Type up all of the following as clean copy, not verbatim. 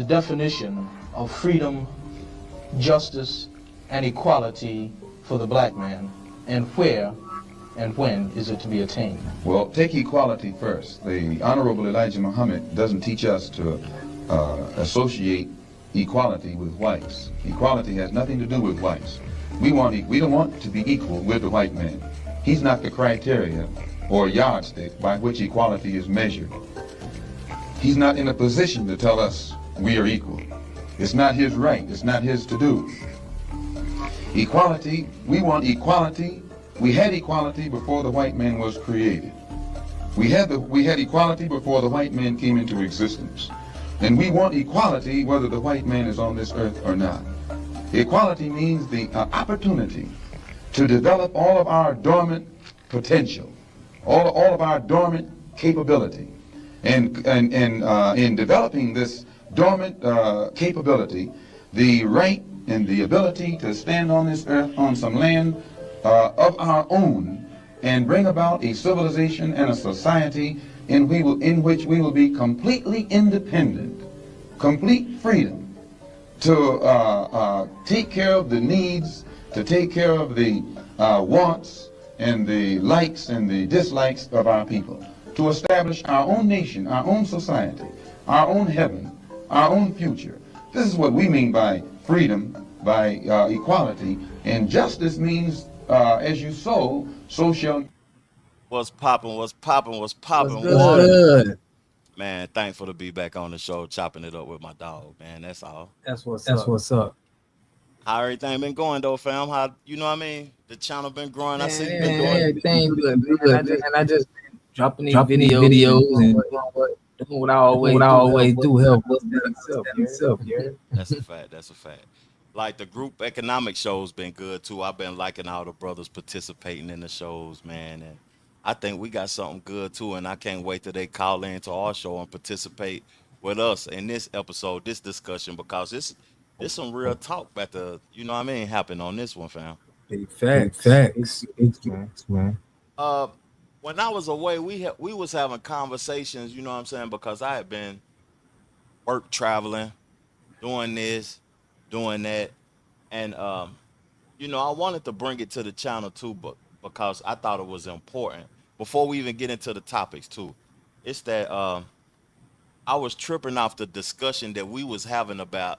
definition of freedom, justice, and equality for the black man, and where and when is it to be attained? Well, take equality first. The Honorable Elijah Muhammad doesn't teach us to associate equality with whites. Equality has nothing to do with whites. We don't want to be equal with the white man. He's not the criteria or yardstick by which equality is measured. He's not in a position to tell us we are equal. It's not his right. It's not his to do. Equality, we want equality. We had equality before the white man was created. We had equality before the white man came into existence. And we want equality whether the white man is on this earth or not. Equality means the opportunity to develop all of our dormant potential, all of our dormant capability. And in developing this dormant capability, the right and the ability to stand on this earth on some land of our own and bring about a civilization and a society in which we will be completely independent, complete freedom to take care of the needs, to take care of the wants and the likes and the dislikes of our people, to establish our own nation, our own society, our own heaven, our own future. This is what we mean by freedom, by equality, and justice means as you sow, so shall. What's popping? What's popping? What's popping? Good. Man, thankful to be back on the show, chopping it up with my dog, man. That's all. That's what's up. How everything been going though, fam? How you know what I mean? The channel been growing. I see you Man, been doing. everything good. And I just dropping these videos and doing what I always do. Help myself. That's a fact. That's a fact. Like the group economic shows been good too. I've been liking all the brothers participating in the shows, man. And I think we got something good too. And I can't wait till they call in to our show and participate with us in this episode, this discussion, because this some real talk about the, you know what I mean, happen on this one, fam. Big facts. Man. When I was away, we was having conversations, you know what I'm saying, because I had been work traveling, doing this, doing that, and you know, I wanted to bring it to the channel too, but because I thought it was important. Before we even get into the topics too, it's that I was tripping off the discussion that we was having about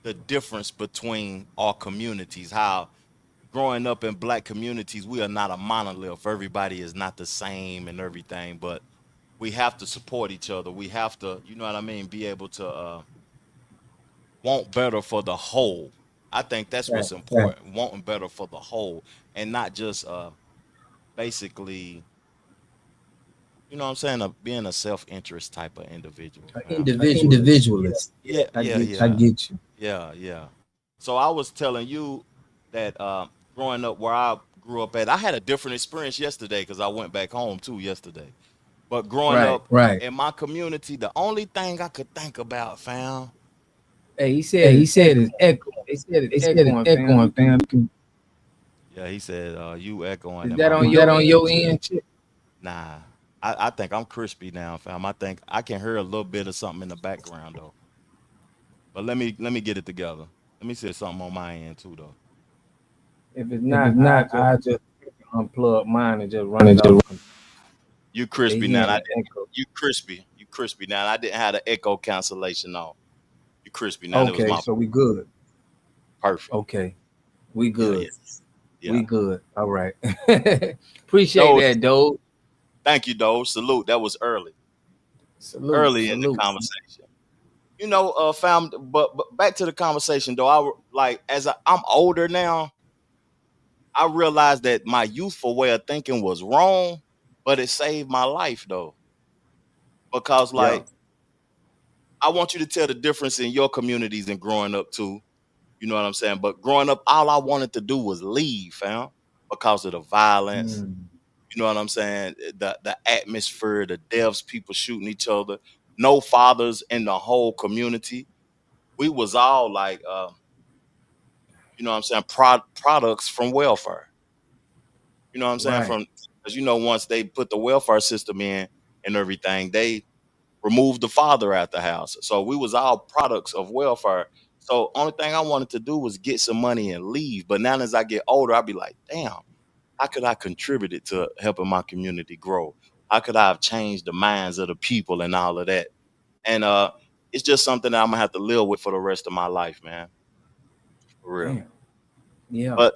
the difference between our communities, how growing up in black communities, we are not a monolith. Everybody is not the same and everything, but we have to support each other. We have to, you know what I mean, be able to want better for the whole. I think that's what's important, wanting better for the whole and not just basically, you know what I'm saying, being a self-interest type of individual. Individualist. Yeah, I get you. Yeah. So I was telling you that growing up where I grew up at, I had a different experience yesterday because I went back home too yesterday. But growing up in my community, the only thing I could think about, fam. Hey, he said it's echo. They said it's echoing, fam. Yeah, he said you echoing. Is that on your end? Nah, I think I'm crispy now, fam. I think I can hear a little bit of something in the background though. But let me get it together. Let me see something on my end too though. If it's not, I just unplug mine and just run it up. You crispy now. You crispy now. I didn't have the echo cancellation on. You crispy now. Okay, so we good. Perfect. Okay, we good. Yeah. We good. All right. Appreciate that, Doe. Thank you, Doe. Salute. That was early. Early in the conversation. You know, fam. But back to the conversation, though. As I'm older now, I realized that my youthful way of thinking was wrong, but it saved my life though. Because I want you to tell the difference in your communities and growing up too. You know what I'm saying? But growing up, all I wanted to do was leave, fam, because of the violence. You know what I'm saying? The atmosphere, the deaths, people shooting each other, no fathers in the whole community. We was all like, you know what I'm saying, products from welfare. You know what I'm saying? Because, you know, once they put the welfare system in and everything, they remove the father out the house. So we was all products of welfare. So only thing I wanted to do was get some money and leave. But now as I get older, I'll be like, damn, how could I contributed to helping my community grow? How could I have changed the minds of the people and all of that? And it's just something that I'm gonna have to live with for the rest of my life, man. For real. Damn. Yeah. But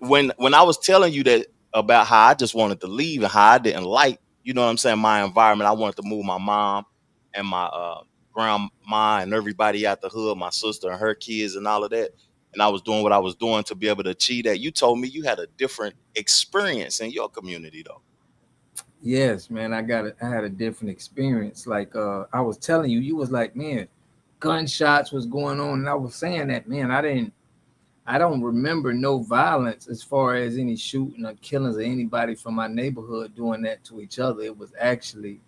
when I was telling you that about how I just wanted to leave and how I didn't like, you know what I'm saying, my environment. I wanted to move my mom and my grandma and everybody out the hood, my sister and her kids and all of that. And I was doing what I was doing to be able to achieve that. You told me you had a different experience in your community though. Yes, man. I had a different experience. Like I was telling you, you was like, man, gunshots was going on, and I was saying that, man, I don't remember no violence as far as any shooting or killings of anybody from my neighborhood doing that to each other. It was actually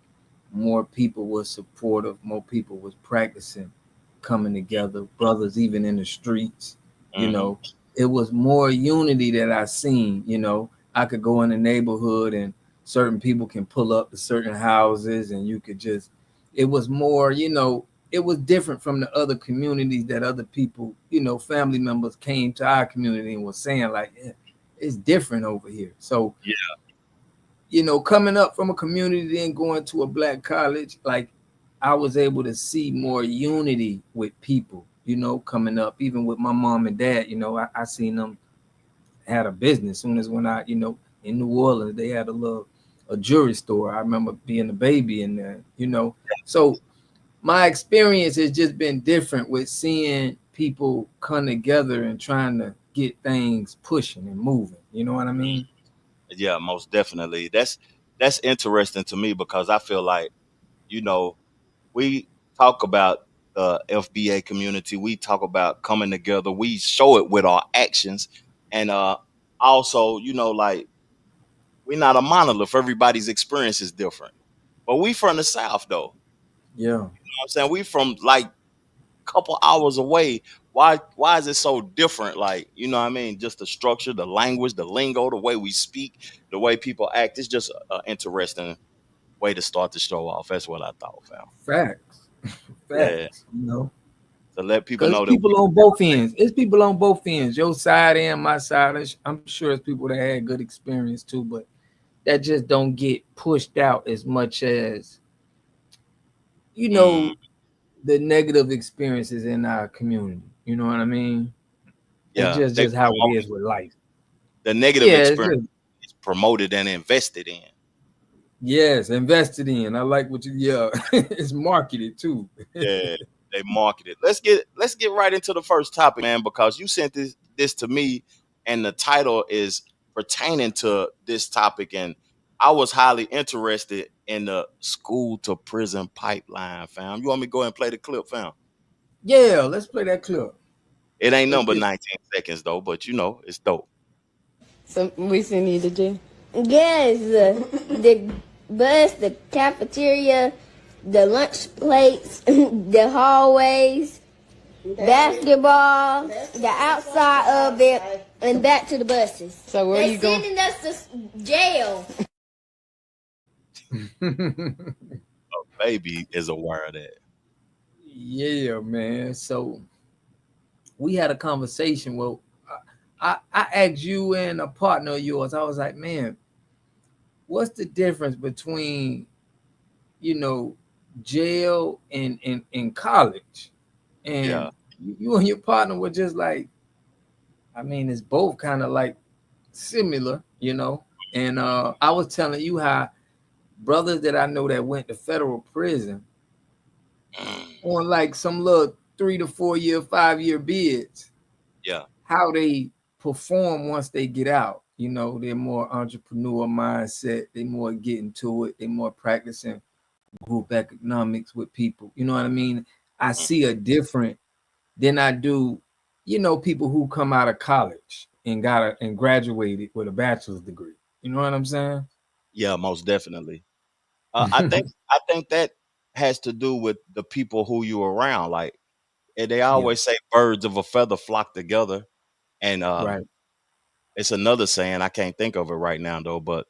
more people was supportive, more people was practicing coming together, brothers even in the streets, you know. It was more unity that I seen, you know. I could go in the neighborhood and certain people can pull up to certain houses and you could just, it was more, you know, it was different from the other communities that other people, you know, family members came to our community and was saying like, yeah, it's different over here. So, Yeah. you know, coming up from a community and going to a black college, like I was able to see more unity with people, you know, coming up, even with my mom and dad, you know, I seen them had a business. Soon as when I, you know, in New Orleans, they had a jewelry store. I remember being a baby in there, you know. So my experience has just been different with seeing people come together and trying to get things pushing and moving. You know what I mean? Yeah, most definitely. That's interesting to me because I feel like, you know, we talk about the FBA community. We talk about coming together. We show it with our actions. And also, you know, like we're not a monolith. Everybody's experience is different. But we from the South though. Yeah. You know what I'm saying? We from like a couple hours away. Why is it so different? Like, you know what I mean? Just the structure, the language, the lingo, the way we speak, the way people act. It's just an interesting way to start the show off. That's what I thought, fam. Facts. Yeah. Facts. You know. To let people Because know that people on both ends. It's people on both ends, your side and my side. I'm sure it's people that had good experience too, but that just don't get pushed out as much as, you know, the negative experiences in our community. You know what I mean? It's yeah, just how it is with life. the negative Yeah, experience is promoted and invested in. yes, invested in. I like what you. Yeah, it's marketed too. Yeah, they market it. Let's get right into the first topic, man, because you sent this to me, and the title is pertaining to this topic, and I was highly interested in the school to prison pipeline, fam. You want me to go ahead and play the clip, fam? Yeah, let's play that clip. It ain't Let's number get 19 seconds though, but you know it's dope. So we send you to jail? Yes, the bus, the cafeteria, the lunch plates, the hallways, basketball, the outside of it, and back to the buses. So where are you going? Sending us to jail. Baby is aware of that. Yeah, man. So we had a conversation. Well, I asked you and a partner of yours. I was like, man, what's the difference between, you know, jail and college? And Yeah. you and your partner were just like, I mean, it's both kind of like similar, you know. And I was telling you how brothers that I know that went to federal prison on like some little 3 to 4 year, 5 year bids. Yeah. How they perform once they get out. You know, they're more entrepreneur mindset. They more getting to it. They more practicing group economics with people. You know what I mean? I see a different than I do, you know, people who come out of college and graduated with a bachelor's degree. You know what I'm saying? Yeah, most definitely. I think that has to do with the people who you around. Like, and they always say birds of a feather flock together. And Right. it's another saying, I can't think of it right now though, but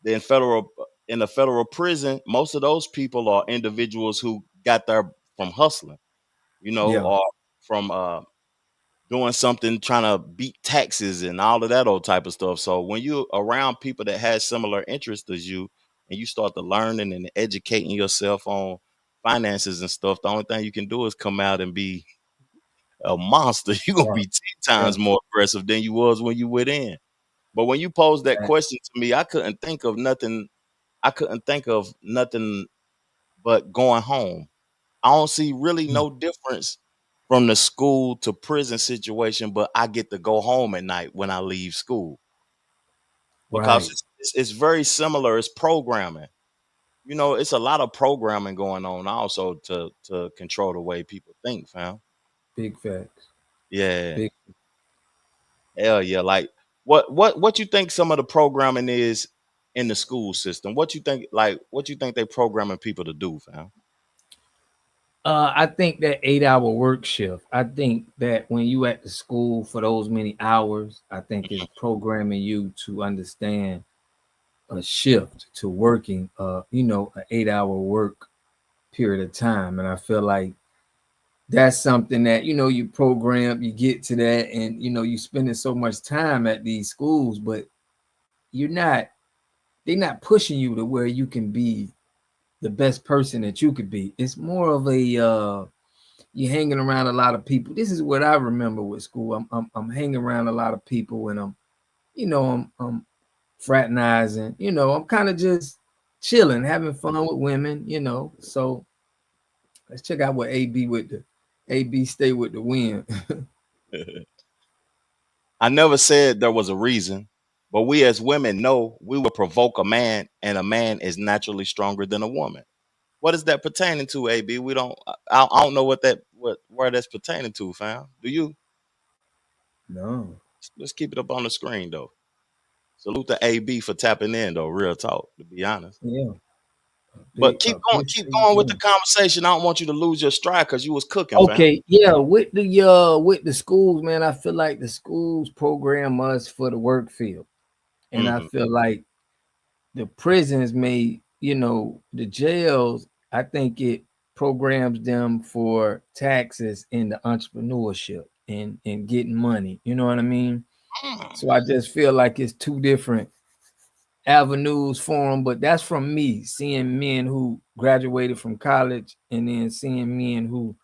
in federal in a federal prison, most of those people are individuals who got there from hustling, Yeah. or from doing something, trying to beat taxes and all of that old type of stuff. So when you're around people that has similar interests as you, and you start to learning and educating yourself on finances and stuff, the only thing you can do is come out and be a monster. You're gonna Right. be 10 Yeah. times more aggressive than you was when you went in. But when you posed that Right. question to me, I couldn't think of nothing. I couldn't think of nothing but going home. I don't see really Mm. no difference from the school to prison situation, but I get to go home at night when I leave school because Right. it's very similar. It's programming. It's a lot of programming going on also to control the way people think, fam. Big facts. Yeah, Big. hell yeah. Like what you think some of the programming is in the school system? What you think they programming people to do, fam? I think that 8 hour work shift. I think that when you at the school for those many hours, I think it's programming you to understand a shift to working, an 8 hour work period of time. And I feel like that's something that, you program, you get to that, and, you spending so much time at these schools, but they're not pushing you to where you can be the best person that you could be. It's more of a, you're hanging around a lot of people. This is what I remember with school. I'm hanging around a lot of people, and I'm fraternizing. I'm kind of just chilling, having fun with women. So let's check out what AB stay with the wind. I never said there was a reason, but we as women know we will provoke a man, and a man is naturally stronger than a woman. What is that pertaining to, AB? We don't. I don't know where that's pertaining to, fam. Do you? No, Let's keep it up on the screen though. Salute to AB for tapping in though. Real talk, to be honest. yeah, But big keep going with the appreciation. conversation. I don't want you to lose your stride because you was cooking, fam. Okay, yeah, with the schools, man, I feel like the schools program us for the work field, and I Hmm. feel like the prisons may, the jails, I think it programs them for taxes and the entrepreneurship and getting money. You know what I mean? So I just feel like it's two different avenues for them, but that's from me seeing men who graduated from college and then seeing men who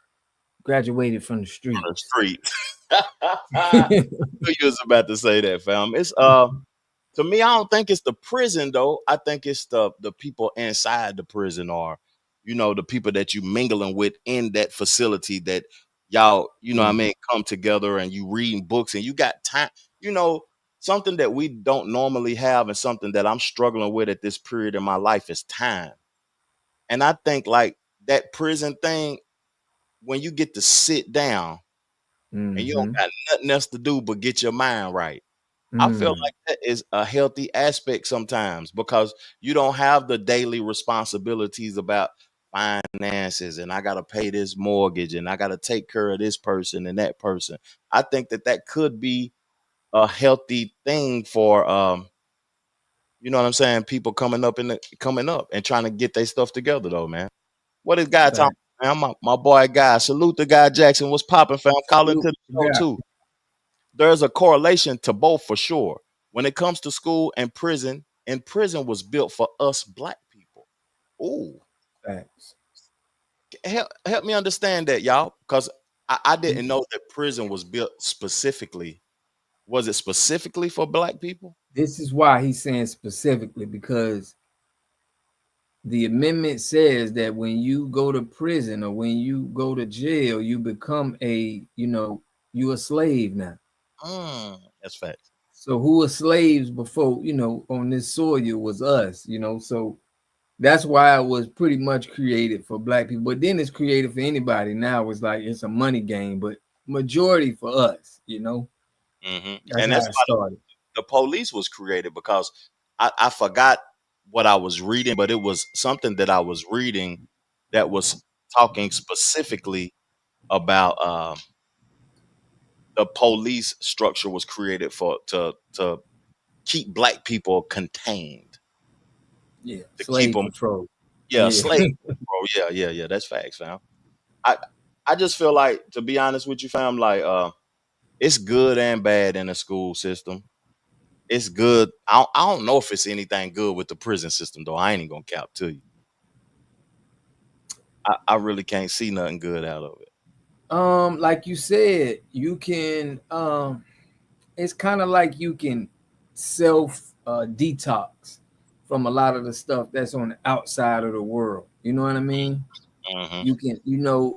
graduated from the On the streets. street. Knew you was about to say that, fam. It's To me, I don't think it's the prison though. I think it's the people inside the prison, or the people that you mingling with in that facility, that y'all, what I Mm, mean, come together and you reading books and you got time, you know, something that we don't normally have, and something that I'm struggling with at this period in my life is time. And I think like that prison thing, when you get to sit down and you don't mhm, got nothing else to do but get your mind right. I feel mm, like that is a healthy aspect sometimes, because you don't have the daily responsibilities about finances, and I got to pay this mortgage, and I got to take care of this person and that person. I think that could be a healthy thing for what I'm saying, people coming up and trying to get their stuff together though, man. What is Guy talking fact. about, man? My boy Guy. Salute to Guy Jackson. What's popping, fam? Call into Salute the to show God. too. There's a correlation to both for sure. When it comes to school and prison was built for us black people. Ooh, Facts. help me understand that, y'all, because I Mm, didn't know that prison was built specifically. Was it specifically for black people? This is why he's saying specifically, because the amendment says that when you go to prison or when you go to jail, you become you a slave now. That's facts. So who were slaves before, on this soil was us, so that's why it was pretty much created for black people. But then it's created for anybody. Now it's like it's a money game, but majority for us, that's And how that's it why started. the police was created, because I forgot what I was reading, but it was something that I was reading that was talking specifically about the police structure was created for to keep black people contained. Yeah, to keep slave them. patrol. Yeah, Yeah. slave. Bro, yeah. That's facts, fam. I I just feel like, to be honest with you, fam, like it's good and bad in the school system. It's good. I don't know if it's anything good with the prison system though. I ain't even gonna cap to you. I really can't see nothing good out of it. Like you said, you can it's kind of like you can self detox from a lot of the stuff that's on the outside of the world. You know what I mean? Hmm. You can,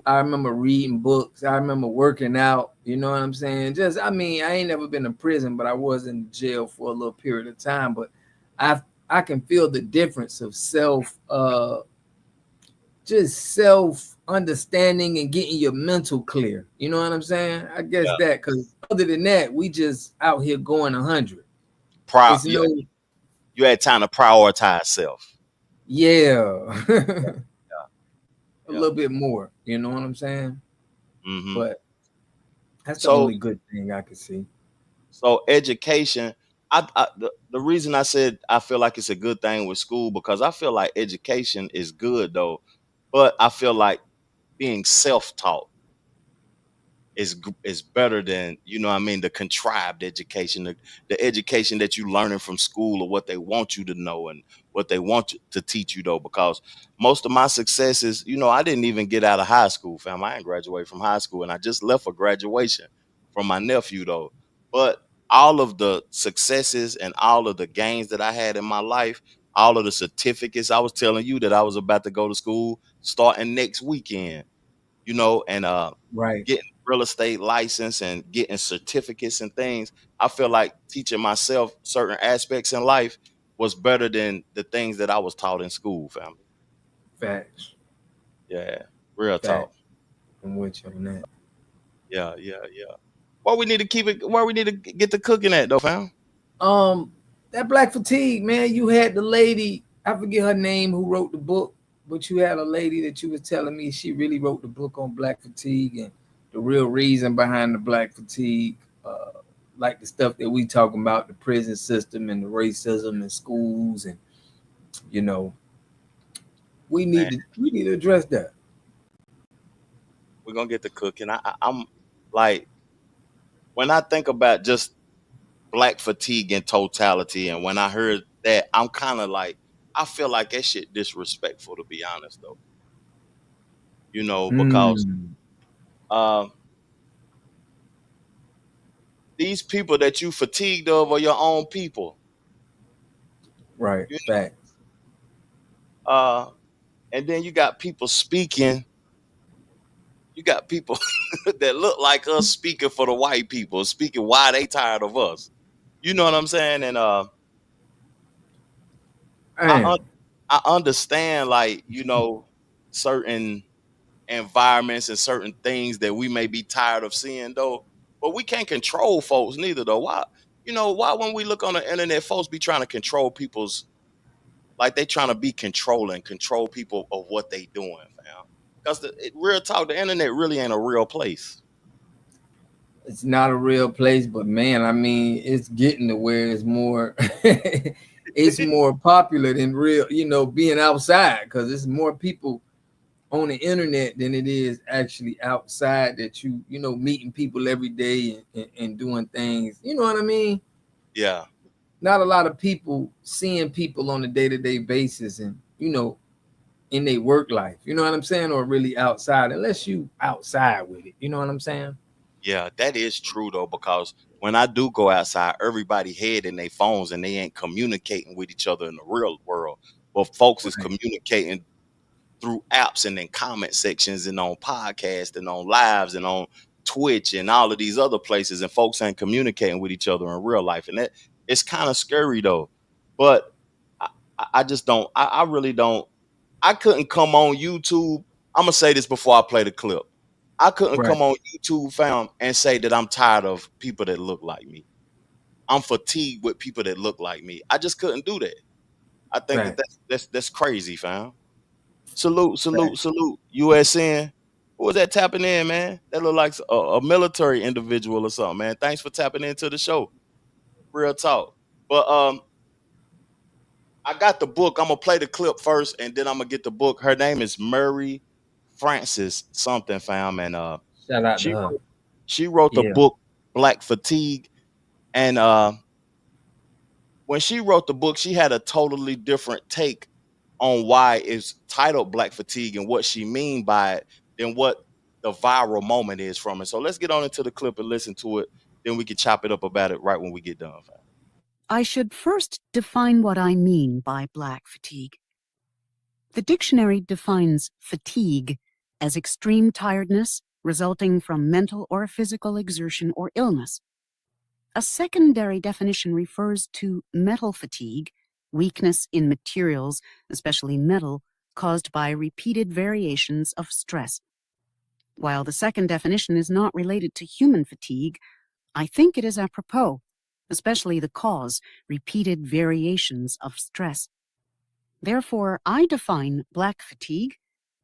I remember reading books. I remember working out. You know what I'm saying? I mean, I ain't never been in prison, but I was in jail for a little period of time. But I can feel the difference of self understanding and getting your mental clear. You know what I'm saying? I guess Yeah. that, because other than that, we just out here going 100. Proud. It's You, no, you had time to prioritize self. yeah, a Yeah. little bit more. You know what I'm saying? Hmm. But that's the So only good thing I could see. so education. The reason I said I feel like it's a good thing with school, because I feel like education is good though, but I feel like being self-taught is better than, you know what I mean, the contrived education, the education that you learning from school, or what they want you to know and what they want to teach you though. Because most of my successes, I didn't even get out of high school, fam. I didn't graduate from high school, and I just left for graduation from my nephew though. But all of the successes and all of the gains that I had in my life, all of the certificates, I was telling you that I was about to go to school starting next weekend, and Right. getting real estate license and getting certificates and things. I feel like teaching myself certain aspects in life was better than the things that I was taught in school, family. Facts. Yeah, real talk. Facts. I'm with you on that. Yeah. Why we need to keep it? Why we need to get the cooking at though, fam? That Black Fatigue, man, you had the lady, I forget her name, who wrote the book, but you had a lady that you was telling me she really wrote the book on Black Fatigue and the real reason behind the Black Fatigue, like the stuff that we talking about, the prison system and the racism in schools, and you know, we Man, need to address that. we're gonna get the cooking. I'm like, when I think about just Black fatigue in totality, and when I heard that, I'm kind of like, I feel like that shit disrespectful, to be honest though. Because Mm, um these people that you fatigued of are your own people. right, You facts. uh and then you got people speaking, you got people that look like us speaking for the white people, speaking why they tired of us. You know what I'm saying? And I Man, un- I understand, like, certain environments and certain things that we may be tired of seeing though, but we can't control folks neither though. Why when we look on the internet, folks be trying to control people's, like they trying to be controlling, control people of what they doing, fam. Because real talk, the internet really ain't a real place. it's not a real place, but man, I mean, it's getting to where it's more it's more popular than real, being outside, because it's more people on the internet than it is actually outside, that meeting people every day and doing things. You know what I mean? Yeah, Not a lot of people seeing people on a day-to-day basis, and in their work life. You know what I'm saying? Or really outside, unless you outside with it. You know what I'm saying? yeah, that is true though, because when I do go outside, everybody head in their phones and they ain't communicating with each other in the real world. But folks is Right. communicating through apps and in comment sections and on podcasts and on lives and on Twitch and all of these other places, and folks ain't communicating with each other in real life. And that, it's kind of scary though. But I just don't, I really don't, I couldn't come on YouTube. I'm gonna say this before I play the clip. I couldn't Right. come on YouTube, fam, and say that I'm tired of people that look like me. I'm fatigued with people that look like me. I just couldn't do that. I think that Right. that's crazy, fam. Salute, Right. salute, salute. USN. Who was that tapping in, man? That look like a military individual or something, man. Thanks for tapping into the show. Real talk. But I got the book. I'm gonna play the clip first, and then I'm gonna get the book. Her name is Murray Francis something, fam, and Shout out to she her. she wrote the Yeah. book Black Fatigue, and when she wrote the book, she had a totally different take on why it's titled Black Fatigue and what she mean by it than what the viral moment is from it. So let's get on into the clip and listen to it. Then we can chop it up about it right when we get done, fam. I should first define what I mean by black fatigue. The dictionary defines fatigue as extreme tiredness resulting from mental or physical exertion or illness. A secondary definition refers to metal fatigue, weakness in materials, especially metal, caused by repeated variations of stress. While the second definition is not related to human fatigue, I think it is apropos, especially the cause, repeated variations of stress. Therefore, I define black fatigue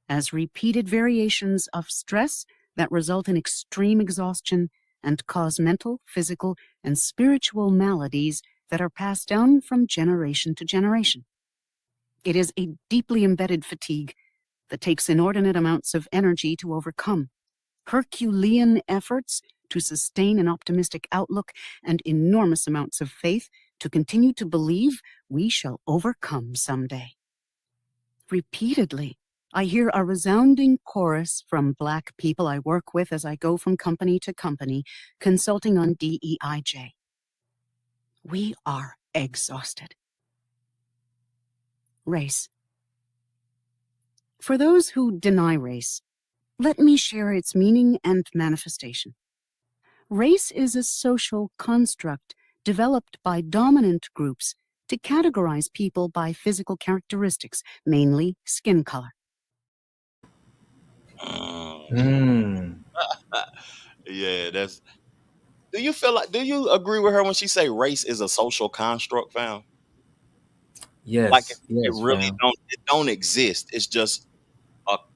as repeated variations of stress that result in extreme exhaustion and cause mental, physical, and spiritual maladies that are passed down from generation to generation. It is a deeply embedded fatigue that takes inordinate amounts of energy to overcome, Herculean efforts to sustain an optimistic outlook, and enormous amounts of faith to continue to believe we shall overcome someday. Repeatedly, I hear a resounding chorus from Black people I work with as I go from company to company, consulting on DEIJ. We are exhausted. Race. For those who deny race, let me share its meaning and manifestation. Race is a social construct developed by dominant groups to categorize people by physical characteristics, mainly skin color. Yeah, that's. Do you feel like? Do you agree with her when she say race is a social construct, fam? Like Yes, it yes, really fam. don't exist. It's just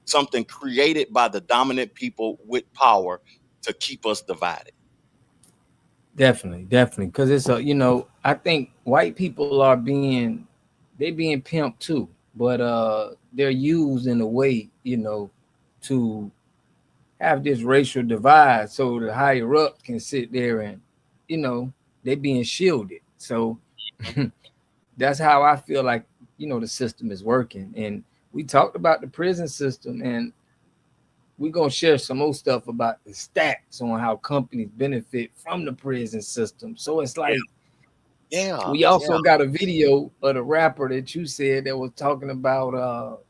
something created by the dominant people with power to keep us divided. Definitely, definitely. Because it's a, I think white people are being pimped too, but they're used in a way, to have this racial divide so the higher up can sit there and, they being shielded. So that's how I feel like, the system is working. And we talked about the prison system, and we're going to share some more stuff about the stats on how companies benefit from the prison system. So it's like, Yeah, we also got a video of the rapper that you said that was talking about,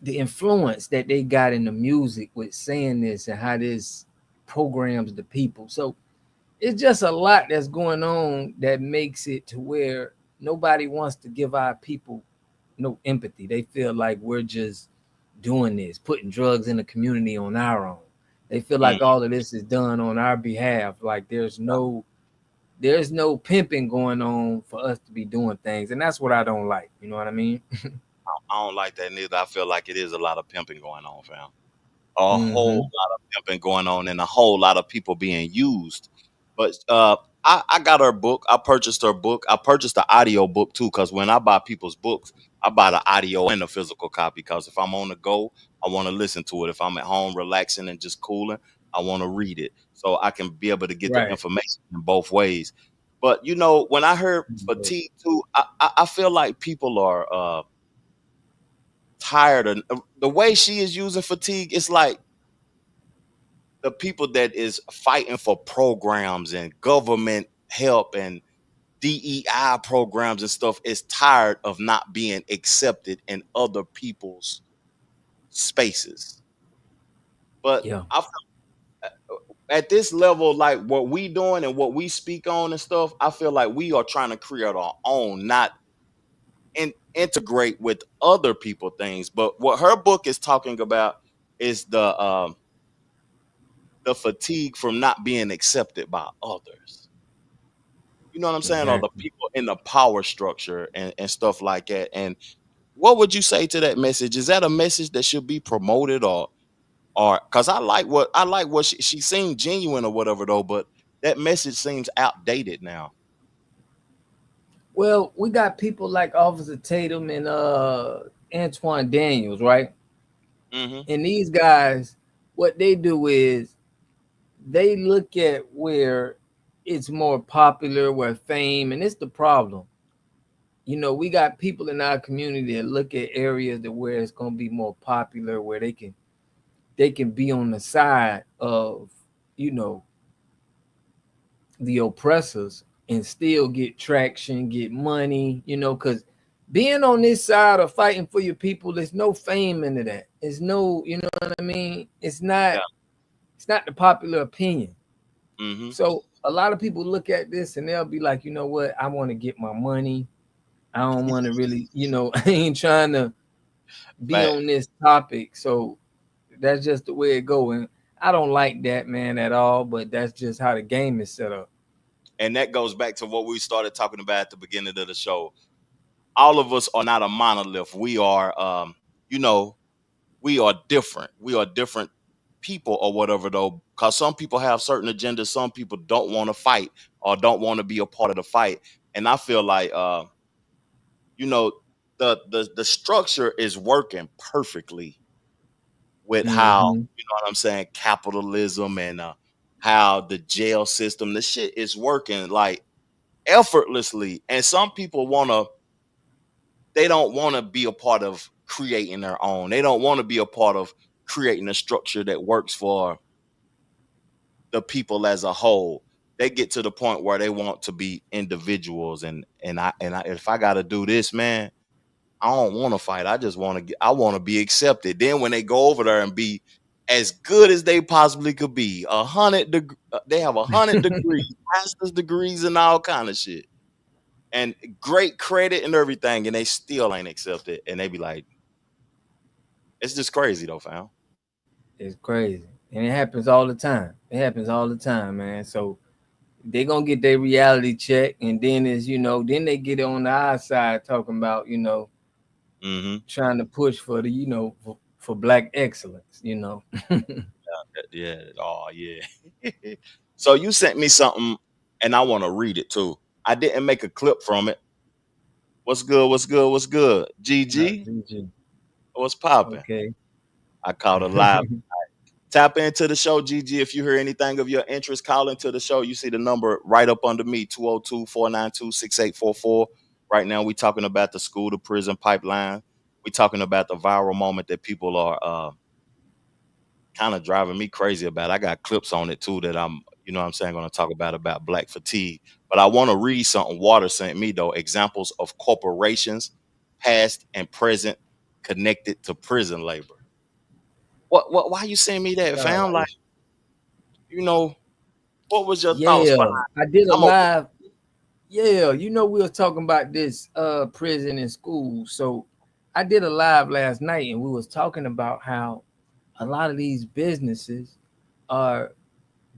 the influence that they got in the music with saying this and how this programs the people. So it's just a lot that's going on that makes it to where nobody wants to give our people no empathy. They feel like we're just doing this, putting drugs in the community on our own. They feel like all of this is done on our behalf. Like there's no pimping going on for us to be doing things. And that's what I don't like. You know what I mean? I don't like that neither. I feel like it is a lot of pimping going on, fam. A whole lot of pimping going on and a whole lot of people being used. But I got her book. I purchased her book. I purchased the audio book too, because when I buy people's books, I buy the audio and the physical copy. Because if I'm on the go, I want to listen to it. If I'm at home relaxing and just cooling, I want to read it so I can be able to get the Right. information in both ways. But when I heard fatigue too, I feel like people are tired of the way she is using fatigue. It's like the people that is fighting for programs and government help and DEI programs and stuff is tired of not being accepted in other people's spaces. But Yeah. I feel at this level, like what we doing and what we speak on and stuff, I feel like we are trying to create our own, not integrate with other people things. But what her book is talking about is the fatigue from not being accepted by others. You know what I'm saying? Or the Exactly. people in the power structure and stuff like that. And what would you say to that message? Is that a message that should be promoted or because I like what she seemed genuine or whatever though, but that message seems outdated now. Well, we got people like Officer Tatum and Antoine Daniels, right? Mm-hmm. And these guys, what they do is they look at where it's more popular, where fame, and it's the problem. You know, we got people in our community that look at areas that where it's gonna be more popular, where they can be on the side of, you know, the oppressors and still get traction, get money, you know, because being on this side of fighting for your people, there's no fame into that. There's no, you know what I mean? Yeah. It's not the popular opinion. Mm-hmm. So a lot of people look at this and they'll be like, you know what, I want to get my money. I don't want to really, you know, I ain't trying to be Fact. on this topic. So that's just the way it go. And I don't like that, man, at all, but that's just how the game is set up. And that goes back to what we started talking about at the beginning of the show. All of us are not a monolith. We are, you know, we are different. We are different people or whatever, though, because some people have certain agendas. Some people don't want to fight or don't want to be a part of the fight. And I feel like, you know, the structure is working perfectly with how, Mm-hmm. you know what I'm saying, capitalism and how the jail system, the shit is working like effortlessly. And some people they don't want to be a part of creating their own. They don't want to be a part of creating a structure that works for the people as a whole. They get to the point where they want to be individuals, and if I got to do this, man, I don't want to fight. I just want to I want to be accepted. Then when they go over there and be as good as they possibly could be, they have 100 degrees, master's degrees, and all kind of shit, and great credit and everything, and they still ain't accepted. And they be like, it's just crazy though, fam. It's crazy. And it happens all the time. It happens all the time, man. So they gonna get their reality check, and then is, you know, then they get on the outside talking about, you know, Mm-hmm. trying to push for the, you know, for black excellence, you know. Yeah. Oh, yeah. So you sent me something, and I want to read it too. I didn't make a clip from it. What's good? What's good? What's good? GG, GG. what's popping? Okay. I caught a live. Tap into the show, GG. If you hear anything of your interest, call into the show. You see the number right up under me, 202-492-6844. Right now, we're talking about the school to prison pipeline. We're talking about the viral moment that people are kind of driving me crazy about. I got clips on it too that I'm, you know what I'm saying, going to talk about black fatigue. But I want to read something Water sent me, though. Examples of corporations, past and present, connected to prison labor. Why you sending me that, fam? Like, you know, what was your thoughts Yeah, behind I did it? a live. Yeah, you know, we were talking about this prison and school. So I did a live last night, and we was talking about how a lot of these businesses are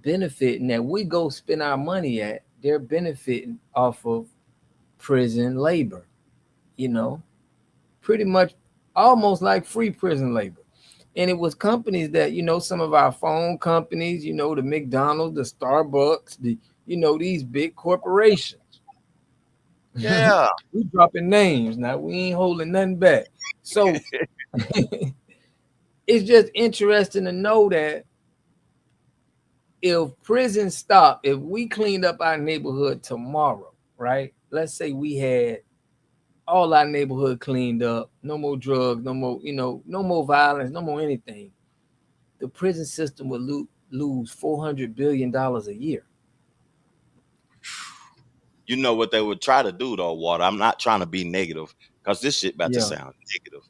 benefiting, that we go spend our money at, they're benefiting off of prison labor, you know, pretty much almost like free prison labor. And it was companies that, you know, some of our phone companies, you know, the McDonald's, the Starbucks, the, you know, these big corporations. Yeah. We dropping names now. We ain't holding nothing back. So it's just interesting to know that if prison stopped, if we cleaned up our neighborhood tomorrow, right? Let's say we had all our neighborhood cleaned up, no more drugs, no more, you know, no more violence, no more anything. The prison system would lose $400 billion a year. You know what they would try to do, though, Water? I'm not trying to be negative because this shit about to Yeah. sound negative.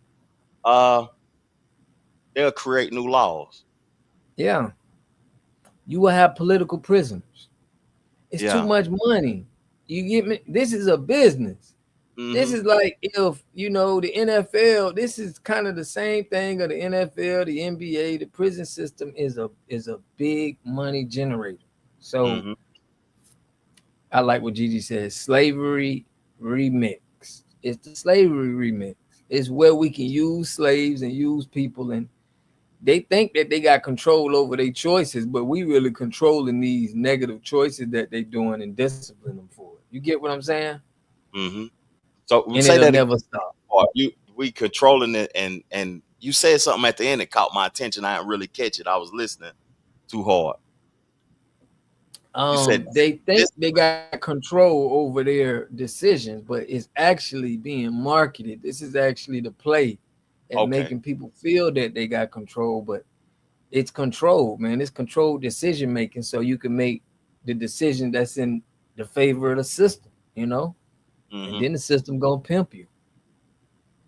Uh, they'll create new laws. Yeah. You will have political prisoners. It's too Yeah. much money. You get me? This is a business. This Mhm. is like, if, you know, the NFL, this is kind of the same thing of the NFL, the NBA. The prison system is a big money generator. So Mhm. I like what Gigi says, slavery remix. It's the slavery remix. It's where we can use slaves and use people, and they think that they got control over their choices, but we really controlling these negative choices that they doing and discipline them for it. You get what I'm saying? Mm-hmm. So and say it'll that never stop. we controlling it, and you said something at the end that caught my attention. I didn't really catch it. I was listening too hard. You said They think this. they got control over their decisions, but it's actually being marketed. This is actually the play at Okay. making people feel that they got control, but it's control, man. It's controlled decision making, so you can make the decision that's in the favor of the system, and Mm-hmm. then the system gonna pimp you.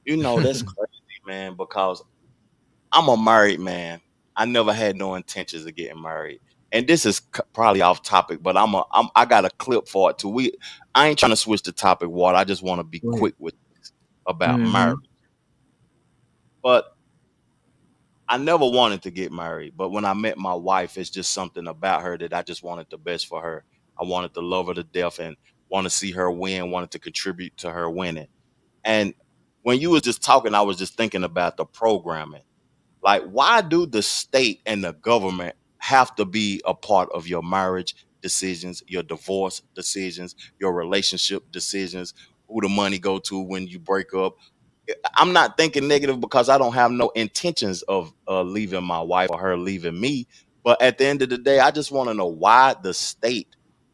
You know that's crazy, man. Because I'm a married man. I never had no intentions of getting married. And this is probably off topic, but I got a clip for it too. I ain't trying to switch the topic, Water. I just want to be Go ahead. quick with this about Mm-hmm. marriage. But I never wanted to get married. But when I met my wife, it's just something about her that I just wanted the best for her. I wanted to love her to death and want to see her win, wanted to contribute to her winning. And when you was just talking, I was just thinking about the programming. Like, why do the state and the government have to be a part of your marriage decisions, your divorce decisions, your relationship decisions, who the money go to when you break up? I'm not thinking negative because I don't have no intentions of leaving my wife or her leaving me. But at the end of the day, I just want to know why the state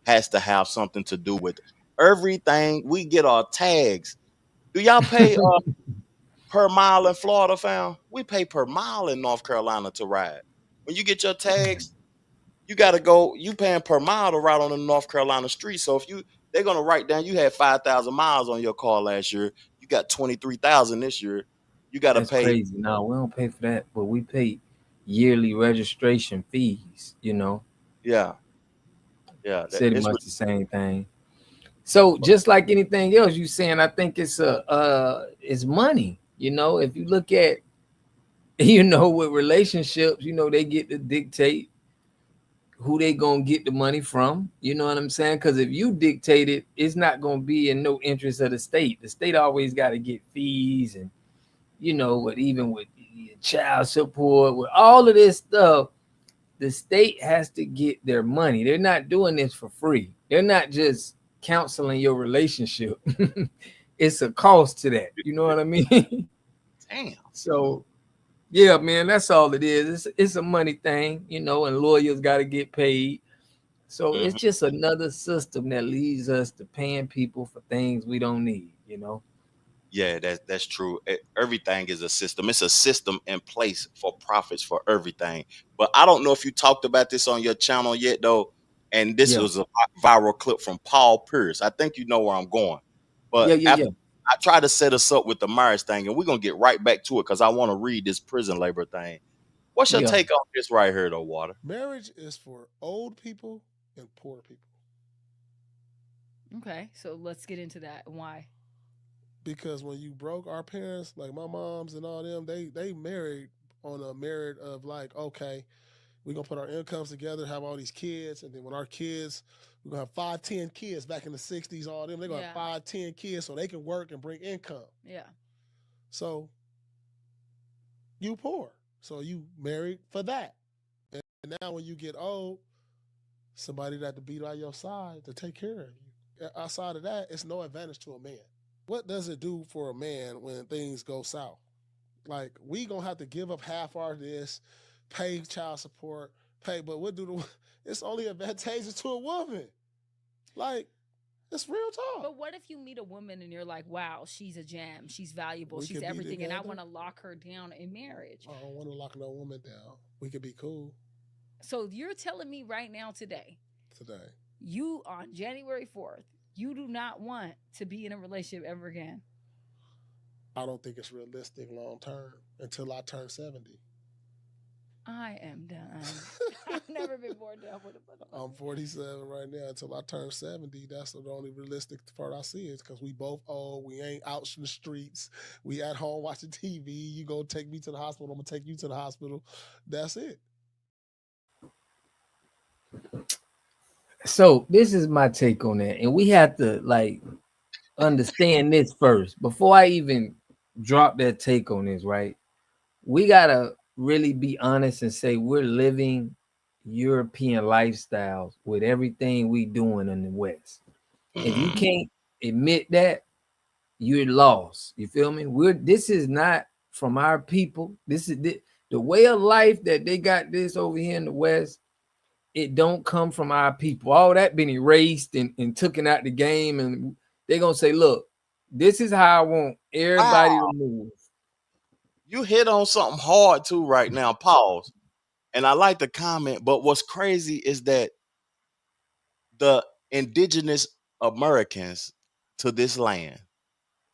has to have something to do with everything. We get our tags. Do y'all pay per mile in Florida, fam? We pay per mile in North Carolina to ride. When you get your tags, you got to go. You paying per mile to ride on the North Carolina street. So if they're gonna write down you had 5,000 miles on your car last year. You got 23,000 this year. You got to That's pay. crazy. No, we don't pay for that, but we pay yearly registration fees. Yeah, yeah. Pretty It's much the same thing. So just like anything else, you saying I think it's money. If you look at with relationships, they get to dictate who they gonna get the money from. You know what I'm saying? Because if you dictate it, it's not gonna be in no interest of the state. The state always got to get fees, and even with child support, with all of this stuff, the state has to get their money. They're not doing this for free. They're not just counseling your relationship. It's a cost to that. You know what I mean? damn. So yeah, man, that's all it is. It's a money thing, and lawyers got to get paid. So Mhm. it's just another system that leads us to paying people for things we don't need. Yeah, that's true. Everything is a system. It's a system in place for profits for everything. But I don't know if you talked about this on your channel yet, though. And this Yeah, was a viral clip from Paul Pierce. I think you know where I'm going. yeah, But yeah, after yeah. I tried to set us up with the marriage thing, and we're gonna get right back to it because I want to read this prison labor thing. What's your Yeah. take on this right here, though, Water? Marriage is for old people and poor people Okay, so let's get into that. Why? because when you broke, our parents, like my moms and all them, they married on a merit of like, okay, we're gonna put our incomes together, have all these kids, and then when our kids, we're gonna have 5, 10 kids back in the 60s, all them, they're gonna have Yeah. 5, 10 kids so they can work and bring income. Yeah. So you poor. So you married for that. And now when you get old, somebody that to be by your side to take care of you. Outside of that, it's no advantage to a man. What does it do for a man when things go south? Like we gonna have to give up half our this, pay child support, pay, but what do the it's only advantageous to a woman. Like, it's real talk. But what if you meet a woman and you're like, wow, she's a gem, she's valuable, We she's could be everything, and I together. want to lock her down in marriage? I don't want to lock no woman down. We could be cool So you're telling me right now today, today. you on January 4th, you do not want to be in a relationship ever again? I don't think it's realistic long term until I turn 70. I am done. I've never been more done with a I'm 47 right now. Until I turn 70, that's the only realistic part I see is because we both old. We ain't out in the streets. We at home watching TV. You go take me to the hospital. I'm going to take you to the hospital. That's it. So this is my take on that, and we have to understand this first before I even drop that take on this. Right? We gotta really be honest and say we're living European lifestyles with everything we doing in the West. If you can't admit that, you're lost. You feel me? This is not from our people. This is the way of life that they got this over here in the West. It don't come from our people. All that been erased and taken out the game, and they're gonna say, look, this is how I want everybody to move. You hit on something hard too right now. Pause. And I like the comment, but what's crazy is that the indigenous Americans to this land,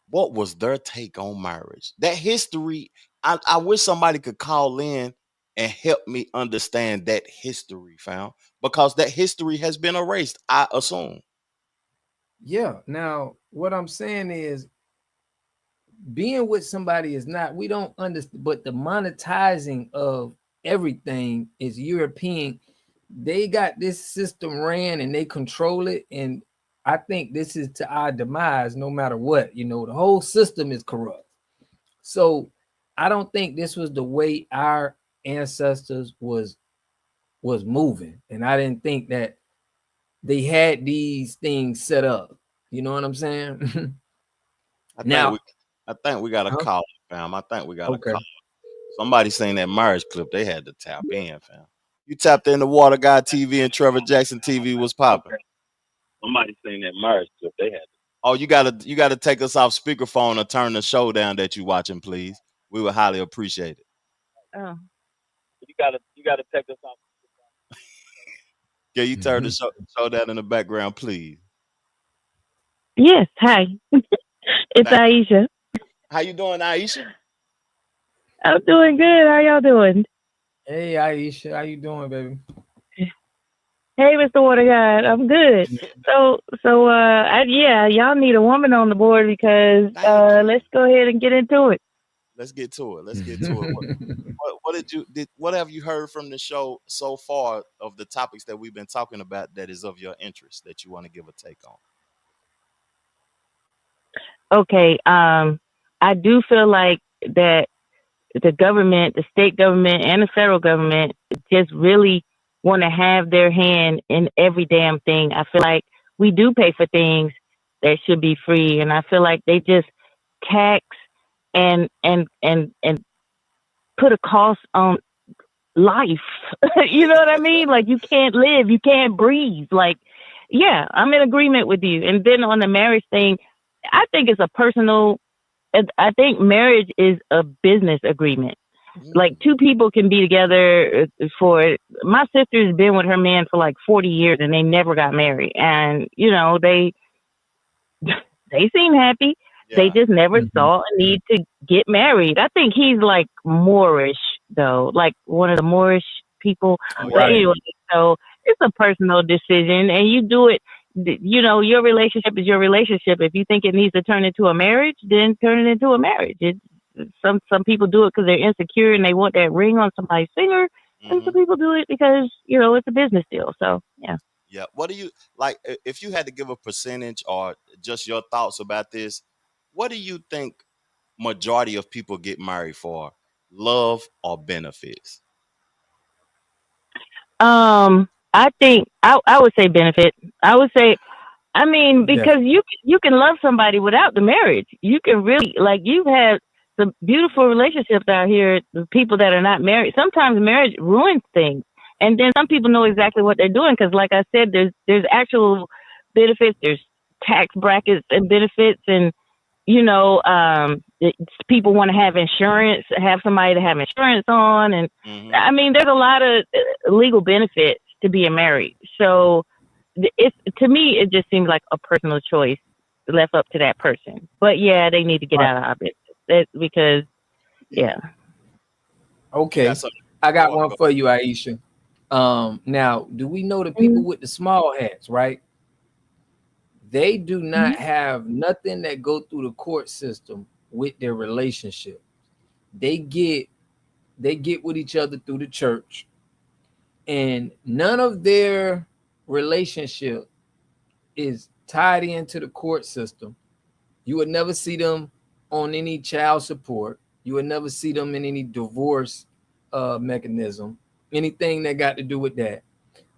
what was their take on marriage? That history, I wish somebody could call in and help me understand that history, fam, because that history has been erased, I assume. Yeah. Now, what I'm saying is, being with somebody is not, we don't understand, but the monetizing of everything is European. They got this system ran and they control it. And I think this is to our demise, no matter what. You know, the whole system is corrupt. So I don't think this was the way our ancestors was moving. And I didn't think that they had these things set up. You know what I'm saying? I think we got a call, fam. I think we got a call. Somebody saying that marriage clip, they had to tap in, fam. You tapped in the Water Guy TV and Trevor Jackson TV was popping. Somebody saying that marriage clip, they had to. Oh, you gotta take us off speakerphone or turn the show down that you watching, please. We would highly appreciate it. Oh. You gotta take us off. Yeah, you turn the show down in the background, please. Yes, hi. It's Aisha. How you doing, Aisha? I'm doing good. How y'all doing? Hey, Aisha, how you doing, baby? Hey, Mr. Water God, I'm good. Yeah, y'all need a woman on the board because let's go ahead and get into it. Let's get to it. What have you heard from the show so far of the topics that we've been talking about that is of your interest that you want to give a take on? Okay, I do feel like that the government, the state government, and the federal government just really want to have their hand in every damn thing. I feel like we do pay for things that should be free, and I feel like they just tax and put a cost on life. You know what I mean? Like, you can't live, you can't breathe. Like, yeah, I'm in agreement with you. And then on the marriage thing, I think it's a personal. I think marriage is a business agreement. Like, two people can be together for. My sister's been with her man for like 40 years and they never got married. And, you know, they seem happy. Yeah. They just never saw a need to get married. I think he's like Moorish, though, like one of the Moorish people. Oh, but anyway, so it's a personal decision and you do it. You know, your relationship is your relationship. If you think it needs to turn into a marriage, then turn it into a marriage. Some people do it because they're insecure and they want that ring on somebody's finger, and some people do it because, you know, it's a business deal. So yeah. Yeah. What do you like? If you had to give a percentage or just your thoughts about this, what do you think majority of people get married for? Love or benefits? I think I would say benefit. I would say, I mean, because you can love somebody without the marriage. You can really, like, you've had some beautiful relationships out here with people that are not married. Sometimes marriage ruins things. And then some people know exactly what they're doing because, like I said, there's actual benefits. There's tax brackets and benefits. And, you know, people want to have insurance, have somebody to have insurance on. And, I mean, there's a lot of legal benefits to being married. So to me, it just seems like a personal choice left up to that person. But yeah, they need to get out of our business because, yeah. Okay, I got one for you, Aisha. Now, do we know the people with the small hats, right? They do not have nothing that go through the court system with their relationship. They get with each other through the church, and none of their relationship is tied into the court system. You would never see them on any child support. You would never see them in any divorce mechanism, anything that got to do with that.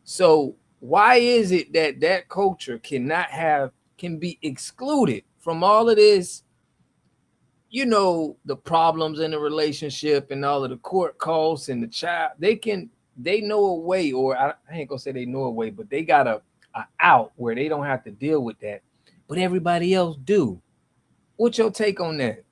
So why is it that culture cannot have can be excluded from all of this, you know, the problems in the relationship and all of the court costs and the child. They know a way, or I ain't gonna say they know a way, but they got a out where they don't have to deal with that, but everybody else do. What's your take on that,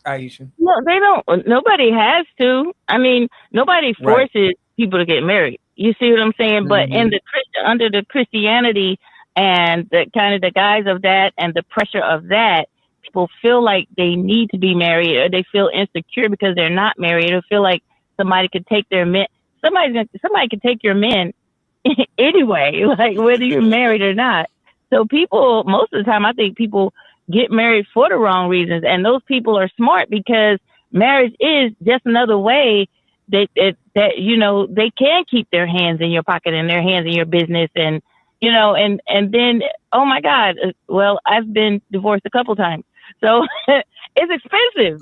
Aisha? No, they don't. Nobody has to. I mean, nobody forces people to get married. You see what I'm saying? But in the under the Christianity and the kind of the guise of that and the pressure of that, people feel like they need to be married, or they feel insecure because they're not married, or feel like somebody could take their men. Somebody could take your men anyway, like whether you're married or not. So people, most of the time, I think people get married for the wrong reasons, and those people are smart because marriage is just another way that you know, they can keep their hands in your pocket and their hands in your business, and you know, and then, oh my God, well, I've been divorced a couple times, so it's expensive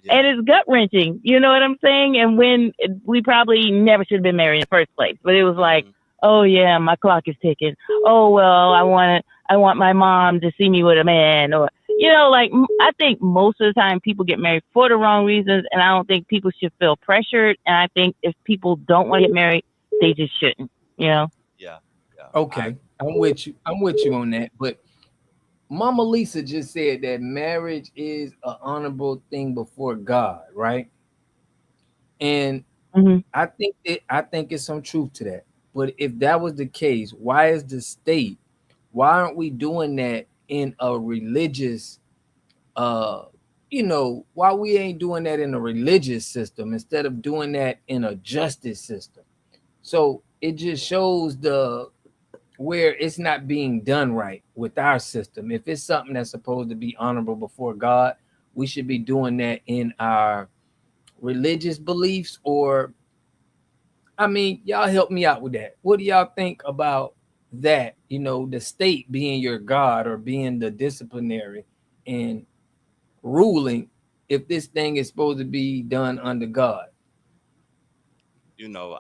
and it's gut wrenching. You know what I'm saying? And when we probably never should have been married in the first place, but it was like, oh yeah, my clock is ticking. Oh well, I want my mom to see me with a man, or you know, like I think most of the time people get married for the wrong reasons, and I don't think people should feel pressured. And I think if people don't want to get married, they just shouldn't. You know? Yeah. Okay, I'm with you. I'm with you on that. But Mama Lisa just said that marriage is an honorable thing before God, right? And I think it's some truth to that. But if that was the case, why aren't we doing that in a religious, you know, why we ain't doing that in a religious system instead of doing that in a justice system? So it just shows where it's not being done right with our system. If it's something that's supposed to be honorable before God, we should be doing that in our religious beliefs. Or, I mean, y'all help me out with that. What do y'all think about that? You know, the state being your God or being the disciplinary and ruling if this thing is supposed to be done under God? You know,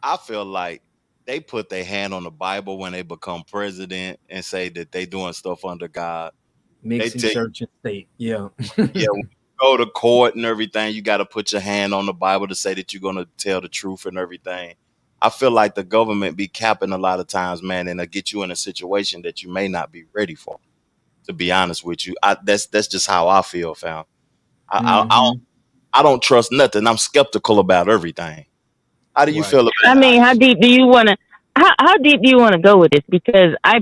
I feel like they put their hand on the Bible when they become president and say that they doing stuff under God. Mixing church and state. Yeah. Yeah. When you go to court and everything, you got to put your hand on the Bible to say that you're going to tell the truth and everything. I feel like the government be capping a lot of times, man, and it'll get you in a situation that you may not be ready for, to be honest with you. That's just how I feel, fam. I don't trust nothing. I'm skeptical about everything. How do you feel about I mean, how deep do you want to? How deep do you want to go with this? Because I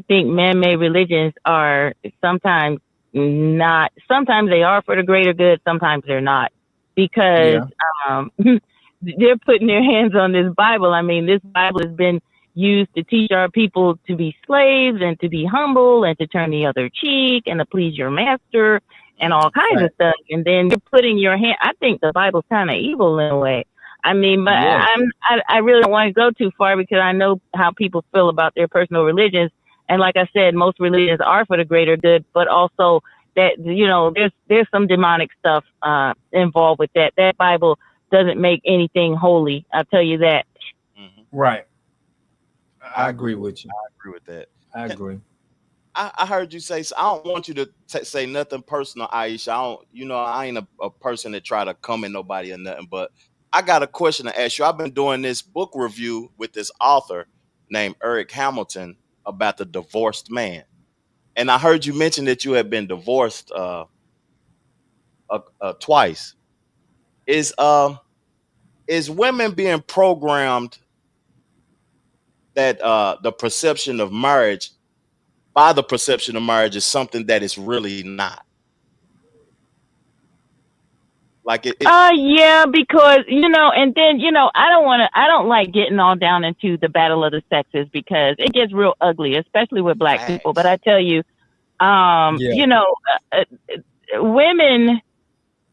think man-made religions are sometimes not. Sometimes they are for the greater good. Sometimes they're not, because they're putting their hands on this Bible. I mean, this Bible has been used to teach our people to be slaves and to be humble and to turn the other cheek and to please your master and all kinds of stuff. And then you're putting your hand. I think the Bible's kind of evil in a way. I mean, but I really don't want to go too far because I know how people feel about their personal religions. And like I said, most religions are for the greater good, but also that, you know, there's some demonic stuff involved with that. That Bible doesn't make anything holy. I'll tell you that. Right. I agree with you. I agree with that. I agree. I heard you say, so I don't want you to say nothing personal, Aisha. I ain't a person that try to come at nobody or nothing, but I got a question to ask you. I've been doing this book review with this author named Eric Hamilton about the divorced man. And I heard you mention that you had been divorced twice. Is women being programmed that the perception of marriage is something that is really not? Like yeah, because, you know, and then, you know, I don't like getting all down into the battle of the sexes because it gets real ugly, especially with black people. But I tell you, you know, women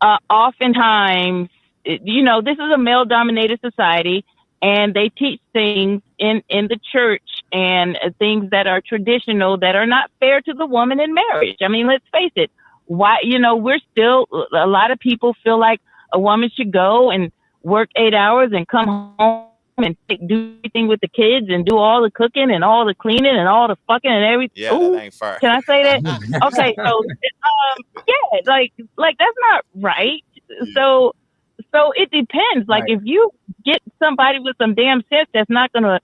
oftentimes, you know, this is a male dominated society, and they teach things in the church and things that are traditional that are not fair to the woman in marriage. I mean, let's face it. Why, you know, a lot of people feel like a woman should go and work 8 hours and come home and do everything with the kids and do all the cooking and all the cleaning and all the fucking and everything. Yeah, that ain't fair. Can I say that? Okay, so yeah, like that's not right. So it depends. Like if you get somebody with some damn sense that's not gonna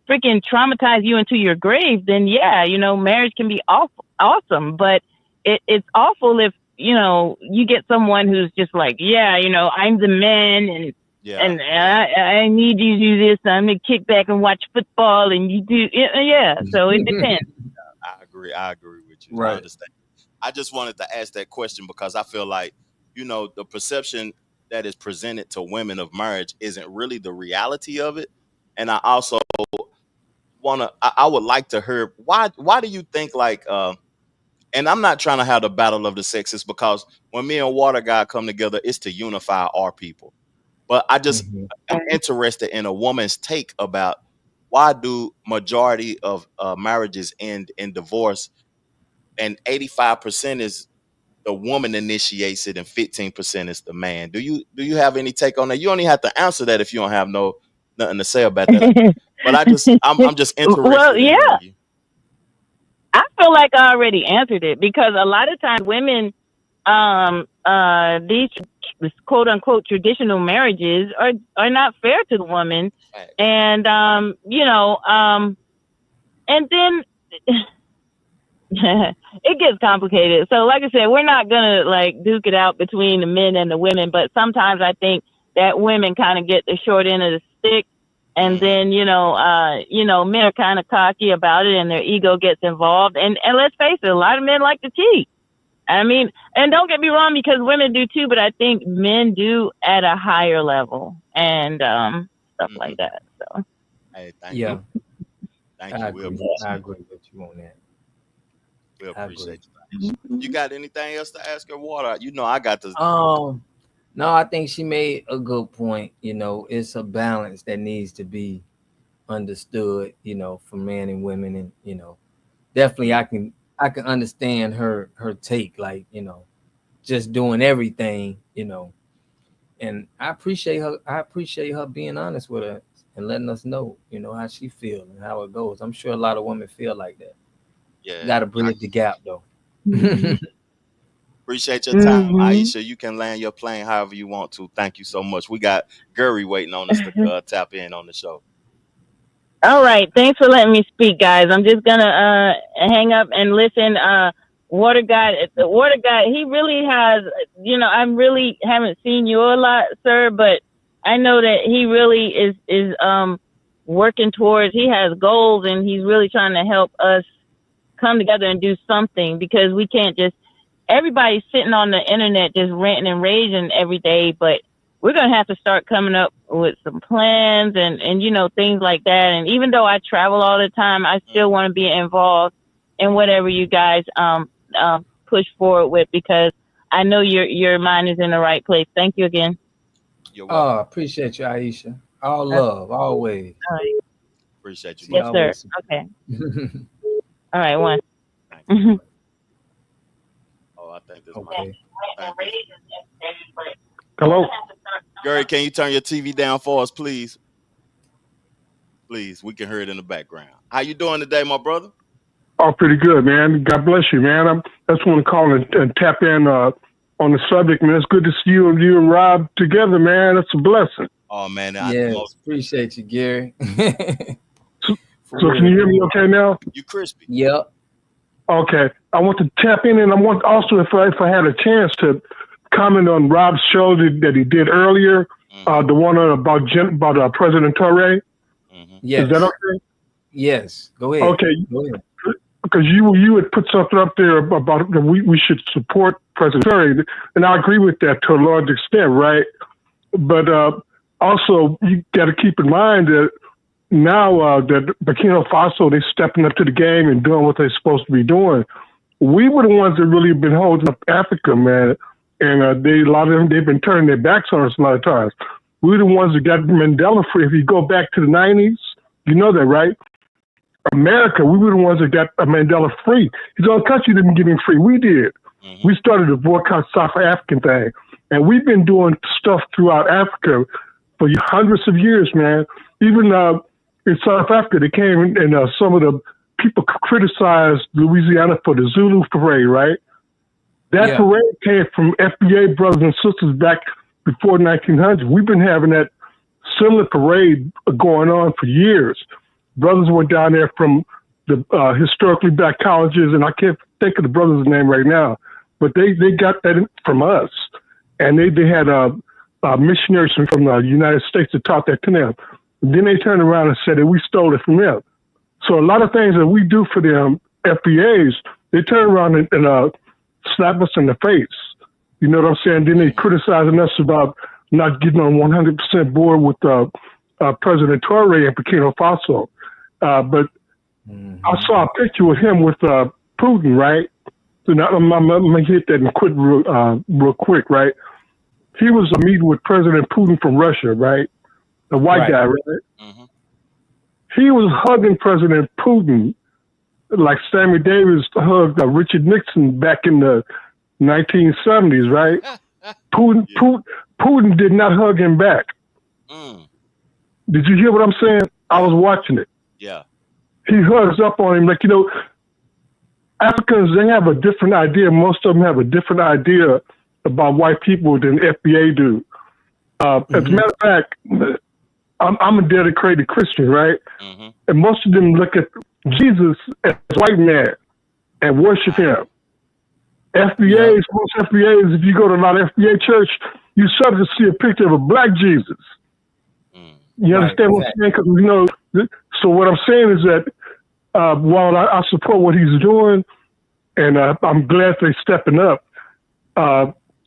freaking traumatize you into your grave, then yeah, marriage can be awesome. But it's awful if you get someone who's just like, yeah, I'm the man and I need you to do this. I'm gonna kick back and watch football, and you do So it depends. I agree with you. Right. I understand. I just wanted to ask that question because I feel like, the perception that is presented to women of marriage isn't really the reality of it. And I also I would like to hear why do you think like, and I'm not trying to have the battle of the sexes, because when me and Water God come together, it's to unify our people. But I just am interested in a woman's take about why do majority of marriages end in divorce, and 85% is the woman initiates it and 15% is the man. Do you have any take on that? You only have to answer that if you don't have nothing to say about that. But I'm just interested. Well, in yeah. hearing you. I feel like I already answered it, because a lot of times women, these quote unquote traditional marriages are not fair to the woman. And, and then it gets complicated. So like I said, we're not going to duke it out between the men and the women, but sometimes I think that women kind of get the short end of the stick. And then, men are kind of cocky about it and their ego gets involved. And let's face it, a lot of men like to cheat. I mean, and don't get me wrong, because women do too, but I think men do at a higher level and stuff like that. So, hey, thank you. Thank you. I agree with you on that. We appreciate you. You got anything else to ask her, Water? I got this. No, I think she made a good point. It's a balance that needs to be understood, for men and women. And, definitely I can understand her take, just doing everything, and I appreciate her being honest with us and letting us know, how she feels and how it goes. I'm sure a lot of women feel like that. Yeah. Got to bridge the gap though. Appreciate your time, Aisha. You can land your plane however you want to. Thank you so much. We got Gary waiting on us to tap in on the show. All right. Thanks for letting me speak, guys. I'm just going to hang up and listen. Water God, he really has, I really haven't seen you a lot, sir, but I know that he really is working towards, he has goals, and he's really trying to help us come together and do something, because we can't just, everybody's sitting on the internet just ranting and raging every day, but we're going to have to start coming up with some plans and things like that. And even though I travel all the time, I still want to be involved in whatever you guys push forward with, because I know your mind is in the right place. Thank you again. Oh, appreciate you, Aisha. All love, always. All right. Appreciate you. Yes, sir. Okay. All right, one. Oh, I think this okay. Hello. Gary, can you turn your TV down for us, please? Please, we can hear it in the background. How you doing today, my brother? Oh, pretty good, man. God bless you, man. I just want to call and tap in on the subject, man. It's good to see you and Rob together, man. It's a blessing. Oh, man. Yes, appreciate you, Gary. So can you hear me okay now? You crispy. Yep. Okay. I want to tap in, and I want also, if I had a chance, to comment on Rob's show that he did earlier, the one about President Torre. Yes. Is that okay? Yes. Go ahead. Okay. Go ahead. Because you had put something up there about we should support President Torre, and I agree with that to a large extent, right? But also, you got to keep in mind that now that Burkina Faso, they're stepping up to the game and doing what they're supposed to be doing. We were the ones that really have been holding up Africa, man, and a lot of them, they've been turning their backs on us a lot of times. We're the ones that got Mandela free. If you go back to the 90s, you know that, right? America, we were the ones that got Mandela free. His own country didn't get him free. We did. We started the boycott South African thing. And we've been doing stuff throughout Africa for hundreds of years, man. Even in South Africa, they came and some of the people criticized Louisiana for the Zulu parade, right? That parade came from FBA brothers and sisters back before 1900. We've been having that similar parade going on for years. Brothers went down there from the historically black colleges, and I can't think of the brother's name right now, but they got that from us. And they had missionaries from the United States that taught that to them. And then they turned around and said that we stole it from them. So a lot of things that we do for them FBAs, they turn around and slap us in the face. You know what I'm saying? Then they criticizing us about not getting on 100% board with President Torre in Burkina Faso. But I saw a picture with him with Putin, right? So now I'm going to hit that and quit real quick, right? He was meeting with President Putin from Russia, right? The white guy, right? Mm-hmm. He was hugging President Putin like Sammy Davis hugged Richard Nixon back in the 1970s, right? Putin did not hug him back. Did you hear what I'm saying? I was watching it. Yeah. He hugs up on him like, you know, Africans, they have a different idea. Most of them have a different idea about white people than FBA do. As a matter of fact, I'm a dedicated Christian, right? Mm-hmm. And most of them look at Jesus as a white man and worship him. FBAs, most FBAs, if you go to a lot of FBA church, you start to see a picture of a black Jesus. You understand what I'm saying? Because, you know, so what I'm saying is that while I support what he's doing, and I'm glad they're stepping up,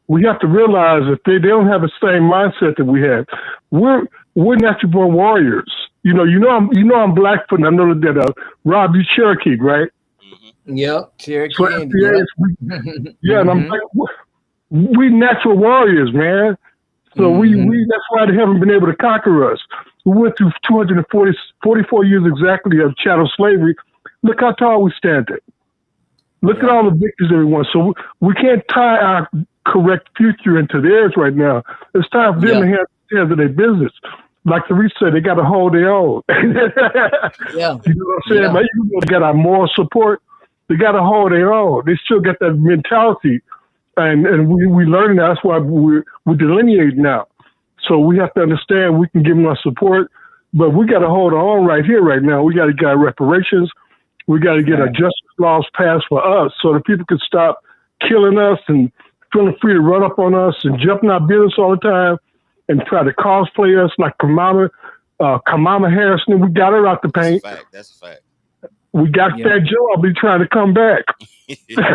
we have to realize that they don't have the same mindset that we have. We're natural born warriors. You know I'm Blackfoot, and I know that Rob, you Cherokee, right? Yep, Cherokee. So FBAs, and I'm like, we natural warriors, man. So we that's why they haven't been able to conquer us. We went through 44 years exactly of chattel slavery. Look how tall we stand at. Look at all the victories that we won. So we can't tie our correct future into theirs right now. It's time for them to handle their business. Like Therese said, they got to hold their own. You know what I'm saying? But even though they got our moral support, they got to hold their own. They still got that mentality. And we learn that. That's why we delineate now. So we have to understand we can give them our support, but we got to hold on right here, right now. We got to get our reparations. We got to get our justice laws passed for us so that people can stop killing us and feeling free to run up on us and jump in our business all the time and try to cosplay us like Kamala Harrison. We got her out the paint. That's a fact. We got Fat Joe. I'll be trying to come back.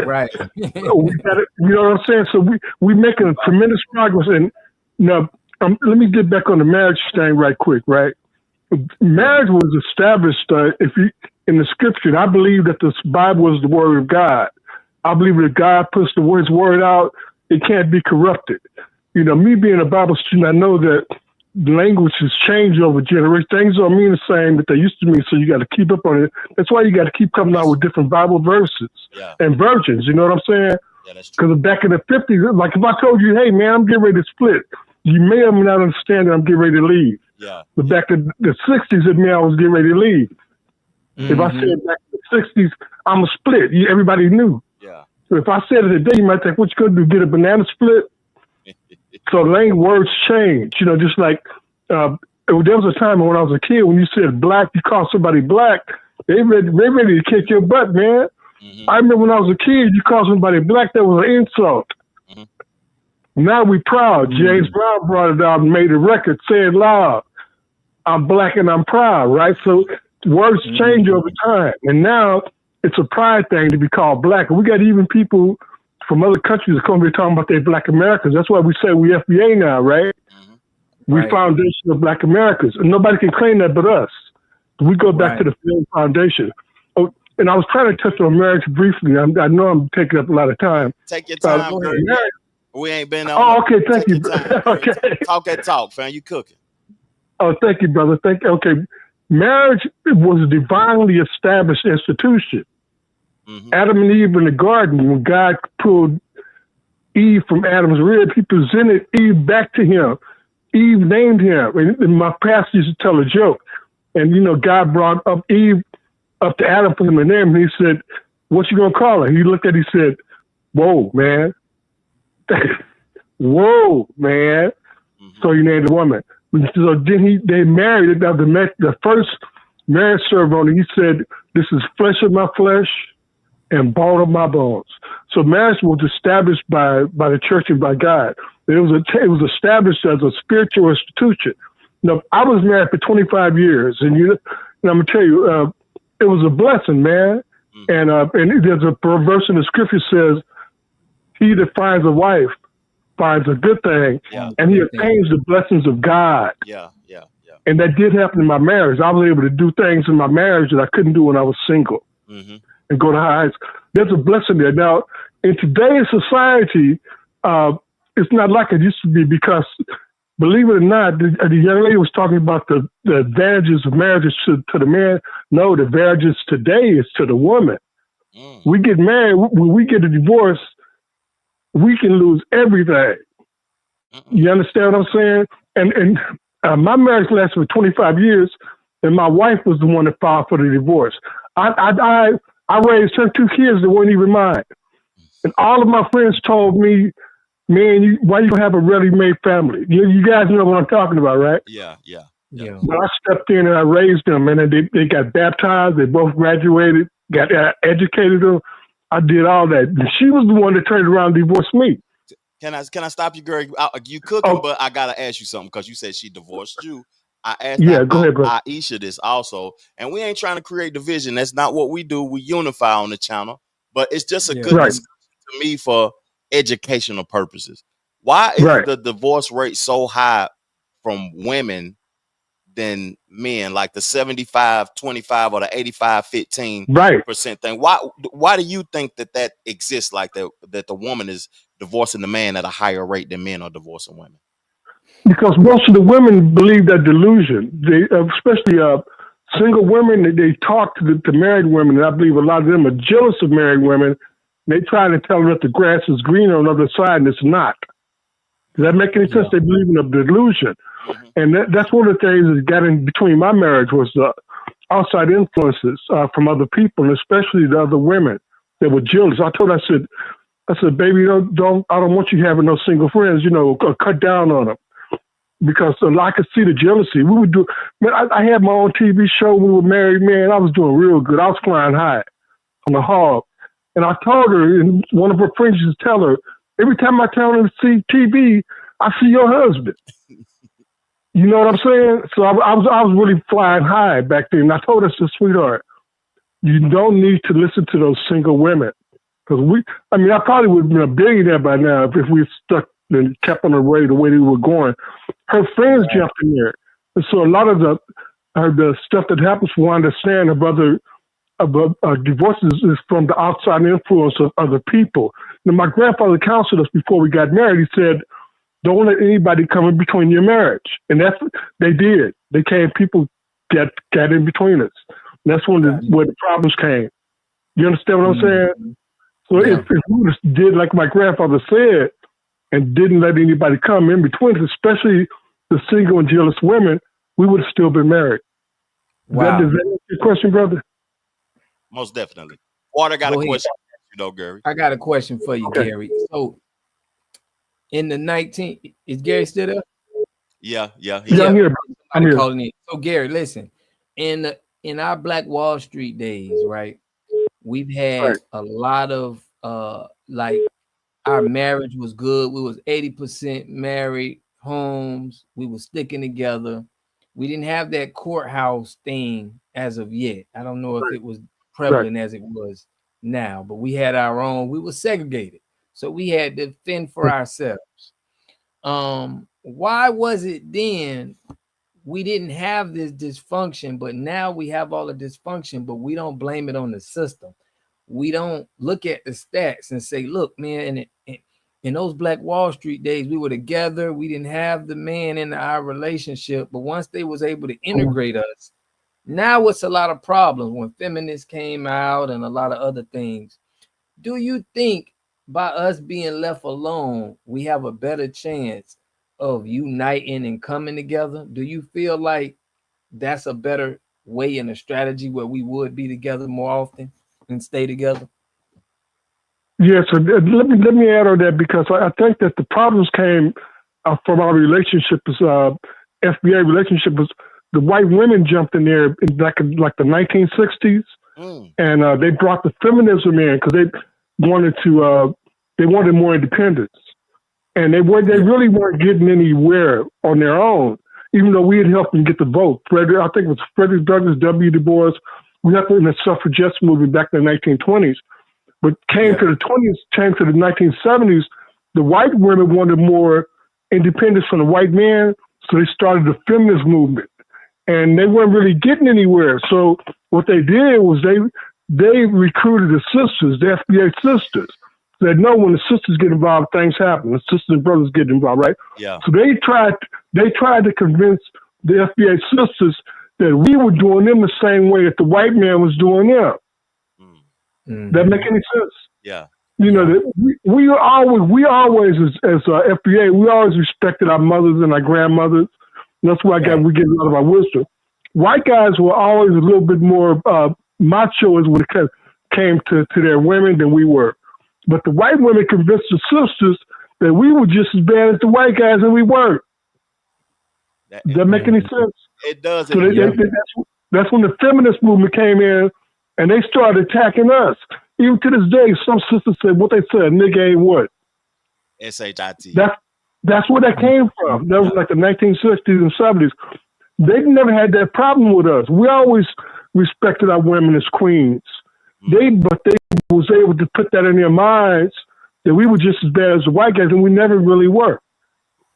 Right. So we got it. You know what I'm saying? So we making a tremendous progress. And now let me get back on the marriage thing right quick. Right, marriage was established in the scripture. I believe that this Bible is the word of God. I believe that God puts his word out. It can't be corrupted. You know, me being a Bible student, I know that language has changed over generations. Things don't mean the same that they used to mean, so you got to keep up on it. That's why you got to keep coming out with different Bible verses and versions. You know what I'm saying? Yeah, that's true. Because back in the 50s, like if I told you, hey, man, I'm getting ready to split, you may or may not understand that I'm getting ready to leave. Yeah. But back in the 60s, it meant I was getting ready to leave. If I said back in the 60s, I'm a split, everybody knew. Yeah. So if I said it today, you might think, what you going to do, get a banana split? So language words change, you know, just like there was a time when I was a kid when you said black, you call somebody black, they ready to kick your butt, man. I remember when I was a kid, you call somebody black, that was an insult. Now we proud. James Brown brought it out and made a record, said loud, I'm black and I'm proud, right? So words change over time. And now it's a pride thing to be called black. And we got even people from other countries that come here talking about their black Americans. That's why we say we FBA now, right? We Foundation of Black Americans. And nobody can claim that but us. We go back to the foundation. Oh, and I was trying to touch on marriage briefly. I know I'm taking up a lot of time. Take your time, we ain't been on. Oh, okay, thank you. Okay. Talk that talk, fam. You cooking. Oh, thank you, brother. Okay. Marriage was a divinely established institution. Adam and Eve in the garden, when God pulled Eve from Adam's rib, he presented Eve back to him. Eve named him. And my pastor used to tell a joke. And, God brought up Eve up to Adam for him to name. And he said, what you going to call her? He looked at it, he said, whoa, man. Whoa, man. So he named the woman. So then they married. The first marriage ceremony, he said, this is flesh of my flesh and bone of my bones. So marriage was established by the church and by God. It was established as a spiritual institution. I was married for 25 years, and I'm gonna tell you, it was a blessing, man. And there's a verse in the scripture says, "He that finds a wife finds a good thing, and he attains the blessings of God." Yeah. And that did happen in my marriage. I was able to do things in my marriage that I couldn't do when I was single, and go to heights. There's a blessing there. Now, in today's society, it's not like it used to be, because, believe it or not, the young lady was talking about the advantages of marriages to the man. No, the advantages today is to the woman. We get married, when we get a divorce, we can lose everything. You understand what I'm saying? And my marriage lasted for 25 years, and my wife was the one that filed for the divorce. I raised her 2 kids that weren't even mine. And all of my friends told me, man, why you don't have a ready-made family? You guys know what I'm talking about, right? Yeah. But I stepped in and I raised them, and they got baptized. They both graduated, got educated them. I did all that. And she was the one that turned around and divorced me. Can I stop you, Greg? You cooking, but I gotta ask you something, because you said she divorced you. I asked go ahead, bro. Aisha this also, and we ain't trying to create division. That's not what we do. We unify on the channel, but it's just a good discussion to me for educational purposes. Why is the divorce rate so high from women than men, like the 75-25 or the 85-15% thing? Why do you think that exists like that the woman is divorcing the man at a higher rate than men are divorcing women? Because most of the women believe that delusion. They, especially single women, they talk to married women, and I believe a lot of them are jealous of married women. They try to tell them that the grass is greener on the other side, and it's not. Does that make any sense? They believe in a delusion. And that's one of the things that got in between my marriage was outside influences from other people, and especially the other women that were jealous. I told her, I said, baby, I don't want you having no single friends, cut down on them. Because I could see the jealousy. We would do, man, I had my own TV show when we were married, man. I was doing real good. I was flying high on the hog. And I told her, and one of her friends used to tell her, every time I tell her to see TV, I see your husband. You know what I'm saying? So I was really flying high back then. And I told her, sweetheart, you don't need to listen to those single women. Because I probably would have been a billionaire by now if we stuck and kept on the way we were going. Her friends jumped in there. And so a lot of the stuff that happens from what I understand about divorces is from the outside influence of other people. Now, my grandfather counseled us before we got married. He said, don't let anybody come in between your marriage. And they did. People got in between us. And that's where the problems came. You understand what I'm saying? So if we just did like my grandfather said, and didn't let anybody come in between us, especially the single and jealous women, we would have still been married. Wow. Does that answer your question, brother? Most definitely. Water got a question for you, Gary. I got a question for you, Gary. So in the is Gary still there? Yeah. I'm here. Calling in. So Gary, listen, in our Black Wall Street days, right? We've had a lot of our marriage was good. We was 80% married, homes. We were sticking together. We didn't have that courthouse thing as of yet. I don't know if it was prevalent as it was now, but we had our own. We were segregated, so we had to fend for ourselves. Why was it then we didn't have this dysfunction, but now we have all the dysfunction, but we don't blame it on the system? We don't look at the stats and say, look, man, in those Black Wall Street days, we were together. We didn't have the man in our relationship. But once they was able to integrate us, now it's a lot of problems when feminists came out and a lot of other things. Do you think by us being left alone, we have a better chance of uniting and coming together, do you feel like that's a better way and a strategy where we would be together more often and stay together? Yes, so let me add on that, because I think that the problems came from our relationship, FBA relationship, was the white women jumped in there in like the 1960s, and they brought the feminism in because they wanted more independence, and they really weren't getting anywhere on their own, even though we had helped them get the vote. I think it was Frederick Douglass, W. Du Bois. We helped them in the suffragette movement back in the 1920s. But came to the 20s, came to the 1970s, the white women wanted more independence from the white man, so they started the feminist movement. And they weren't really getting anywhere. So what they did was they recruited the sisters, the FBA sisters. They know when the sisters get involved, things happen. The sisters and brothers get involved, right? Yeah. So they tried to convince the FBA sisters that we were doing them the same way that the white man was doing them. That make any sense? Yeah. You know, that we always as FBA, we always respected our mothers and our grandmothers. And that's why we get a lot of our wisdom. White guys were always a little bit more macho as when it came to their women than we were. But the white women convinced the sisters that we were just as bad as the white guys, and we weren't. Does that make any sense? It does. So that's when the feminist movement came in, and they started attacking us. Even to this day, some sisters say what they said, nigga ain't what. S-H-I-T. That's where that came from. That was like the 1960s and 70s. They never had that problem with us. We always respected our women as queens. But they was able to put that in their minds that we were just as bad as the white guys, and we never really were.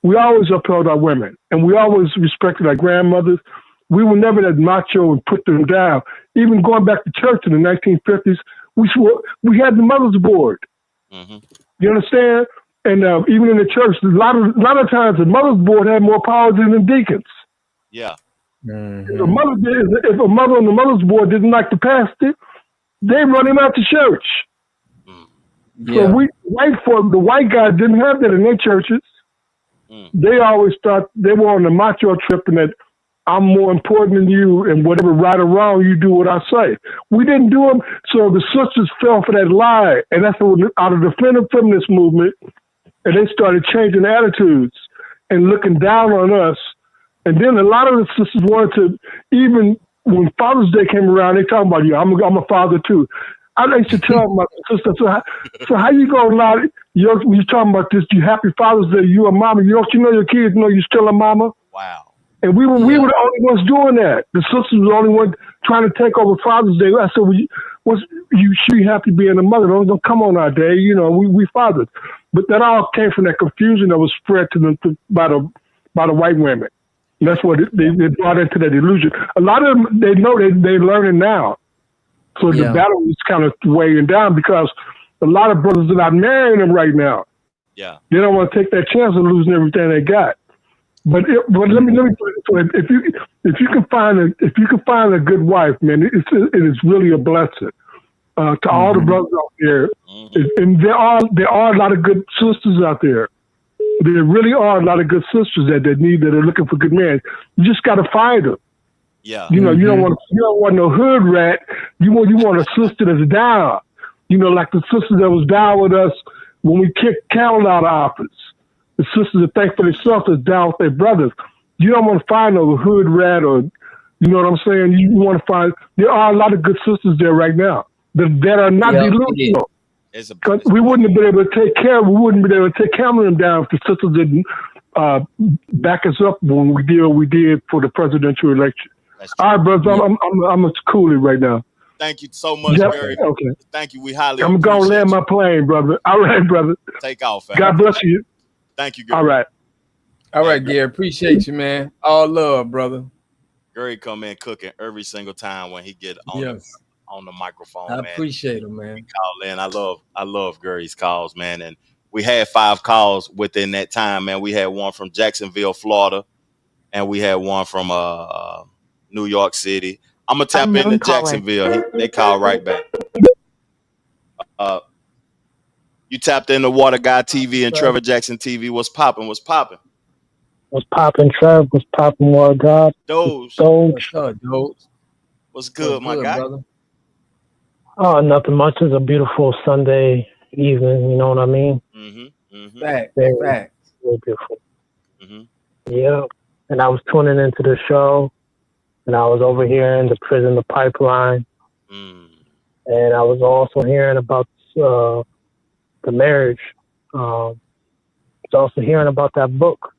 We always upheld our women, and we always respected our grandmothers. We were never that macho and put them down. Even going back to church in the 1950s, we had the mother's board. You understand? And even in the church, a lot of times the mother's board had more power than the deacons. Yeah. If a mother on the mother's board didn't like the pastor, they run him out the church. So the white guys didn't have that in their churches. They always thought they were on the macho trip and that I'm more important than you, and whatever right or wrong, you do what I say. We didn't do them, so the sisters fell for that lie, and that's out of the feminist movement, and they started changing attitudes and looking down on us. And then a lot of the sisters wanted to, even when Father's Day came around, they talking about, I'm a father too. I used to tell my sister, so how you gonna lie? You're talking about this, you happy Father's Day, you a mama. You know your kids know you're still a mama? Wow. And we were the only ones doing that. The sisters were the only one trying to take over Father's Day. I said, you should be happy being a mother. Don't come on our day. You know, we fathered. But that all came from that confusion that was spread to them by the white women. And that's what they brought into that illusion. A lot of them, they know they're learning now. So the battle is kind of weighing down because a lot of brothers are not marrying them right now. Yeah. They don't want to take that chance of losing everything they got. But let me put it this way: if you can find a good wife, man, it is really a blessing to all the brothers out there. And there are a lot of good sisters out there. There really are a lot of good sisters that are looking for good men. You just got to find them. Yeah. You know, you don't want no hood rat. You want a sister that's down. You know, like the sister that was down with us when we kicked Cal out of office. The sisters that think for themselves is down with their brothers. You don't want to find no hood rat or, you know what I'm saying? You want to find, there are a lot of good sisters there right now that are not delusional. We wouldn't have been able to take care of them down if the sisters didn't back us up when we did what we did for the presidential election. All right, brother, I'm a coolie right now. Thank you so much, Gary. Okay. Thank you. We highly I'm going to land my plane, brother. All right, brother. Take off. Fam. God bless you. Thank you, Gary. All right, Gary. Appreciate you, man. All love, brother. Gary come in cooking every single time when he get on the microphone. I man. Appreciate him, man. He call in. I love Gary's calls, man. And we had 5 calls within that time, man. We had one from Jacksonville, Florida, and we had one from New York City. I'm gonna tap into Jacksonville. They call right back. You tapped into Water Guy TV and Trevor Jackson TV. What's popping? What's poppin', Trev? What's poppin', Ward God? Doge, Doge. What's up, Jones? what's What's good, my good, guy? brother? Oh, nothing much. It's a beautiful Sunday evening. You know what I mean? Fact, Very, facts. very beautiful. Yeah. And I was tuning into the show, and I was overhearing the prison, the pipeline, and I was also hearing about the marriage. I was also hearing about that book,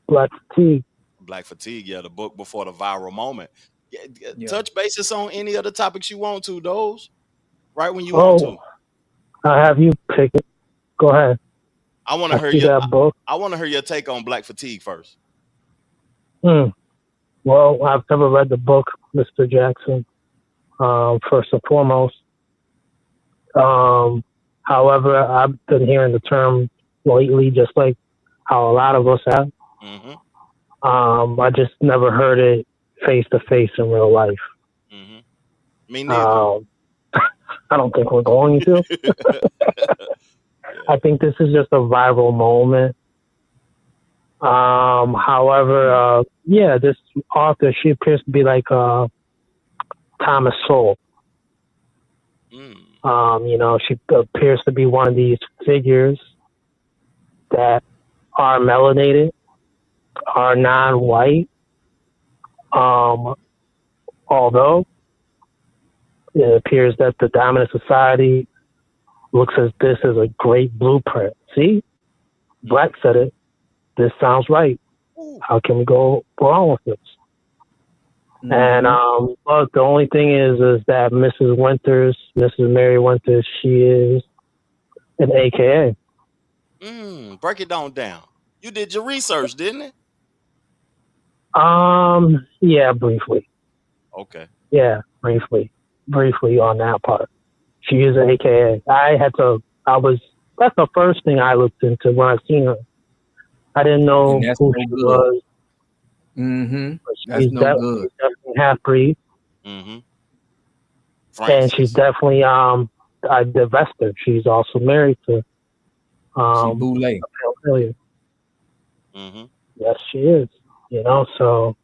Black Fatigue. Black Fatigue, yeah, the book before the viral moment. Yeah. Touch basis on any other topics you want to, those right when you want to. I have you pick it. Go ahead. I want to hear see your that book. I want to hear your take on Black Fatigue first. Well, I've never read the book, Mr. Jackson. First and foremost. However, I've been hearing the term lately, just like how a lot of us have. I just never heard it face to face in real life. Me neither. I don't think we're going to. I think this is just a viral moment. However, this author, she appears to be like Thomas Sowell. She appears to be one of these figures that are melanated, are non-white. Although it appears that the dominant society looks at this as a great blueprint. See, Black said it. This sounds right. How can we go wrong with this? And but the only thing is that Mrs. Mary Winters, she is an AKA. Break it down. You did your research, didn't it? Yeah, briefly. Okay. Yeah, briefly on that part. She is an AKA. That's the first thing I looked into when I seen her. I didn't know who she was. That's no good. She's definitely half-breed. And she's definitely a divester. She's also married to Boulay. Yes, she is. So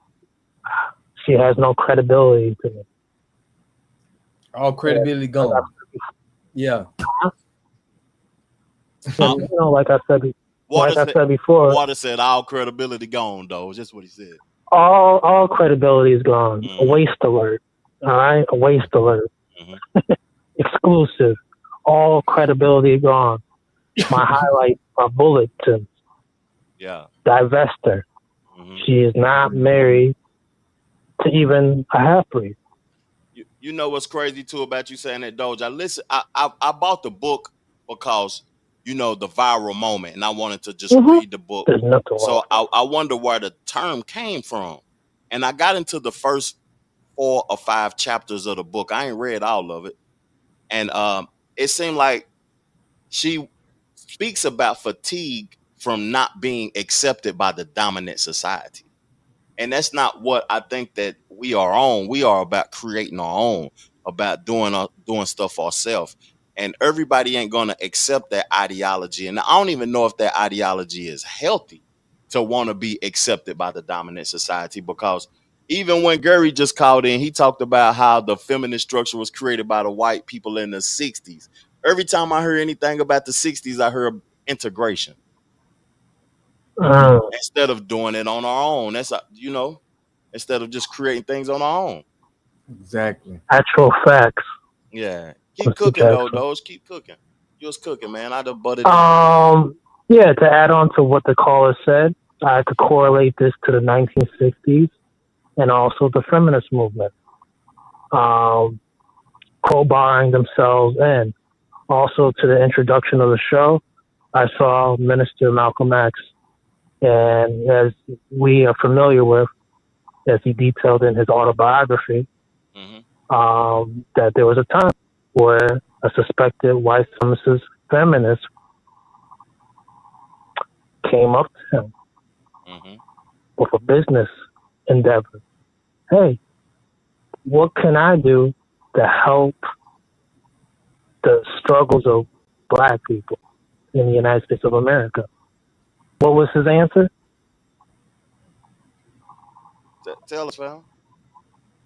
she has no credibility to me. All credibility gone. Yeah. So, like I said before, Water said all credibility gone, though. Just what he said. All credibility is gone. A waste alert. All right, a waste alert. Exclusive. All credibility gone. My highlight, my bulletin. Yeah. Divester. She is not married to even a half-breed. You know what's crazy too about you saying that, Doge? I bought the book because the viral moment, and I wanted to just read the book. So I wonder where the term came from, and I got into the first 4 or 5 chapters of the book. I ain't read all of it, and it seemed like she speaks about fatigue from not being accepted by the dominant society. And that's not what I think that we are on. We are about creating our own, about doing stuff ourselves. And everybody ain't going to accept that ideology. And I don't even know if that ideology is healthy to want to be accepted by the dominant society, because even when Gary just called in, he talked about how the feminist structure was created by the white people in the 60s. Every time I hear anything about the 60s, I hear integration. Instead of doing it on our own. That's instead of just creating things on our own. Exactly. Actual facts. Yeah. Keep cooking though, those. Keep cooking. You was cooking, man. I done butted Yeah, to add on to what the caller said, I had to correlate this to the 1960s and also the feminist movement. Crowbarring themselves in. Also to the introduction of the show, I saw Minister Malcolm X. And as we are familiar with, as he detailed in his autobiography, that there was a time where a suspected white supremacist feminist came up to him with a business endeavor. Hey, what can I do to help the struggles of Black people in the United States of America? What was his answer? Tell us, fam.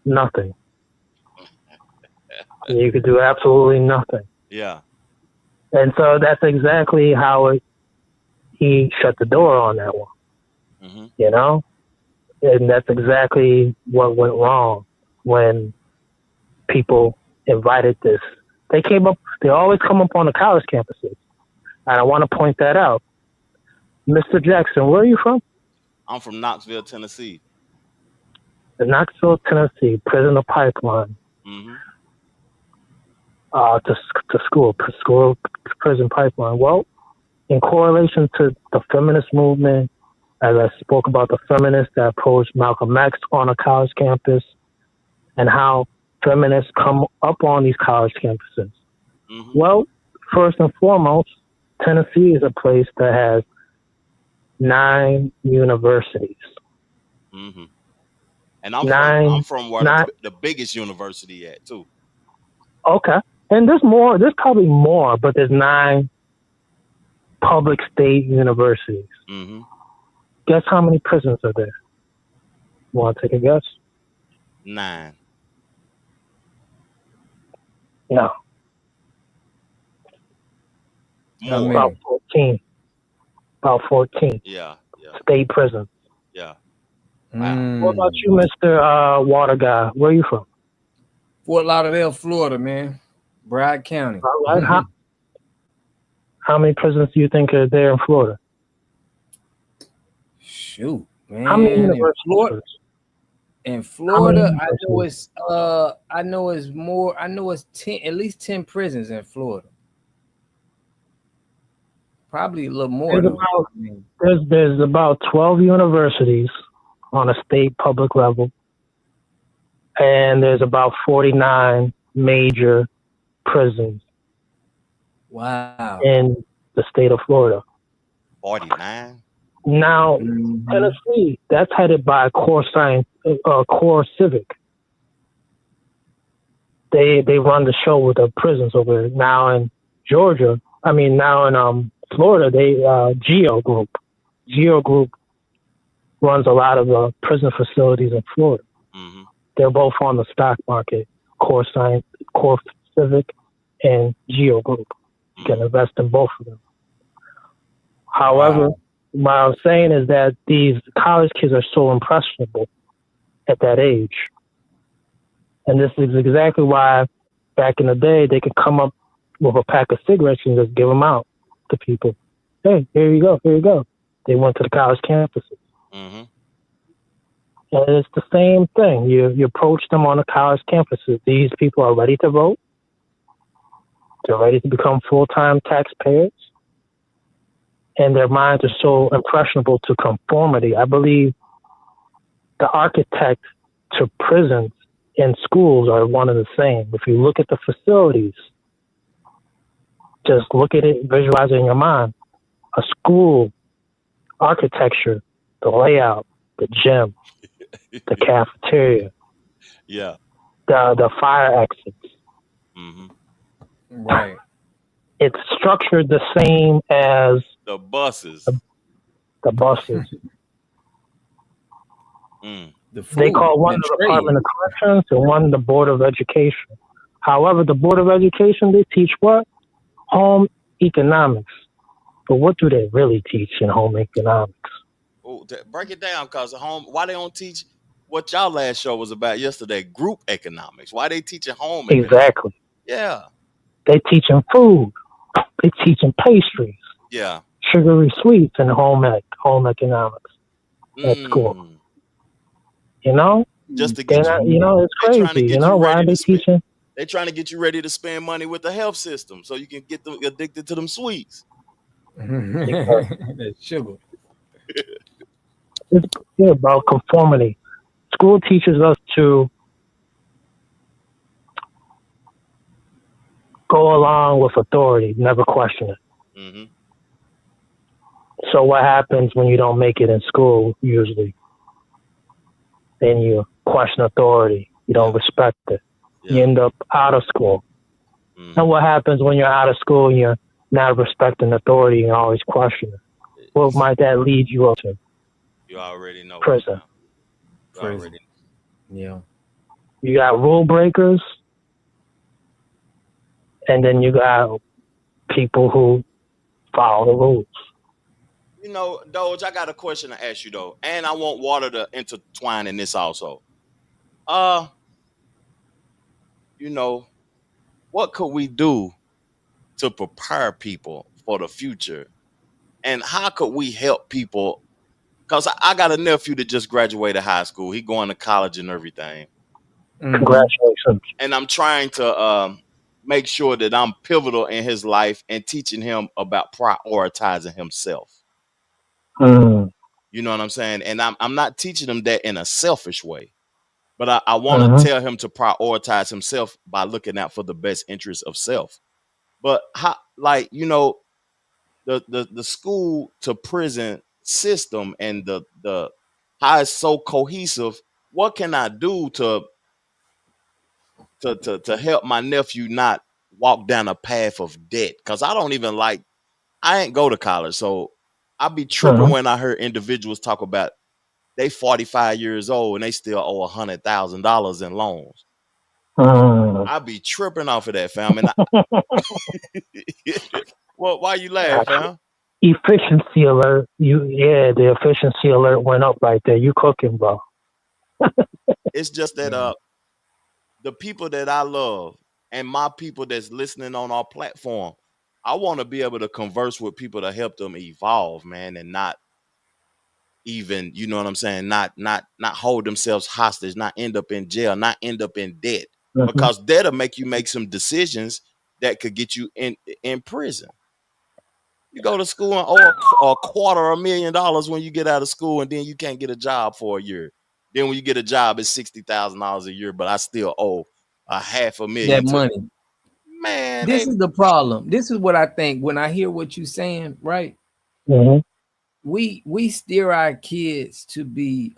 Nothing. You could do absolutely nothing. Yeah. And so that's exactly how he shut the door on that one, Mm-hmm. you know? And that's exactly what went wrong when people invited this. They always come up on the college campuses. And I want to point that out. Mr. Jackson, where are you from? I'm from Knoxville, Tennessee. The Knoxville, Tennessee, Prisoner Pipeline. Mm-hmm. To school, prison pipeline. Well, in correlation to the feminist movement, as I spoke about the feminists that approached Malcolm X on a college campus, and how feminists come up on these college campuses. Mm-hmm. Well, first and foremost, Tennessee is a place that has 9 universities. Mm-hmm. And I'm from where the biggest university at too. Okay. And there's more. There's probably more, but there's 9 public state universities. Mm-hmm. Guess how many prisons are there? Want to take a guess? 9. No. More. About 14. About 14. Yeah. State prisons. Yeah. Wow. What about you, Mr. Water Guy? Where are you from? Fort Lauderdale, Florida, man. Broward County. All right. How many prisons do you think are there in Florida? Shoot, man. How many universities? In Florida, I know it's more. I know it's 10, at least 10 prisons in Florida. Probably a little more. There's about 12 universities on a state public level, and there's about 49 major prisons. Wow. In the state of Florida. 49. Now, Tennessee, that's headed by Core Civic. They run the show with the prisons over there. Now in Florida, they Geo Group. Geo Group runs a lot of the prison facilities in Florida. Mm-hmm. They're both on the stock market. Core Civic and Geo Group. You can invest in both of them. However, what I'm saying is that these college kids are so impressionable at that age. And this is exactly why back in the day, they could come up with a pack of cigarettes and just give them out to people. Hey, here you go, here you go. They went to the college campuses. Mm-hmm. And it's the same thing. You approach them on the college campuses. These people are ready to vote. They're ready to become full-time taxpayers. And their minds are so impressionable to conformity. I believe the architect to prisons and schools are one and the same. If you look at the facilities, just look at it, visualize it in your mind. A school architecture, the layout, the gym, the cafeteria, the fire exits. Mm-hmm. Right. It's structured the same as the buses. The buses. They call one the Department of Corrections and one the Board of Education. However, the Board of Education, they teach what? Home economics. But what do they really teach in home economics? Oh, break it down, cause why they don't teach what y'all last show was about yesterday? Group economics. Why they teaching home? Exactly. Yeah. They teaching food. They teaching pastries. Yeah. Sugary sweets in home economics at school. You know? Just to get it's crazy. You know, why are they teaching? They're trying to get you ready to spend money with the health system so you can get them addicted to them sweets. That sugar. It's about conformity. School teaches us to go along with authority, never question it. Mm-hmm. So what happens when you don't make it in school, usually? Then you question authority. You don't respect it. You end up out of school. Mm-hmm. And what happens when you're out of school and you're not respecting authority and always questioning it? What might that lead you up to? You already know. Prison. Prison. Yeah. You got rule breakers, and then you got people who follow the rules. You know, Doge, I got a question to ask you though, and I want Water to intertwine in this also. You know, what could we do to prepare people for the future, and how could we help people? Because I got a nephew that just graduated high school. He going to college and everything. Congratulations. And I'm trying to make sure that I'm pivotal in his life and teaching him about prioritizing himself. Mm. You know what I'm saying? And I'm not teaching him that in a selfish way, but I want to tell him to prioritize himself by looking out for the best interest of self. But how, like, you know, the school to prison system and the how it's so cohesive. What can I do to help my nephew not walk down a path of debt? Because I ain't go to college, so I be tripping when I heard individuals talk about they 45 years old and they still owe $100,000 in loans. I be tripping off of that, fam. And well, why you laugh, fam? Efficiency alert. The efficiency alert went up right there. You cooking, bro. It's just that the people that I love and my people that's listening on our platform, I want to be able to converse with people to help them evolve, man, and not even, you know what I'm saying, not hold themselves hostage, not end up in jail, not end up in debt. Because that'll make you make some decisions that could get you in prison. You go to school and owe a $250,000 when you get out of school, and then you can't get a job for a year. Then when you get a job, it's $60,000 a year, but I still owe $500,000. That money. Man, this is the problem. This is what I think when I hear what you're saying, right? We steer our kids to be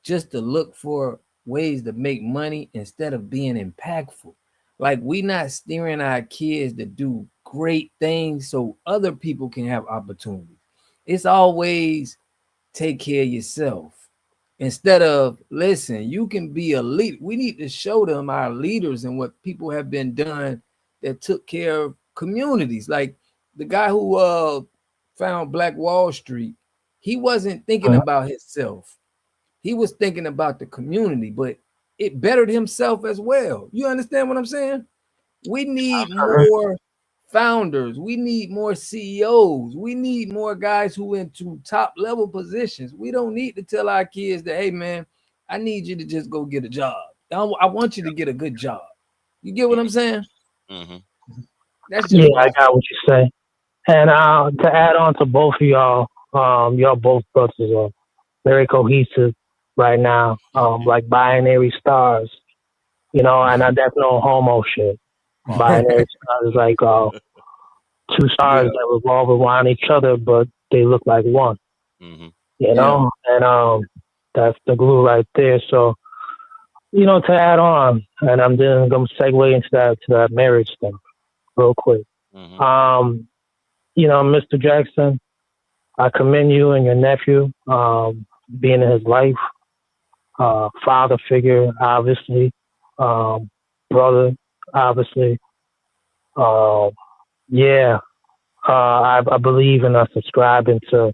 just to look for ways to make money instead of being impactful. Like, we not steering our kids to do great things so other people can have opportunities. It's always take care of yourself instead of, listen, you can be a leader. We need to show them our leaders and what people have been done that took care of communities. Like the guy who found Black Wall Street, he wasn't thinking about himself. He was thinking about the community, but it bettered himself as well. You understand what I'm saying? We need more founders. We need more CEOs. We need more guys who into top level positions. We don't need to tell our kids that, hey man, I need you to just go get a job. I want you to get a good job. You get what I'm saying? That's just I got what you say. And to add on to both of y'all, y'all both brothers are very cohesive right now, like binary stars, you know, and that's no homo shit. Binary stars is like two stars that revolve around each other, but they look like one, you know, and that's the glue right there. So, you know, to add on, and I'm then going to segue into that marriage stuff real quick. You know, Mr. Jackson, I commend you and your nephew being in his life. Father figure, obviously, brother, obviously. I believe in subscribing to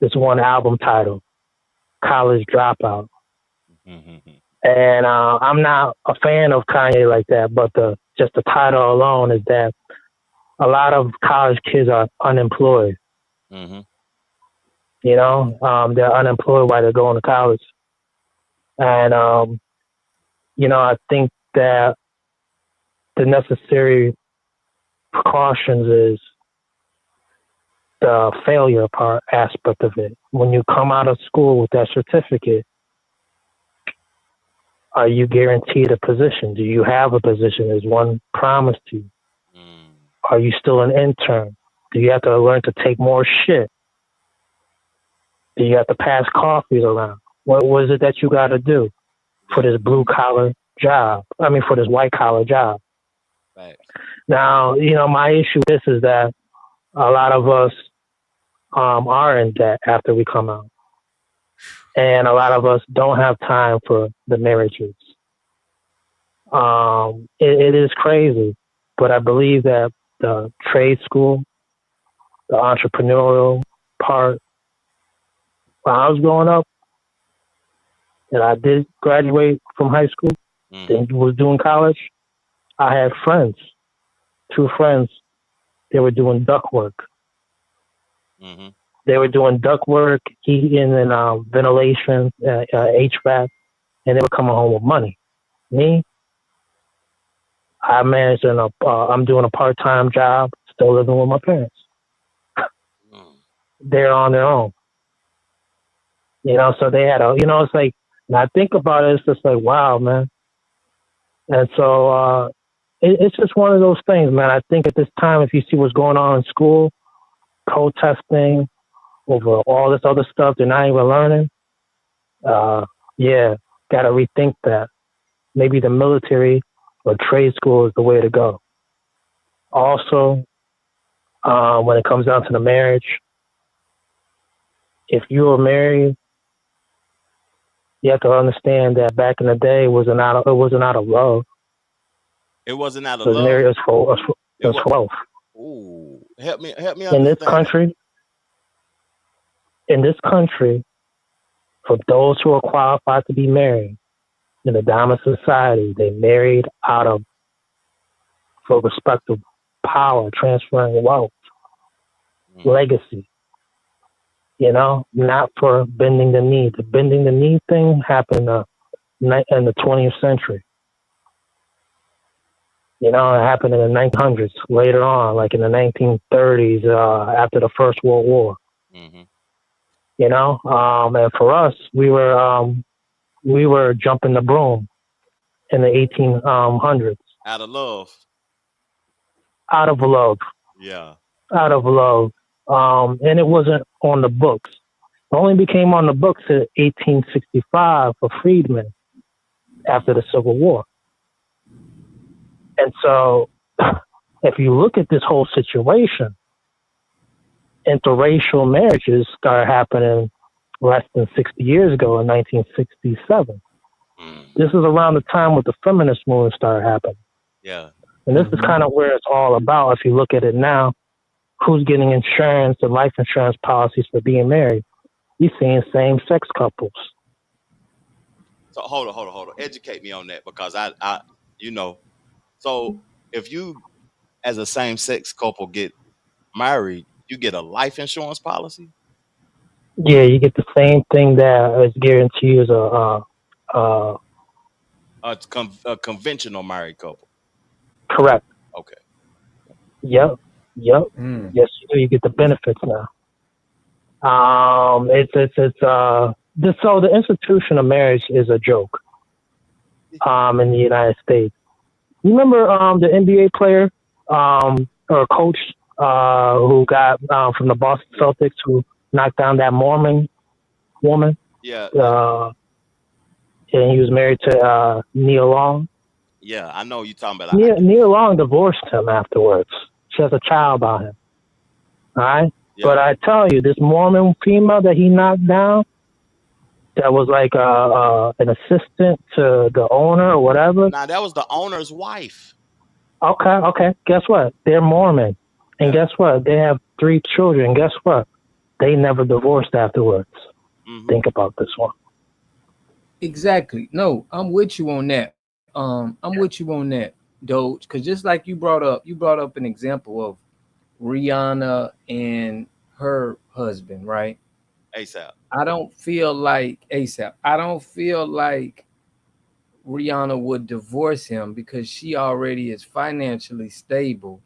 this one album title, College Dropout. And I'm not a fan of Kanye like that, but just the title alone is that a lot of college kids are unemployed. You know, they're unemployed while they're going to college. And, you know, I think that the necessary precautions is the failure aspect of it. When you come out of school with that certificate, are you guaranteed a position? Do you have a position? Is one promised to you? Are you still an intern? Do you have to learn to take more shit? Do you have to pass coffees around? What was it that you got to do for this blue collar job? I mean, for this white collar job. Right. Now, you know, my issue with this is that a lot of us are in debt after we come out. And a lot of us don't have time for the marriages. It is crazy, but I believe that the trade school, the entrepreneurial part, when I was growing up, and I did graduate from high school, then was doing college, I had friends, 2 friends, they were doing duct work. They were doing duct work, heating and ventilation, HVAC, and they were coming home with money. Me, I managed I'm doing a part-time job, still living with my parents. They're on their own. So they had it's like, and I think about it, it's just like, wow, man. And so it's just one of those things, man. I think at this time, if you see what's going on in school, protesting over all this other stuff they're not even learning, yeah, got to rethink that. Maybe the military or trade school is the way to go. Also, when it comes down to the marriage, if you were married, you have to understand that back in the day, it wasn't out of love. It wasn't out of The love. marriage was for wealth. Ooh, help me In this country, for those who are qualified to be married in the dominant society, they married for respect of power, transferring wealth, legacy. Not for bending the knee. The bending the knee thing happened in the 20th century. It happened in the 1900s, later on, like in the 1930s, after the First World War. And for us, we were jumping the broom in the 1800s. Out of love. Out of love. Yeah. Out of love. And it wasn't on the books. It only became on the books in 1865 for freedmen after the Civil War. And so if you look at this whole situation, interracial marriages started happening less than 60 years ago in 1967. This is around the time with the feminist movement started happening. Yeah. And this is kind of where it's all about. If you look at it now, who's getting insurance and life insurance policies for being married? You're seeing same-sex couples. So hold on. Educate me on that, because I so if you as a same-sex couple get married, you get a life insurance policy? Yeah, you get the same thing that is guaranteed as a conventional married couple. Correct. Okay. Yep. Yes, you do. You get the benefits now. So the institution of marriage is a joke. In the United States. You remember the NBA player or coach who got from the Boston Celtics who knocked down that Mormon woman? Yeah. And he was married to Nia Long. Yeah, I know you're talking about. Nia Long divorced him afterwards. She has a child by him. All right? Yeah. But I tell you, this Mormon female that he knocked down, that was like an assistant to the owner or whatever. Nah, that was the owner's wife. Okay. Guess what? They're Mormon. And guess what? They have 3 children. Guess what? They never divorced afterwards. Think about this one. Exactly. No, I'm with you on that. Doge, because just like you brought up an example of Rihanna and her husband, right? ASAP. I don't feel like Rihanna would divorce him because she already is financially stable.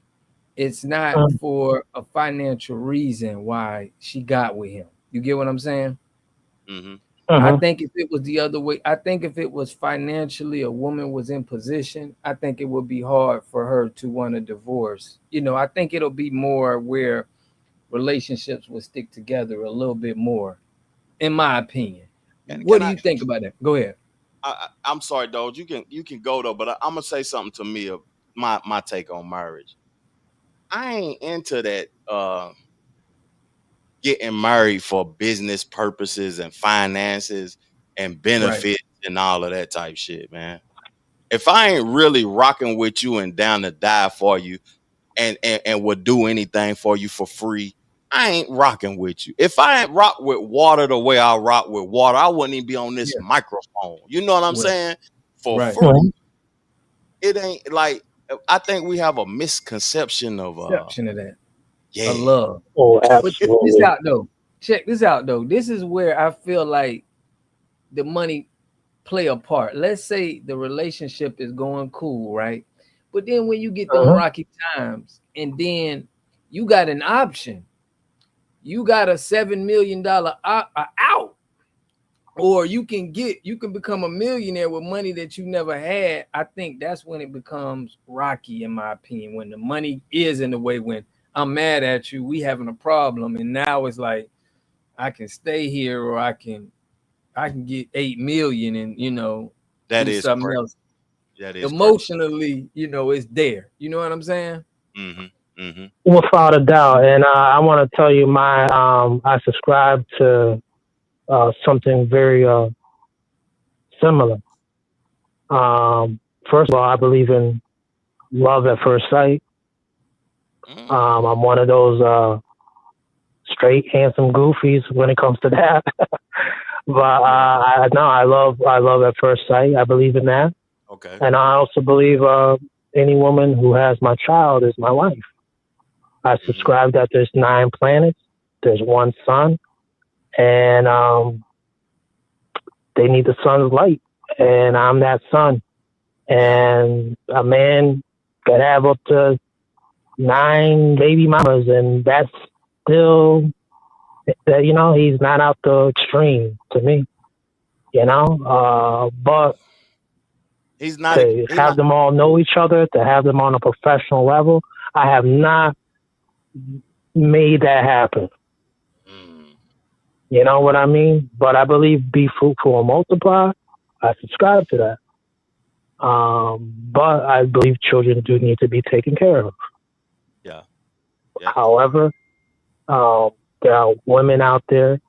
It's not for a financial reason why she got with him. You get what I'm saying? I think if it was the other way, I think if it was financially a woman was in position, I think it would be hard for her to want a divorce. I think it'll be more where relationships would stick together a little bit more, in my opinion. What do you think about that? Go ahead. I'm sorry, Doge. You can go though, but I'm gonna say something to me of my take on marriage. I ain't into that getting married for business purposes and finances and benefits and all of that type shit, man. If I ain't really rocking with you and down to die for you and would do anything for you for free, I ain't rocking with you. If I ain't rock with water the way I rock with water, I wouldn't even be on this microphone. You know what I'm saying? For free. It ain't like, I think we have a misconception of that. Yeah. Of love. Oh, But check this absolutely. out though. Check this out though. This is where I feel like the money play a part. Let's say the relationship is going cool, right? But then when you get them rocky times, and then you got an option, you got a $7 million out, or you can become a millionaire with money that you never had. I think that's when it becomes rocky, in my opinion, when the money is in the way, when I'm mad at you, we having a problem, and now it's like I can stay here, or I can get 8 million and, you know, that do is something crazy. else. That is Emotionally, you know, it's there. You know what I'm saying? Without a doubt. And I want to tell you, I subscribe to something very similar. First of all, I believe in love at first sight. I'm one of those straight, handsome goofies when it comes to that. But I love at first sight. I believe in that. Okay. And I also believe any woman who has my child is my wife. I subscribe that there's 9 planets, there's one sun, and they need the sun's light, and I'm that sun. And a man could have up to 9 baby mamas, and that's still, you know, he's not out the extreme to me, you know. But he's not to have them all know each other, to have them on a professional level, I have not made that happen. You know what I mean? But I believe be fruitful and multiply. I subscribe to that. But I believe children do need to be taken care of. Yeah. However, there are women out there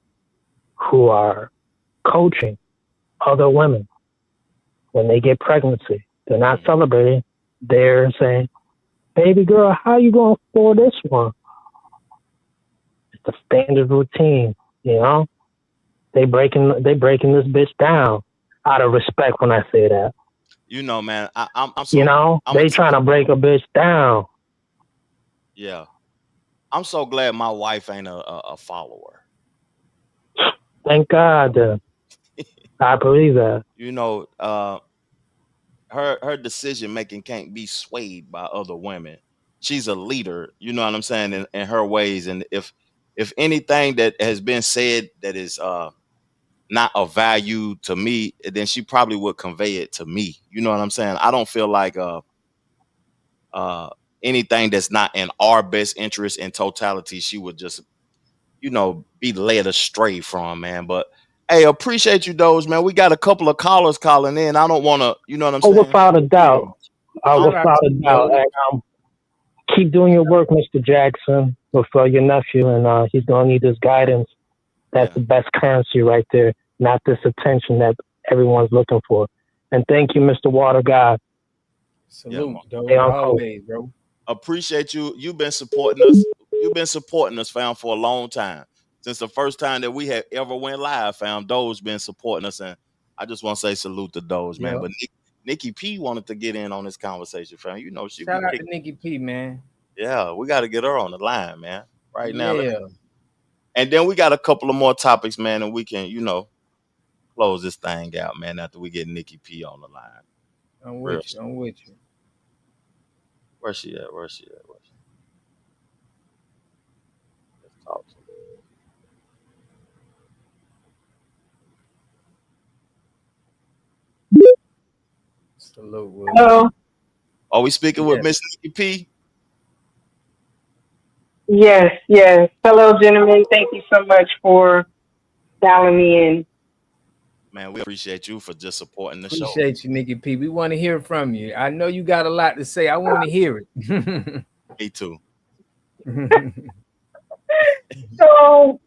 who are coaching other women when they get pregnancy. They're not celebrating. They're saying, "Baby girl, how you going to afford this one?" It's the standard routine, you know. They breaking this bitch down out of respect when I say that. You know, man, I'm so, you know, they trying to break a bitch down. Yeah. I'm so glad my wife ain't a follower. Thank God. I believe that. You know, her decision making can't be swayed by other women. She's a leader, you know what I'm saying, in her ways. And if anything that has been said that is not of value to me, then she probably would convey it to me. You know what I'm saying? I don't feel like anything that's not in our best interest in totality, she would just, you know, be led astray from, man. But hey, appreciate you, Doge, man. We got a couple of callers calling in. I don't want to, you know what I'm saying? Without a doubt. Without a doubt. And keep doing your work, Mr. Jackson, with your nephew, and he's going to need this guidance. That's the best currency right there, not this attention that everyone's looking for. And thank you, Mr. Water God. Salute, Stay on always, bro. Appreciate you. You've been supporting us. You've been supporting us, fam, for a long time. Since the first time that we had ever went live, fam, Doge been supporting us. And I just want to say salute to Doge, man. But Nikki P wanted to get in on this conversation, fam. You know, shout out to Nikki P, man. Yeah, we got to get her on the line, man. Right now. Yeah. And then we got a couple of more topics, man, and we can, you know, close this thing out, man, after we get Nikki P on the line. I'm with you. I'm with you. Where's she at? Let's talk to her. Salute. Hello. Are we speaking with Miss Nikki P? Yes. Hello, gentlemen. Thank you so much for dialing me in. Man, we appreciate you for just supporting the show. Appreciate you, Nikki P. We want to hear from you. I know you got a lot to say. I want to hear it. Me too. So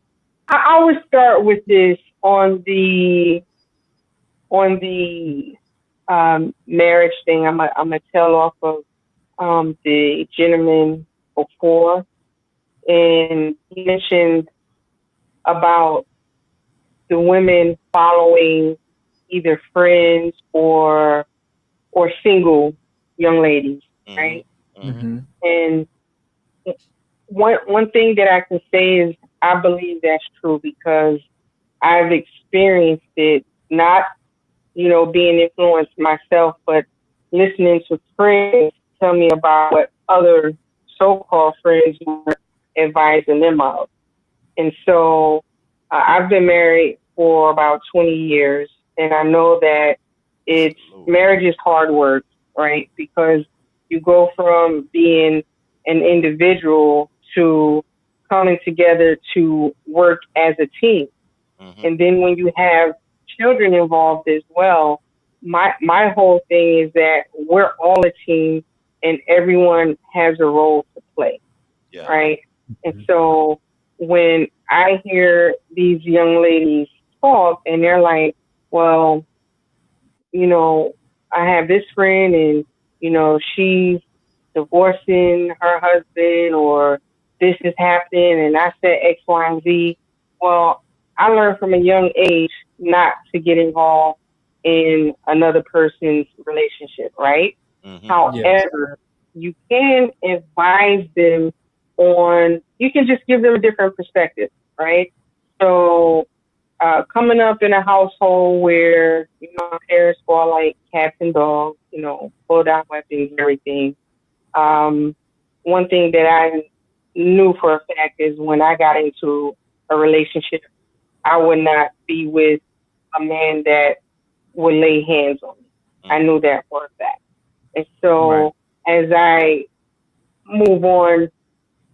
I always start with this on the marriage thing. I'm gonna tell off of the gentleman before, and he mentioned about the women following either friends or single young ladies, right? Mm-hmm. And one thing that I can say is I believe that's true because I've experienced it, not being influenced myself, but listening to friends tell me about what other so-called friends were advising them of. And so I've been married for about 20 years, and I know that marriage is hard work, right? Because you go from being an individual to coming together to work as a team. And then when you have children involved as well, my whole thing is that we're all a team and everyone has a role to play, right? And so when I hear these young ladies talk and they're like, well, I have this friend and, she's divorcing her husband or this is happening and I said X, Y, and Z. Well, I learned from a young age not to get involved in another person's relationship, right? However, you can advise them you can just give them a different perspective, right? So, coming up in a household where, parents go like cats and dogs, pull down weapons, everything. One thing that I knew for a fact is when I got into a relationship, I would not be with a man that would lay hands on me. I knew that for a fact. And so as I move on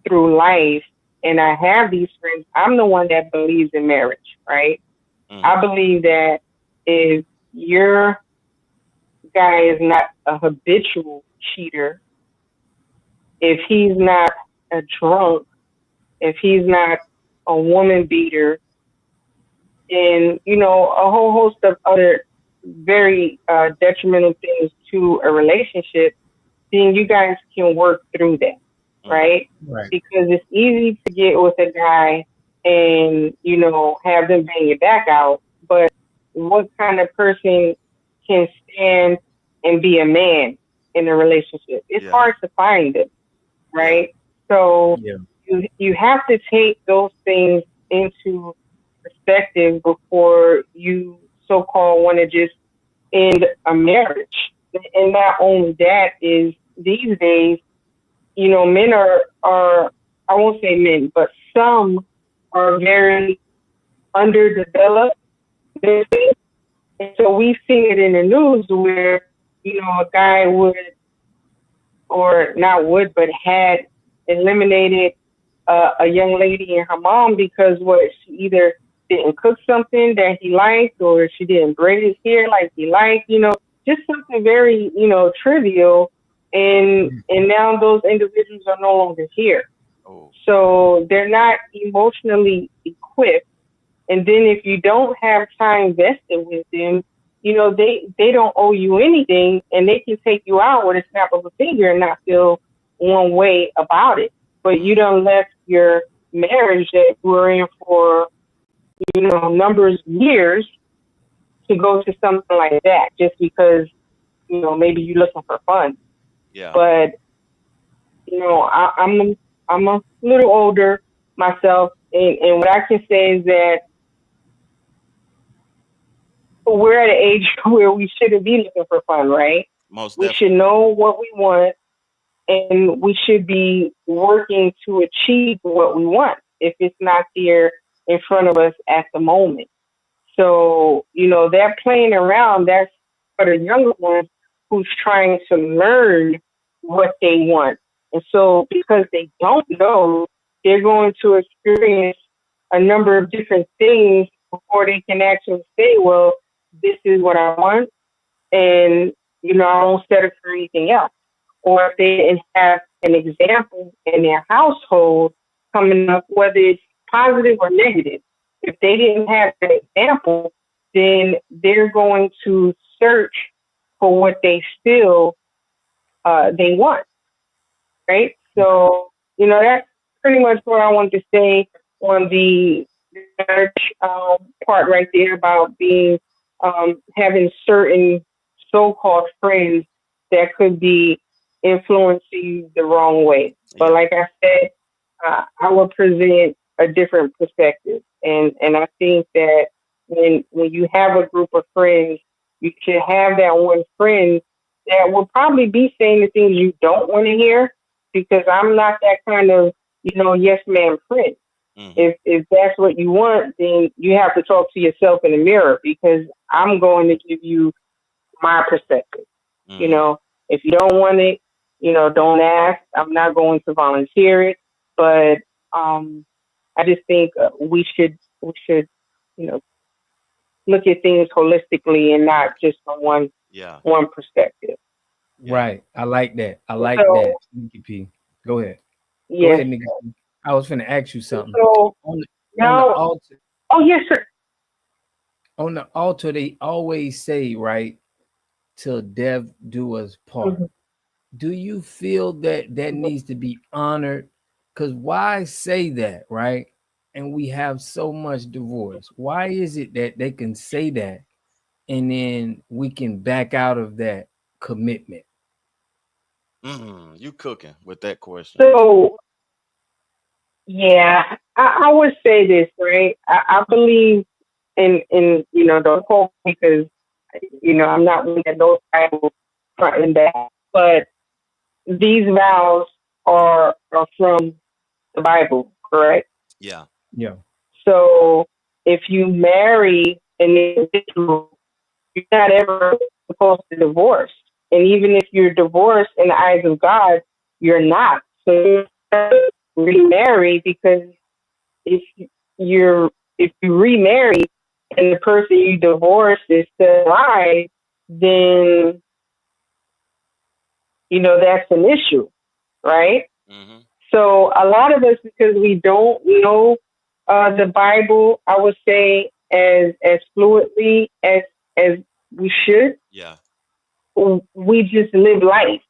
through life and I have these friends, I'm the one that believes in marriage, right? I believe that if your guy is not a habitual cheater, if he's not a drunk, if he's not a woman beater, and, a whole host of other very detrimental things to a relationship, then you guys can work through that, right? Because it's easy to get with a guy and, have them bang your back out, but what kind of person can stand and be a man in a relationship? It's hard to find it, right? So you have to take those things into perspective before you so-called want to just end a marriage. And not only that is these days, men are I won't say men, but some are very underdeveloped. And so we've seen it in the news where, a guy would, or not would, but had eliminated a young lady and her mom because she either didn't cook something that he liked or she didn't braid his hair like he liked, just something very, trivial. And now those individuals are no longer here. So they're not emotionally equipped. And then if you don't have time vested with them, they don't owe you anything and they can take you out with a snap of a finger and not feel one way about it. But you done left your marriage that you were in for, numbers of years to go to something like that just because, maybe you're looking for fun. But, I'm a little older myself. And what I can say is that we're at an age where we shouldn't be looking for fun, right? We should know what we want and we should be working to achieve what we want if it's not here in front of us at the moment. So, that playing around, that's for the younger ones who's trying to learn what they want. And so because they don't know, they're going to experience a number of different things before they can actually say, well, this is what I want, and, I won't settle for anything else. Or if they didn't have an example in their household coming up, whether it's positive or negative. If they didn't have an example, then they're going to search for what they feel they want, right? So, that's pretty much what I want to say on the church part right there about being having certain so-called friends that could be influencing you the wrong way. But like I said, I will present a different perspective, and I think that when you have a group of friends, you should have that one friend that will probably be saying the things you don't want to hear, because I'm not that kind of yes man friend. If that's what you want, then you have to talk to yourself in the mirror, because I'm going to give you my perspective. If you don't want it, don't ask. I'm not going to volunteer it, but I just think we should look at things holistically and not just from one perspective. Right. I like that. I like So, that. Nikki P. Go ahead. Go yes. ahead, Nikki P. I was finna ask you something. So On the now, altar, oh yes, sir. on the altar, they always say, right, till death do us part. Mhm. Do you feel that needs to be honored? Because why say that, right? And we have so much divorce. Why is it that they can say that and then we can back out of that commitment? You cooking with that question. So yeah, I would say this, right? I believe in don't quote me, because I'm not one that knows Bible front and back, but these vows are from the Bible, correct? Yeah. Yeah. So if you marry an individual, you're not ever supposed to divorce. And even if you're divorced in the eyes of God, you're not. So you have to remarry, because if if you remarry and the person you divorced is still alive, then that's an issue, right? So a lot of us, because we don't know the Bible, I would say as fluently as we should. Yeah. We just live life,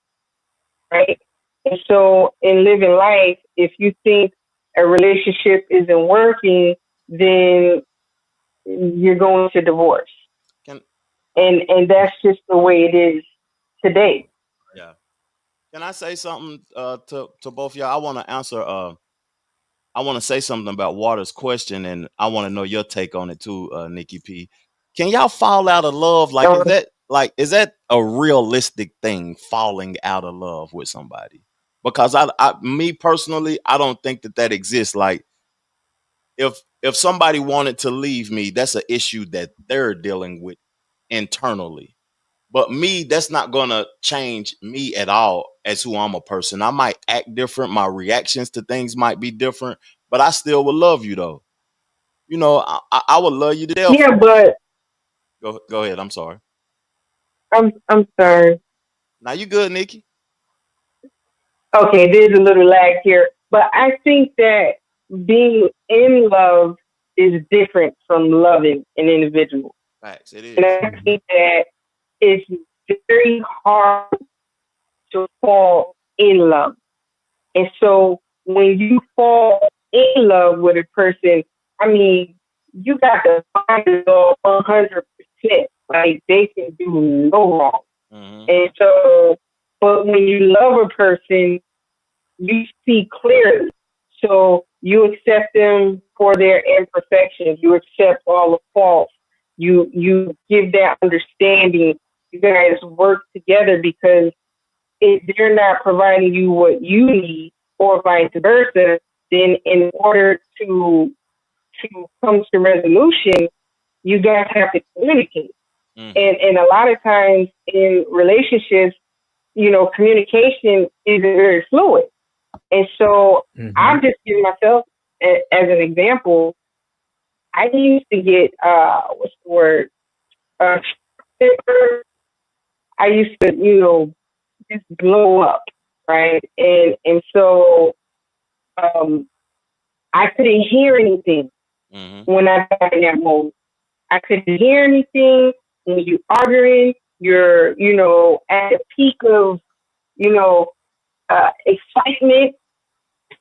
right? And so in living life, if you think a relationship isn't working, then you're going to divorce. Can And that's just the way it is today. Yeah. Can I say something to both y'all? I want to answer. I want to say something about Water's question, and I want to know your take on it too, Nikki P. Can y'all fall out of love? Like, is that a realistic thing? Falling out of love with somebody? Because me personally, I don't think that exists. Like, if somebody wanted to leave me, that's an issue that they're dealing with internally. But me, that's not gonna change me at all as who I'm a person. I might act different. My reactions to things might be different, but I still would love you though. I would love you to death. Yeah, but Go ahead. I'm sorry. I'm sorry. Now you good, Nikki? Okay, there's a little lag here, but I think that being in love is different from loving an individual. Facts. It And is. I think that it's very hard to fall in love. And so when you fall in love with a person, I mean, you got to find it all 100%. Like, they can do no wrong. And so, but when you love a person, you see clearly. So you accept them for their imperfections. You accept all the faults. You give that understanding. You guys work together, because if they're not providing you what you need, or vice versa, then in order to come to resolution, you guys have to communicate. And a lot of times in relationships, communication isn't very fluid. And so I'm just giving myself as an example. I used to get what's the word? I used to, just blow up, right? And so I couldn't hear anything when I got in that mode. I couldn't hear anything when you arguing. You're, at the peak of, excitement.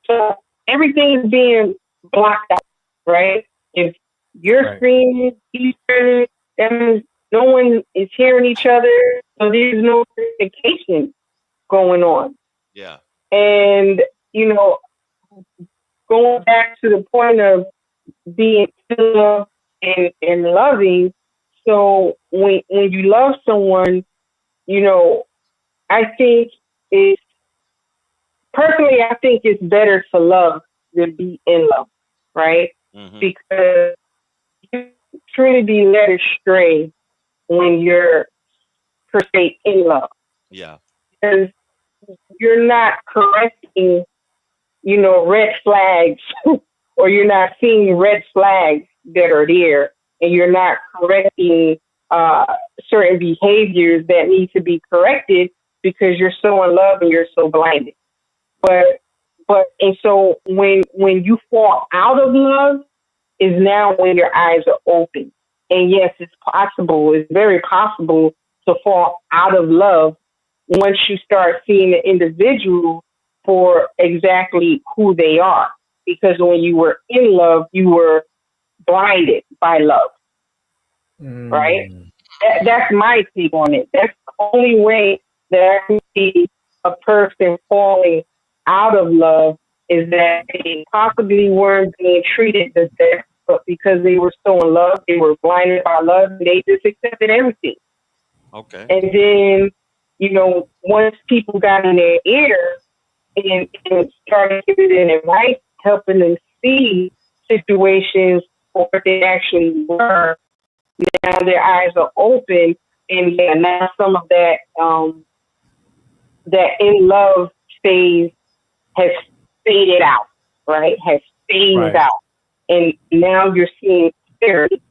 So everything is being blocked out, right? If you're screaming, he's screaming, that means no one is hearing each other. So there's no communication going on. Yeah. And, going back to the point of being in love and loving. So when you love someone, I think it's personally, I think it's better to love than be in love, right? Because you truly be led astray when you're per se in love. Yeah. Because you're not correcting, red flags, or you're not seeing red flags that are there, and you're not correcting certain behaviors that need to be corrected because you're so in love and you're so blinded. And so when you fall out of love is now when your eyes are open. And yes, it's possible. It's very possible to fall out of love once you start seeing the individual for exactly who they are. Because when you were in love, you were blinded by love, right? That's my take on it. That's the only way that I can see a person falling out of love, is that they possibly weren't being treated the best, but because they were so in love, they were blinded by love, and they just accepted everything. Okay. And then, once people got in their ear and started giving them advice, helping them see situations for what they actually were, now their eyes are open, and now some of that that in love phase has faded out, right? Has phased out, and now you're seeing clarity.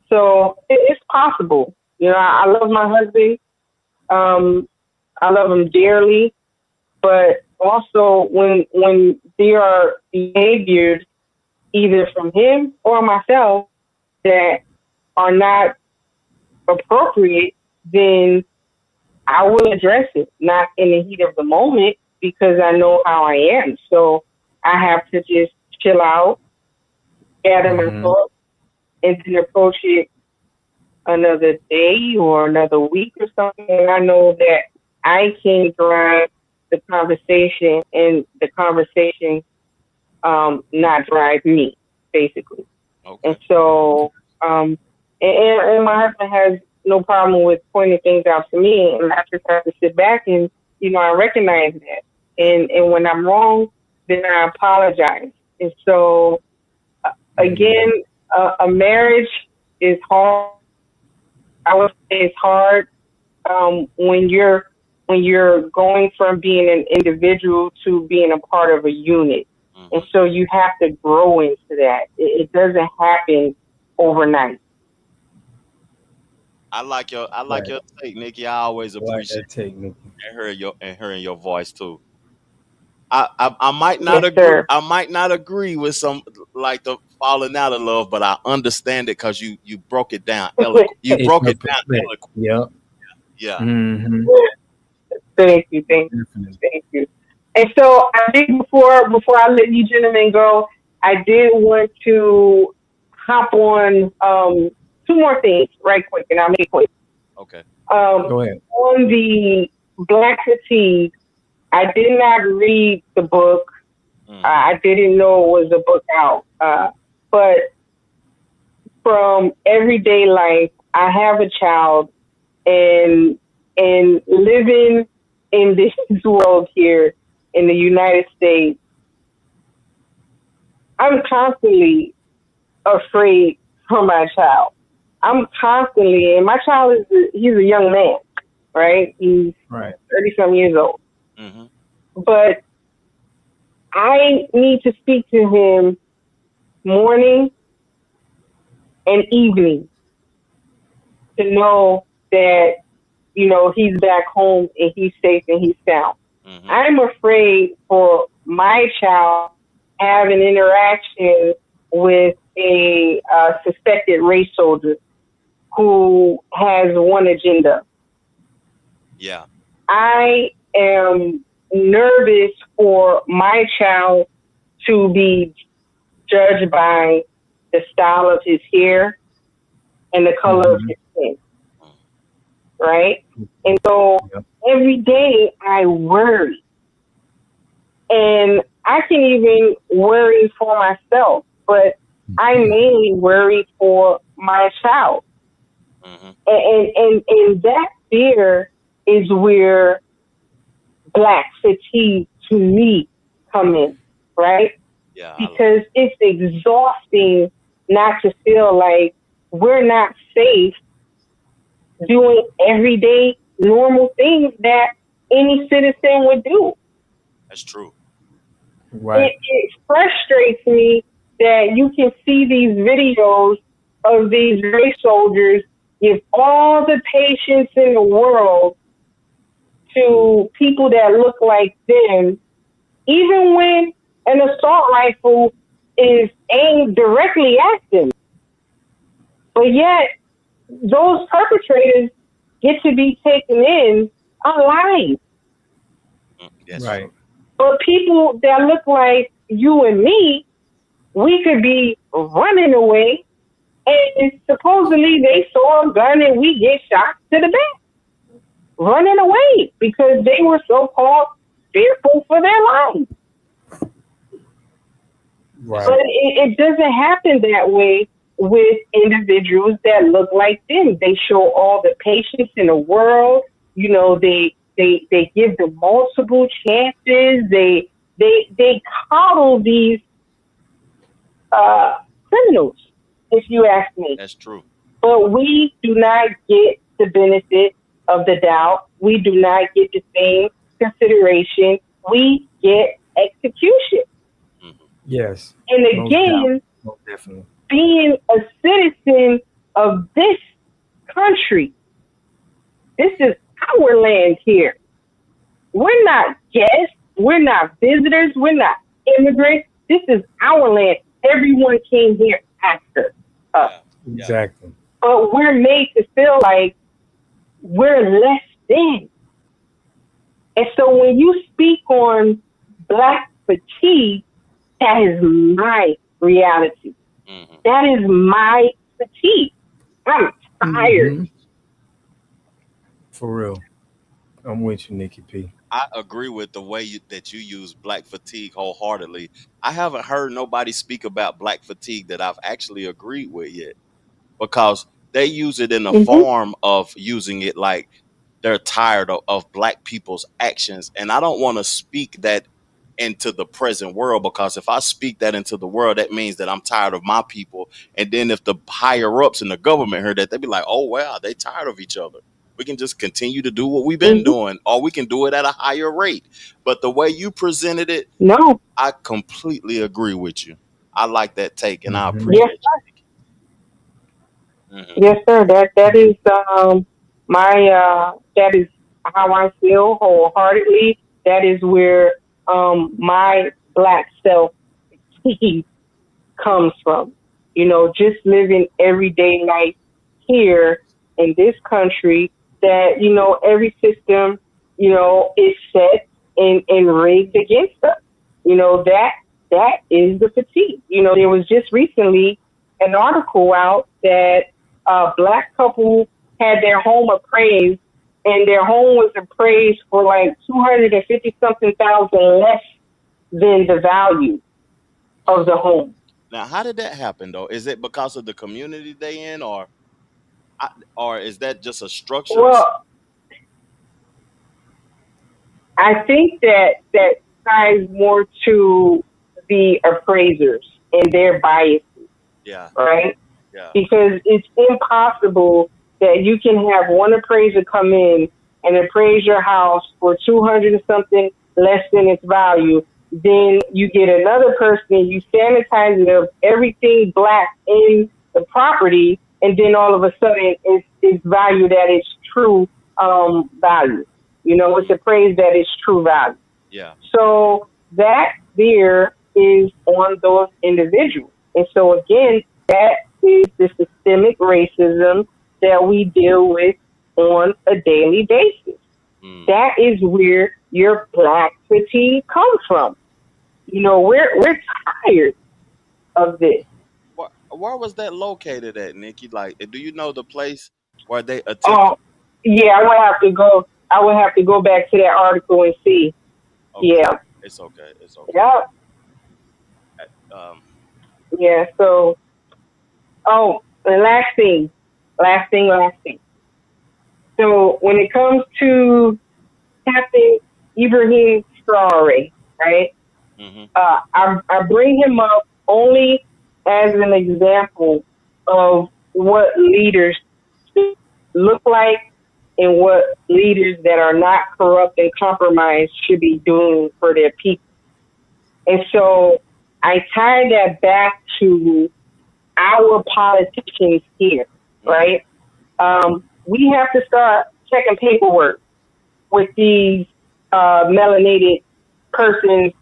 So it's possible. I love my husband. I love him dearly, but also when there are behaviors either from him or myself that are not appropriate, then I will address it, not in the heat of the moment, because I know how I am. So I have to just chill out, gather my thoughts, and then approach it another day or another week or something. And I know that I can drive the conversation, and the conversation not drive me, basically. Okay. And so, and my husband has no problem with pointing things out to me, and I just have to sit back and, I recognize that. And when I'm wrong, then I apologize. And so, again, a marriage is hard. I would say it's hard when you're going from being an individual to being a part of a unit. And so you have to grow into that. It doesn't happen overnight. I like your take, Nikki. I always appreciate that take, Nikki. and hearing your voice too. I might not agree. Sir. I might not agree with some like the falling out of love, but I understand it because you broke it down. You broke it down. Yep. Yeah. Thank you. And so I think before I let you gentlemen go, I did want to hop on two more things right quick, and I'll make it quick. Okay. Go ahead. On the Black Fatigue, I did not read the book. I didn't know it was a book out. But from everyday life, I have a child, and living in this world here in the United States, I'm constantly afraid for my child. I'm constantly, and my child he's a young man, right? He's 30-some years old. But I need to speak to him morning and evening to know that, he's back home and he's safe and he's sound. I'm afraid for my child have an interaction with a suspected race soldier who has one agenda. Yeah. I am nervous for my child to be judged by the style of his hair and the color of his skin, right? And so every day I worry. And I can even worry for myself, but I mainly worry for my child. And that fear is where Black fatigue to me come in, right? Yeah. Because it's exhausting not to feel like we're not safe doing everyday normal things that any citizen would do. That's true. Right. It frustrates me that you can see these videos of these race soldiers give all the patience in the world to people that look like them, even when an assault rifle is aimed directly at them. But yet, those perpetrators get to be taken in alive. That's right. true. But people that look like you and me, we could be running away, and supposedly they saw a gun and we get shot to the back, running away because they were so-called fearful for their lives. Right. But it doesn't happen that way with individuals that look like them. They show all the patience in the world. You know, they give them multiple chances. They coddle these criminals, if you ask me. That's true. But we do not get the benefit of the doubt. We do not get the same consideration. We get execution. Yes. And Most again, Most definitely. being a citizen of this country, this is our land here. We're not guests. We're not visitors. We're not immigrants. This is our land. Everyone came here after us. Exactly. But we're made to feel like we're less than. And so when you speak on Black fatigue, that is my reality. That is my fatigue. I'm tired. For real. I'm with you, Nikki P. I agree with the way that you use Black fatigue wholeheartedly. I haven't heard nobody speak about Black fatigue that I've actually agreed with yet, because they use it in a form of using it like they're tired of Black people's actions. And I don't want to speak that into the present world, because if I speak that into the world, that means that I'm tired of my people. And then if the higher ups in the government heard that, they'd be like, oh, wow, they tired of each other. We can just continue to do what we've been doing, or we can do it at a higher rate. But the way you presented it, no, I completely agree with you. I like that take, and I appreciate you. Yes, sir. That is that is how I feel wholeheartedly. That is where my Black self comes from. You know, just living everyday life here in this country, that, you know, every system, you know, is set and rigged against us. You know, that is the fatigue. You know, there was just recently an article out that a Black couple had their home appraised, and their home was appraised for like $250-something thousand less than the value of the home. Now, how did that happen, though? Is it because of the community they in, or is that just a structure? Well, I think that ties more to the appraisers and their biases. Yeah. Right? Yeah. Because it's impossible that you can have one appraiser come in and appraise your house for 200 and something less than its value. Then you get another person, you sanitize it of everything Black in the property, and then all of a sudden it's valued at its true value. You know, it's appraised at its true value. Yeah. So that there is on those individuals. And so again, that is the systemic racism that we deal with on a daily basis. That is where your black fatigue comes from. You know, we're tired of this. Where was that located at, Nikki? Like, do you know the place where they attempted? Oh, yeah, I would have to go. I would have to go back to that article and see. Okay. Yeah. It's okay. It's okay. Yeah. Yeah. So, the last thing. So when it comes to Captain Ibrahim Traore, right? I bring him up only as an example of what leaders look like and what leaders that are not corrupt and compromised should be doing for their people. And so I tie that back to our politicians here, right? We have to start checking paperwork with these melanated persons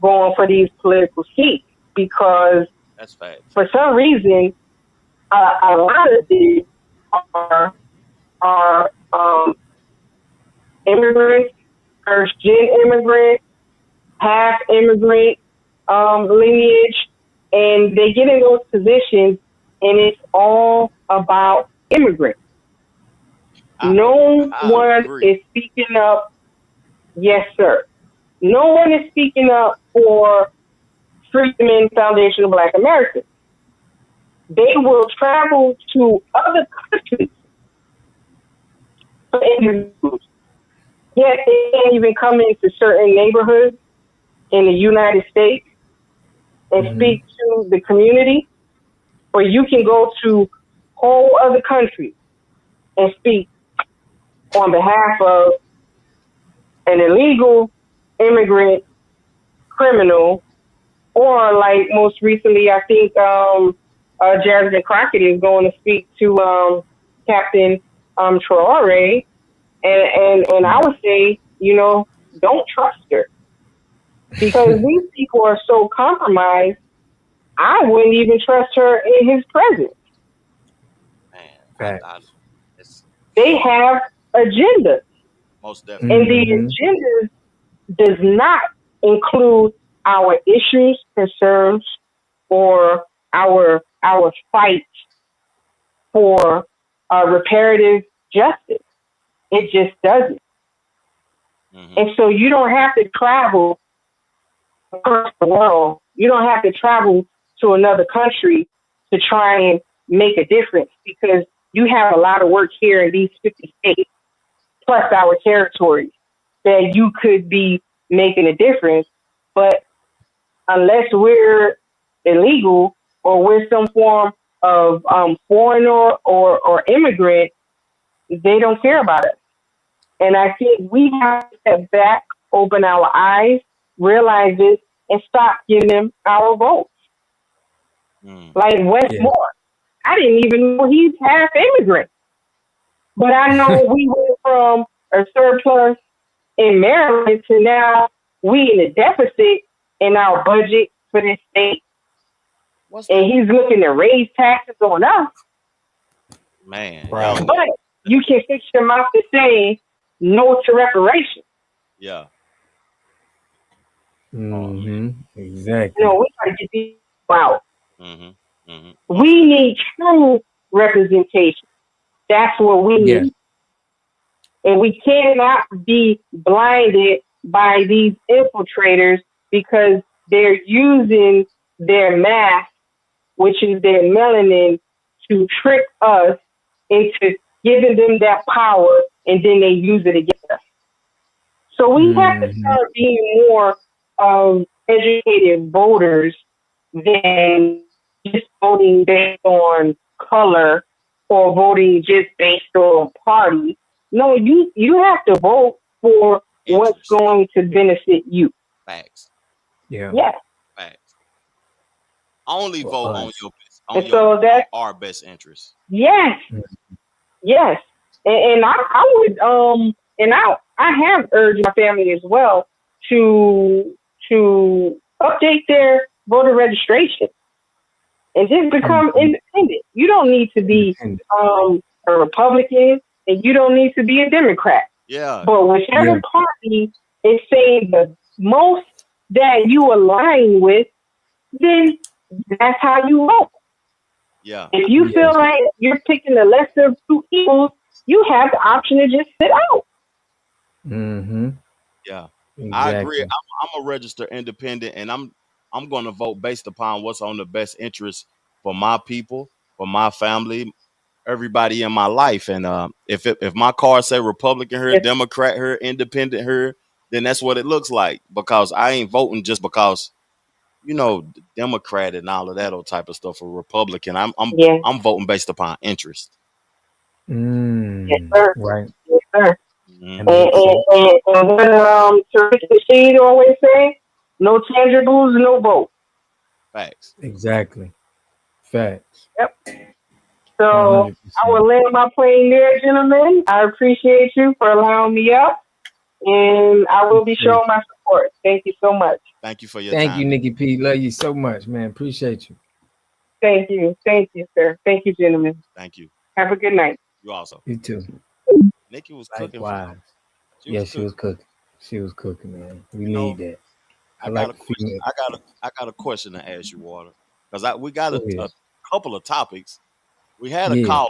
going for these political seats, because that's fact. For some reason, a lot of these are immigrants, first-gen immigrants, half immigrant lineage, and they get in those positions, and it's all about immigrants. No one is speaking up. Yes, sir. No one is speaking up for Freedmen Foundation of Black Americans. They will travel to other countries for interviews. Yet they can't even come into certain neighborhoods in the United States and speak to the community, or you can go to whole other countries and speak on behalf of an illegal immigrant criminal, or like most recently, I think Jasmine Crockett is going to speak to Captain Traore, and I would say, you know, don't trust her, because these people are so compromised. I wouldn't even trust her in his presence. They have agendas. Most definitely. And the agendas does not include our issues, concerns, or our fight for reparative justice. It just doesn't. And so you don't have to travel across the world. You don't have to travel to another country to try and make a difference, because you have a lot of work here in these 50 states, plus our territories, that you could be making a difference. But unless we're illegal or we're some form of foreigner or immigrant, they don't care about us. And I think we have to step back, open our eyes, realize it, and stop giving them our votes. Like Wes Moore. I didn't even know he's half immigrant. But I know we went from a surplus in Maryland to now we in a deficit in our budget for this state. And he's looking to raise taxes on us. Man. But you can fix your mouth to say no to reparations. Yeah. Exactly. You know, we got to get these out. We need true representation. That's what we need. And we cannot be blinded by these infiltrators, because they're using their mask, which is their melanin, to trick us into giving them that power, and then they use it against us. So we have to start being more educated voters than just voting based on color or voting just based on party. No, you have to vote for what's going to benefit you. Facts. Yeah. Facts. Only vote on your best, And so that's our best interests. Yes. Yes. And I would I have urged my family as well to update their voter registration and just become independent. You don't need to be a Republican, and you don't need to be a Democrat. Yeah. But whichever party is saying the most that you align with, then that's how you vote. Yeah. If you feel like you're picking the lesser of two evils, you have the option to just sit out. Mm-hmm. Yeah. Exactly. I agree. I'm a registered independent, and I'm going to vote based upon what's on the best interest for my people, for my family, everybody in my life. And if my card say Republican here, Democrat here, Independent here, then that's what it looks like. Because I ain't voting just because, you know, Democrat and all of that old type of stuff, or Republican. I'm voting based upon interest. Yes, sir. Right. Yes, sir. Mm-hmm. And what Teresa Sheed always say, no tangibles, no vote. Facts. Exactly. Facts. Yep. So 100%. I will land my plane there, gentlemen. I appreciate you for allowing me up, and I will be showing my support. Thank you so much. Thank you for your Thank time. you, Nikki P. Love you so much, man. Appreciate you. Thank you. Thank you, sir. Thank you, gentlemen. Thank you. Have a good night. You also. You too. Nikki was cooking. Likewise. She was cooking. She was cooking, man. We You need know, that. I got a question. I got a question to ask you, Water, because we got a couple of topics. We had a call,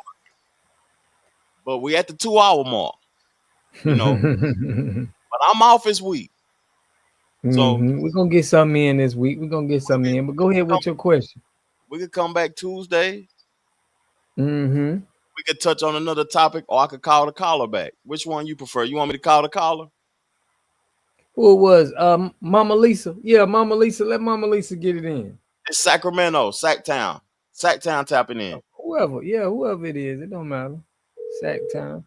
but we at the 2-hour mark. You know, but I'm off this week, so we're gonna get something in this week. We're gonna get something in. But go ahead with your question. we could come back Tuesday. Mm-hmm. We could touch on another topic, or I could call the caller back. Which one you prefer? You want me to call the caller? Who it was? Mama Lisa. Yeah, Mama Lisa. Let Mama Lisa get it in. It's Sacramento, Sacktown tapping in. Whoever it is, it don't matter. Sacktown.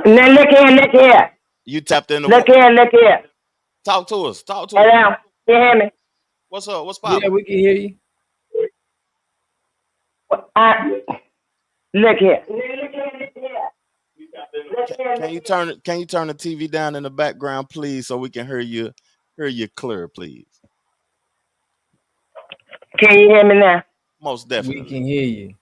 Now look here. You tapped in. Look here. Talk to us. Hello. You hear me? What's up? What's poppin'? Yeah, we can hear you. Look here. Can you turn the TV down in the background, please, so we can hear you clear, please? Can you hear me now? Most definitely. We can hear you.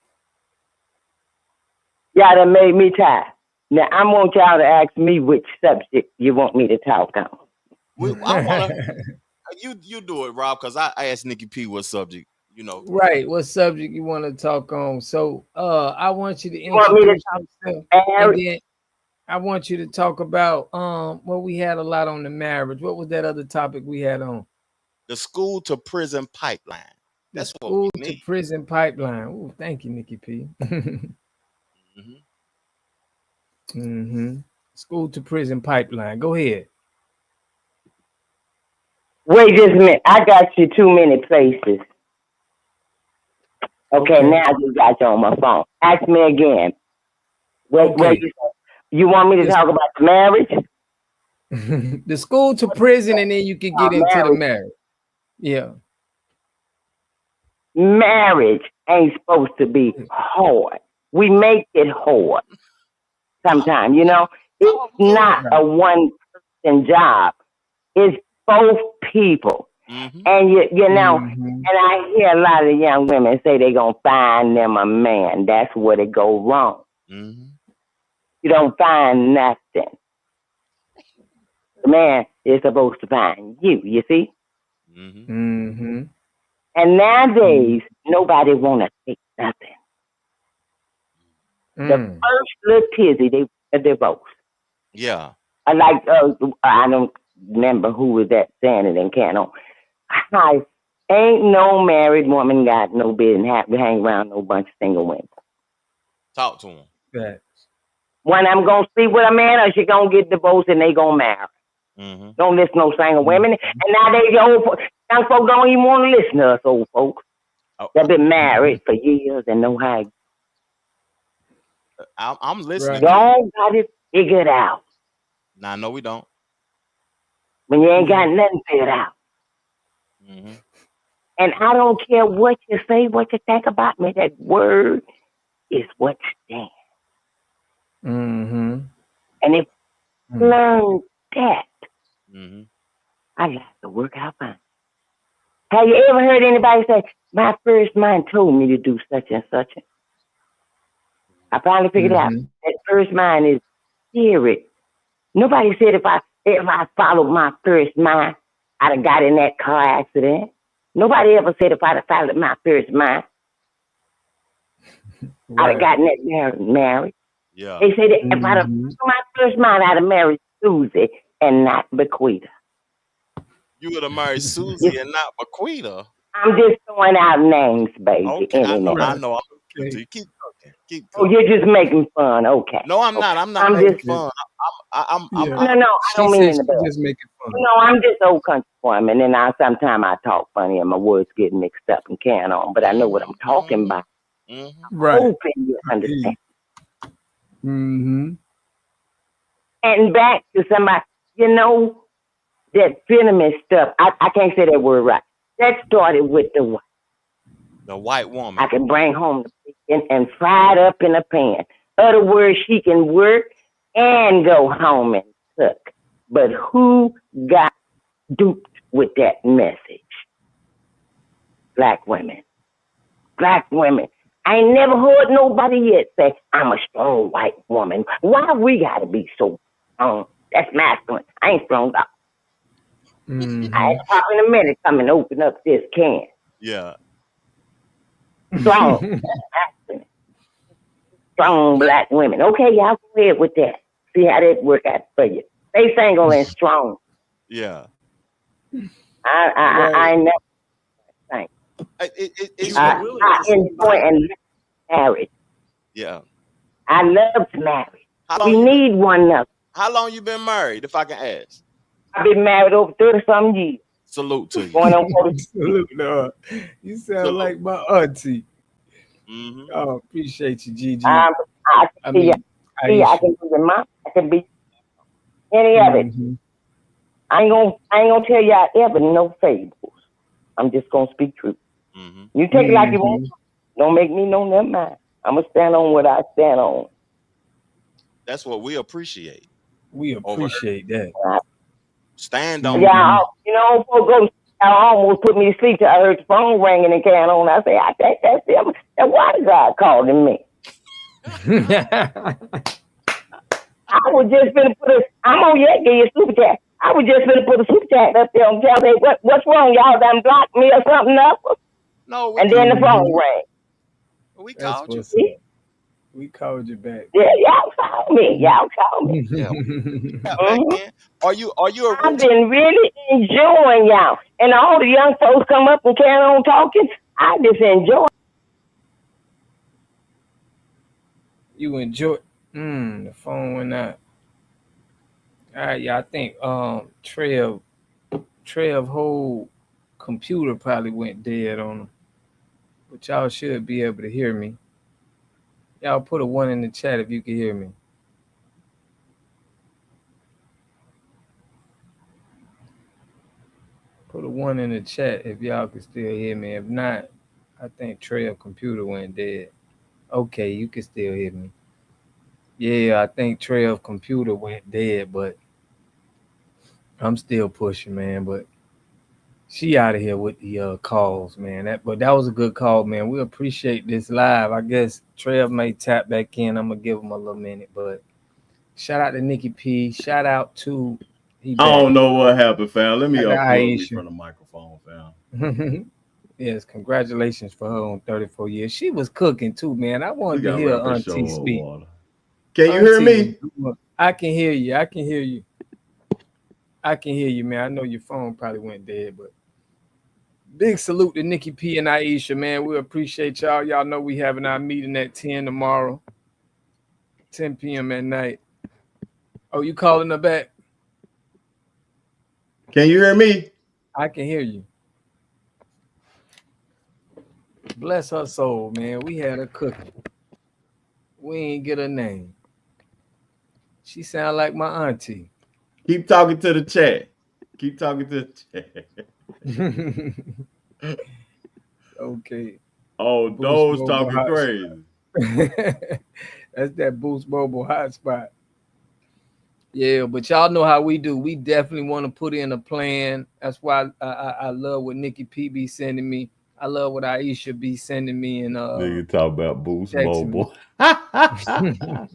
Y'all done made me tired. Now I want y'all to ask me which subject you want me to talk on. You do it, Rob, because I asked Nikki P what subject, you know. Right, what subject you want to talk on? So I want you to introduce yourself, and then I want you to talk about what we had a lot on the marriage. What was that other topic we had on? The school to prison pipeline. That's the what school we need. to prison pipeline. Ooh, thank you, Nikki P. School to prison pipeline. Go ahead. Wait just a minute. I got you too many places. Okay. Now I just got you on my phone. Ask me again. Wait, you want me to talk about the marriage? The school to prison, and then you can get into the marriage. Yeah. Marriage ain't supposed to be hard. We make it hard sometimes, you know. It's not a one-person job. It's both people. And you know, and I hear a lot of young women say they're going to find them a man. That's where they go wrong. You don't find nothing. The man is supposed to find you see? And nowadays, nobody want to take nothing. The first little tizzy, they a divorce. Yeah. I don't remember who was that saying it in Canon. Ain't no married woman got no business hang around no bunch of single women. Talk to him. Yeah. When I'm going to sleep with a man, or she going to get divorced and they going to marry. Don't listen to no single women. And nowadays, young folks don't even want to listen to us old folks. They've been married for years and know how. I'm listening. Don't got it figured out. Nah, no, we don't. When you ain't got nothing figured out. And I don't care what you say, what you think about me. That word is what stands. Mm-hmm. And if I learn that, Mm-hmm. I like to work out fine. Have you ever heard anybody say, my first mind told me to do such and such? I finally figured out that first mind is spirit. Nobody said if I followed my first mind, I'd have got in that car accident. Nobody ever said if I'd have followed my first mind, I'd have gotten that married. Yeah. They said that if I'd have followed my first mind, I'd have married Susie and not Bequita. You would have married Susie and not Bequita. I'm just throwing out names, baby. Okay, I know. Anyway. Keep talking. Oh, you're just making fun. Okay. No, I'm not. I'm not I'm making just, fun. I'm no, I don't mean in the bad. Just making fun. No, I'm just old country woman, and sometimes I talk funny and my words get mixed up and carrying on, but I know what I'm talking about. Right. Hoping you understand. Mm-hmm. And back to somebody, that feminist stuff. I can't say that word right. That started with the white woman. I can bring home the bacon and fry it up in a pan. Other words, she can work and go home and cook. But who got duped with that message? Black women. Black women. I ain't never heard nobody yet say, I'm a strong white woman. Why we gotta be so strong? That's masculine. I ain't strong up. I pop in a minute, come and open up this can. Yeah. Strong. Strong black women. Okay, y'all go ahead with that. See how that work out for you. Stay single and strong. Yeah. I never think. I enjoy and married. Yeah. I love to marry. We need one another. How long you been married, if I can ask? I've been married over 30-some years. Salute to you. Going on 40. Salute, no. You sound like my auntie. Oh, appreciate you, Gigi. I can be your mom. I can be any of it. I ain't gonna tell y'all ever no fables. I'm just gonna speak truth. You take it like you want. Don't make me know nothing mine. I'm gonna stand on what I stand on. That's what we appreciate. We appreciate that. Stand on. Yeah, folks almost put me to sleep till I heard the phone ringing and carrying on. I say, I think that's them. That water guy calling me. I was just gonna I'm on yet give you a super chat. I was just gonna put a super chat up there and tell me what's wrong, y'all done blocked me or something else. No, and then the phone rang. We called you. We called you back. Yeah, y'all called me. Yeah. Are you I've been really enjoying y'all. And all the young folks come up and carry on talking. I just enjoy. You enjoy. The phone went out. All right, yeah, I think Trev whole computer probably went dead on him. But y'all should be able to hear me. Y'all put a 1 in the chat if you can hear me. Put a 1 in the chat if y'all can still hear me. If not, I think Trev computer went dead. Okay, you can still hear me. Yeah, I think Trev computer went dead, but I'm still pushing, man. But she out of here with the calls, man. But that was a good call, man. We appreciate this live. I guess Trev may tap back in. I'm gonna give him a little minute, but shout out to Nikki P. Shout out to I don't know what happened, fam. Let me Shout out unplug me Aisha. from the microphone, fam. Yes, congratulations for her on 34 years. She was cooking too, man. I wanted We to gotta hear wrap this show Auntie up, speak. Water. Can you hear me? I can hear you. I can hear you. I can hear you, man. I know your phone probably went dead, but big salute to Nikki P and Aisha, man. We appreciate y'all. Y'all know we having our meeting at 10 tomorrow, 10 p.m. at night. Oh, you calling her back? Can you hear me? I can hear you. Bless her soul, man. We had her cooking. We ain't get her name. She sound like my auntie. Keep talking to the chat. Keep talking to the chat. Okay. Oh, those talking crazy. That's that Boost Mobile hotspot. Yeah, but y'all know how we do. We definitely want to put in a plan. That's why I love what Nikki P be sending me. I love what Aisha be sending me. And Nigga talk about Boost texting Mobile.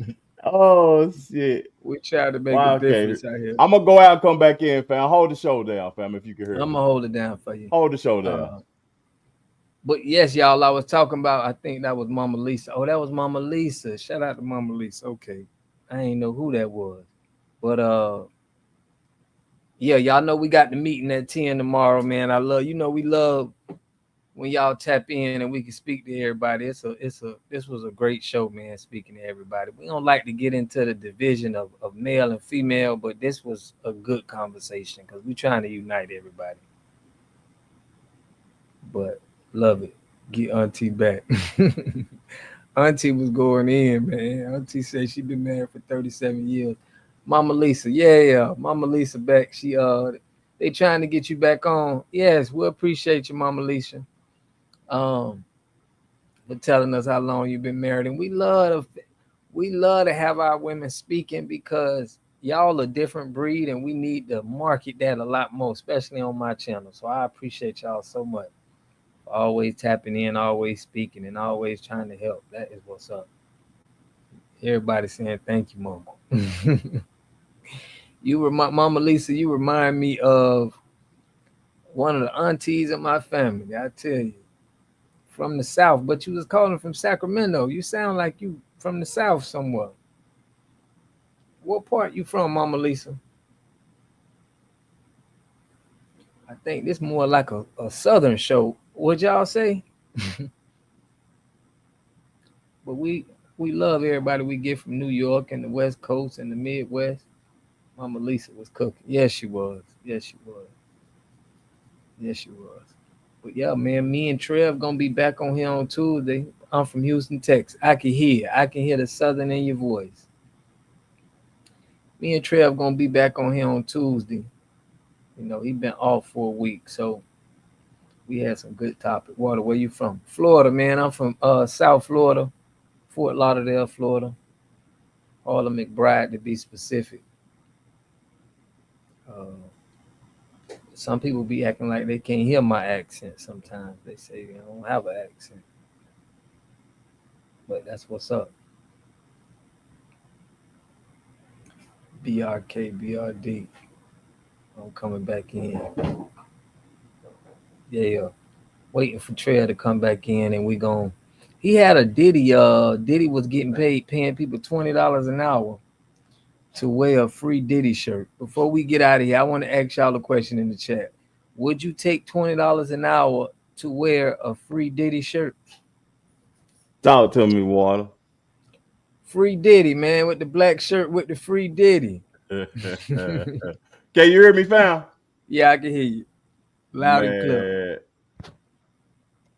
me. Oh shit. We try to make Well, a okay. difference out here. I'm gonna go out and come back in, fam. Hold the show down, fam, if you can hear me. I'm gonna hold it down for you. Hold the show down. But yes, y'all, I was talking about, I think that was Mama Lisa. Oh, that was Mama Lisa. Shout out to Mama Lisa. Okay. I ain't know who that was. But yeah, y'all know we got the meeting at 10 tomorrow, man. I love, we love when y'all tap in and we can speak to everybody. This was a great show, man, speaking to everybody. We don't like to get into the division of male and female, but this was a good conversation because we're trying to unite everybody. But love it. Get Auntie back. Auntie was going in, man. Auntie said she been married for 37 years. Mama Lisa, yeah. Mama Lisa back. She they trying to get you back on. Yes, we appreciate you, Mama Lisa. For telling us how long you've been married. And we love to have our women speaking because y'all a different breed and we need to market that a lot more, especially on my channel. So I appreciate y'all so much. Always tapping in, always speaking, and always trying to help. That is what's up. Everybody saying thank you, Mama. Mama Lisa, you remind me of one of the aunties of my family. I tell you, from the South, but you was calling from Sacramento. You sound like you from the South somewhere. What part you from, Mama Lisa? I think this more like a Southern show. Would y'all say? But we love everybody we get from New York and the West Coast and the Midwest. Mama Lisa was cooking. Yes, she was. But yeah, man, me and Trev gonna be back on here on Tuesday. I'm from Houston, Texas. I can hear the Southern in your voice. Me and Trev gonna be back on here on Tuesday. He been off for a week, so we had some good topic. Water, where you from? Florida, man. I'm from South Florida, Fort Lauderdale, Florida. Harlem McBride, to be specific. Some people be acting like they can't hear my accent sometimes. They say I don't have an accent. But that's what's up. BRK, BRD. I'm coming back in. Yeah. Waiting for Trey to come back in and we gon' he had a Diddy. Diddy was getting paying people $20 an hour to wear a free Diddy shirt. Before we get out of here, I want to ask y'all a question in the chat. Would you take $20 an hour to wear a free Diddy shirt? Talk to me, Water. Free Diddy, man, with the black shirt with the free Diddy. Can you hear me, fam? Yeah, I can hear you. Loud and clear.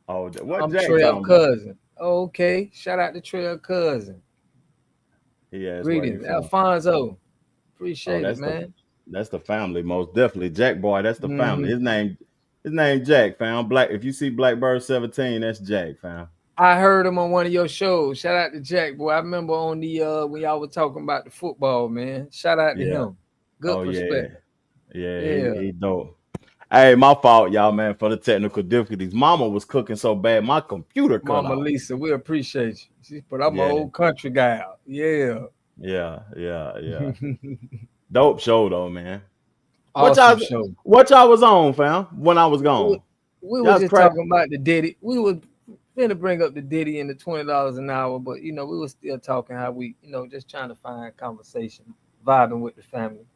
Oh, what I'm Jack Trey Cousin. Oh, okay. Shout out to Trey Cousin. Yeah. Greetings, Alfonso. Appreciate it, man. That's the family, most definitely. Jack boy, that's the family. His name Jack, fam. Black. If you see Blackbird 17, that's Jack, fam. I heard him on one of your shows. Shout out to Jack, boy. I remember on the when y'all were talking about the football, man. Shout out to him. Good perspective. Yeah. He dope. Hey, my fault, y'all, man, for the technical difficulties. Mama was cooking so bad, my computer cut Mama off. Lisa, we appreciate you. But I'm an old country guy out. Yeah. Dope show, though, man. Awesome show. What y'all was on, fam, when I was gone? We were just talking about the Diddy. We were going to bring up the Diddy and the $20 an hour, but, we were still talking how we, just trying to find conversation, vibing with the family.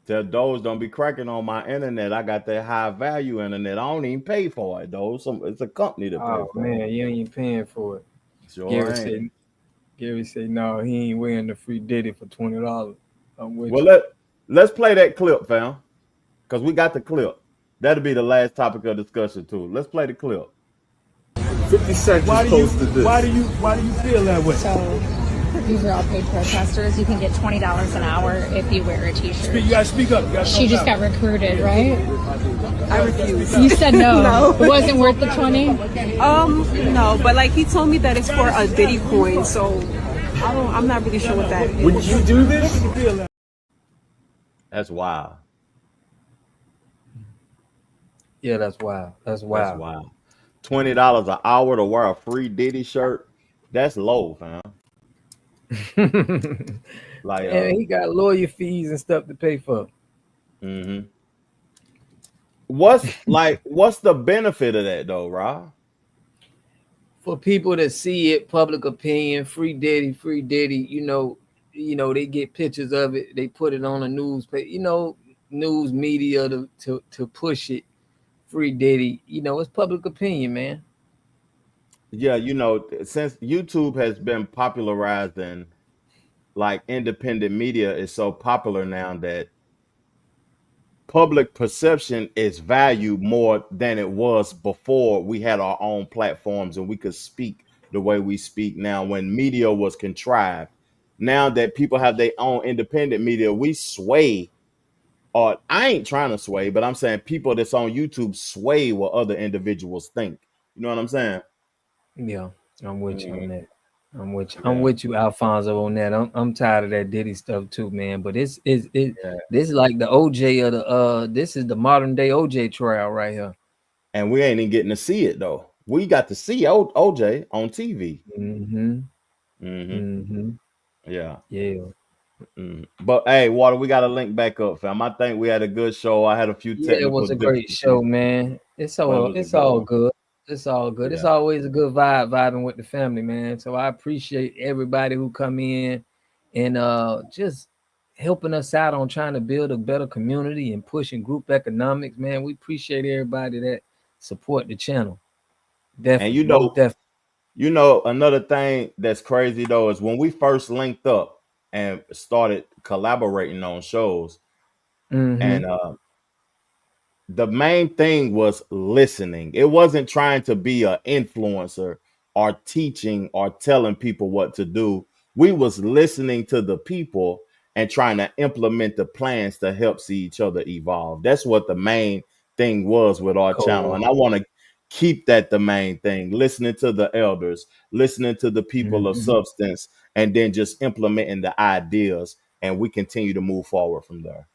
Tell those don't be cracking on my internet. I got that high value internet. I don't even pay for it, though. It's a company to pay for it. Oh, man, you ain't even paying for it. Sure Gary said, no, he ain't wearing the free Diddy for $20. Let's play that clip, fam, because we got the clip. That'll be the last topic of discussion, too. Let's play the clip. 50 Cent just posted this. Why do you feel that way? So these are all paid protesters. You can get $20 an hour if you wear a t-shirt. You gotta speak up. She just got recruited, right? I refuse. You said no. No. It wasn't worth the 20? No, but like he told me that it's for a Diddy coin, so I'm not really sure what that is. Would you do this? That's wild. Yeah, that's wild. That's That's wild. wild. $20 an hour to wear a free Diddy shirt. That's low, fam. Like, And he got lawyer fees and stuff to pay for. what's the benefit of that though, Rob? For people to see it, public opinion, free Diddy, you know, they get pictures of it, they put it on a newspaper, news media to push it. Free Diddy, it's public opinion, man. Yeah, since YouTube has been popularized and like independent media is so popular now that public perception is valued more than it was before we had our own platforms and we could speak the way we speak now when media was contrived. Now that people have their own independent media, we sway, or I ain't trying to sway, but I'm saying people that's on YouTube sway what other individuals think. You know what I'm saying? Yeah, I'm with you on that. I'm with you, Alfonso, on that. I'm tired of that Diddy stuff too, man. But this is like the OJ of this is the modern day OJ trial right here. And we ain't even getting to see it though. We got to see OJ on TV. Yeah. But hey, Water, we got to link back up, fam. I think we had a good show. I had a few technical. Yeah, it was a great show, man. It's all good. It's all good. Yeah. It's always a good vibing with the family, man. So I appreciate everybody who come in and just helping us out on trying to build a better community and pushing group economics, man. We appreciate everybody that support the channel. Definitely. And another thing that's crazy though is when we first linked up and started collaborating on shows, and the main thing was listening. It wasn't trying to be an influencer or teaching or telling people what to do. We was listening to the people and trying to implement the plans to help see each other evolve. That's what the main thing was with our channel. And I want to keep that the main thing, listening to the elders, listening to the people of substance, and then just implementing the ideas. And we continue to move forward from there.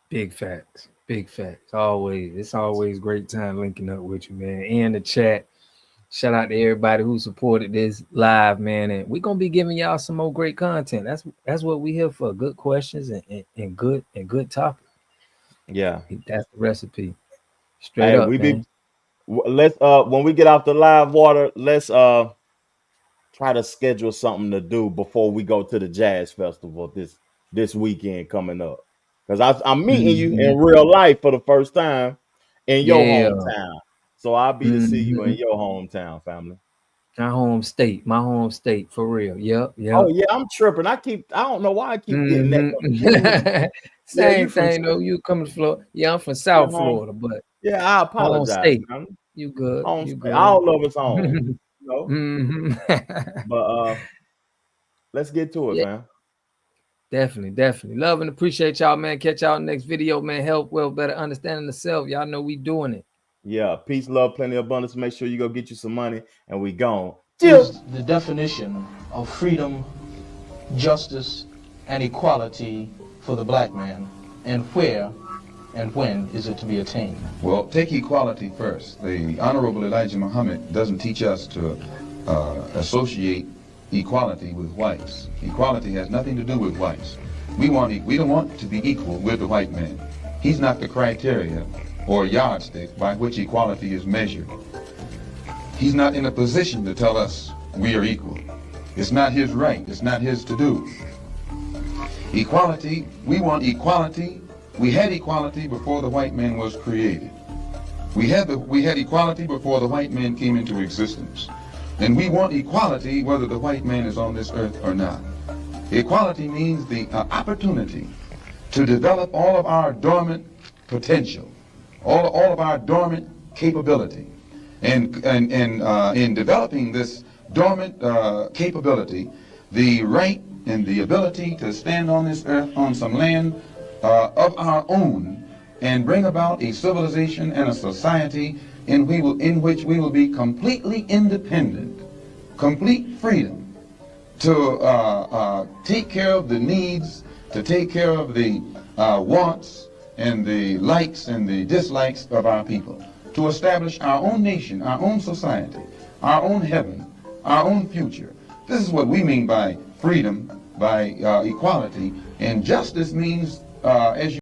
Big facts. It's always great time linking up with you, man. And the chat. Shout out to everybody who supported this live, man. And we're gonna be giving y'all some more great content. That's what we here for. Good questions and good topics. Yeah, that's the recipe. Straight up. Let's when we get off the live, Water, let's try to schedule something to do before we go to the jazz festival this weekend coming up. Because I'm meeting you in real life for the first time in your hometown. So I'll be to see you in your hometown, family. My home state, for real. Yep. Oh yeah, I'm tripping. I don't know why I keep getting that. Same thing though. You coming to Florida? Yeah, I'm from South Florida, but yeah, I apologize. Home state. You good? You good? All of us home. But let's get to it, man. Definitely. Love and appreciate y'all, man. Catch y'all next video, man. Health, wealth, better understanding the self. Y'all know we doing it. Yeah, peace, love, plenty of abundance. Make sure you go get you some money, and we gone. Is the definition of freedom, justice, and equality for the black man, and where and when is it to be attained? Well, take equality first. The Honorable Elijah Muhammad doesn't teach us to associate equality with whites. Equality has nothing to do with whites. We don't want to be equal with the white man. He's not the criteria or yardstick by which equality is measured. He's not in a position to tell us we are equal. It's not his right. It's not his to do. Equality, we want equality. We had equality before the white man was created. We had equality before the white man came into existence. And we want equality whether the white man is on this earth or not. Equality means the opportunity to develop all of our dormant potential, all of our dormant capability. And in developing this dormant capability, the right and the ability to stand on this earth on some land of our own and bring about a civilization and a society in which we will be completely independent, complete freedom, to take care of the needs, to take care of the wants and the likes and the dislikes of our people, to establish our own nation, our own society, our own heaven, our own future. This is what we mean by freedom, by equality, and justice means, as you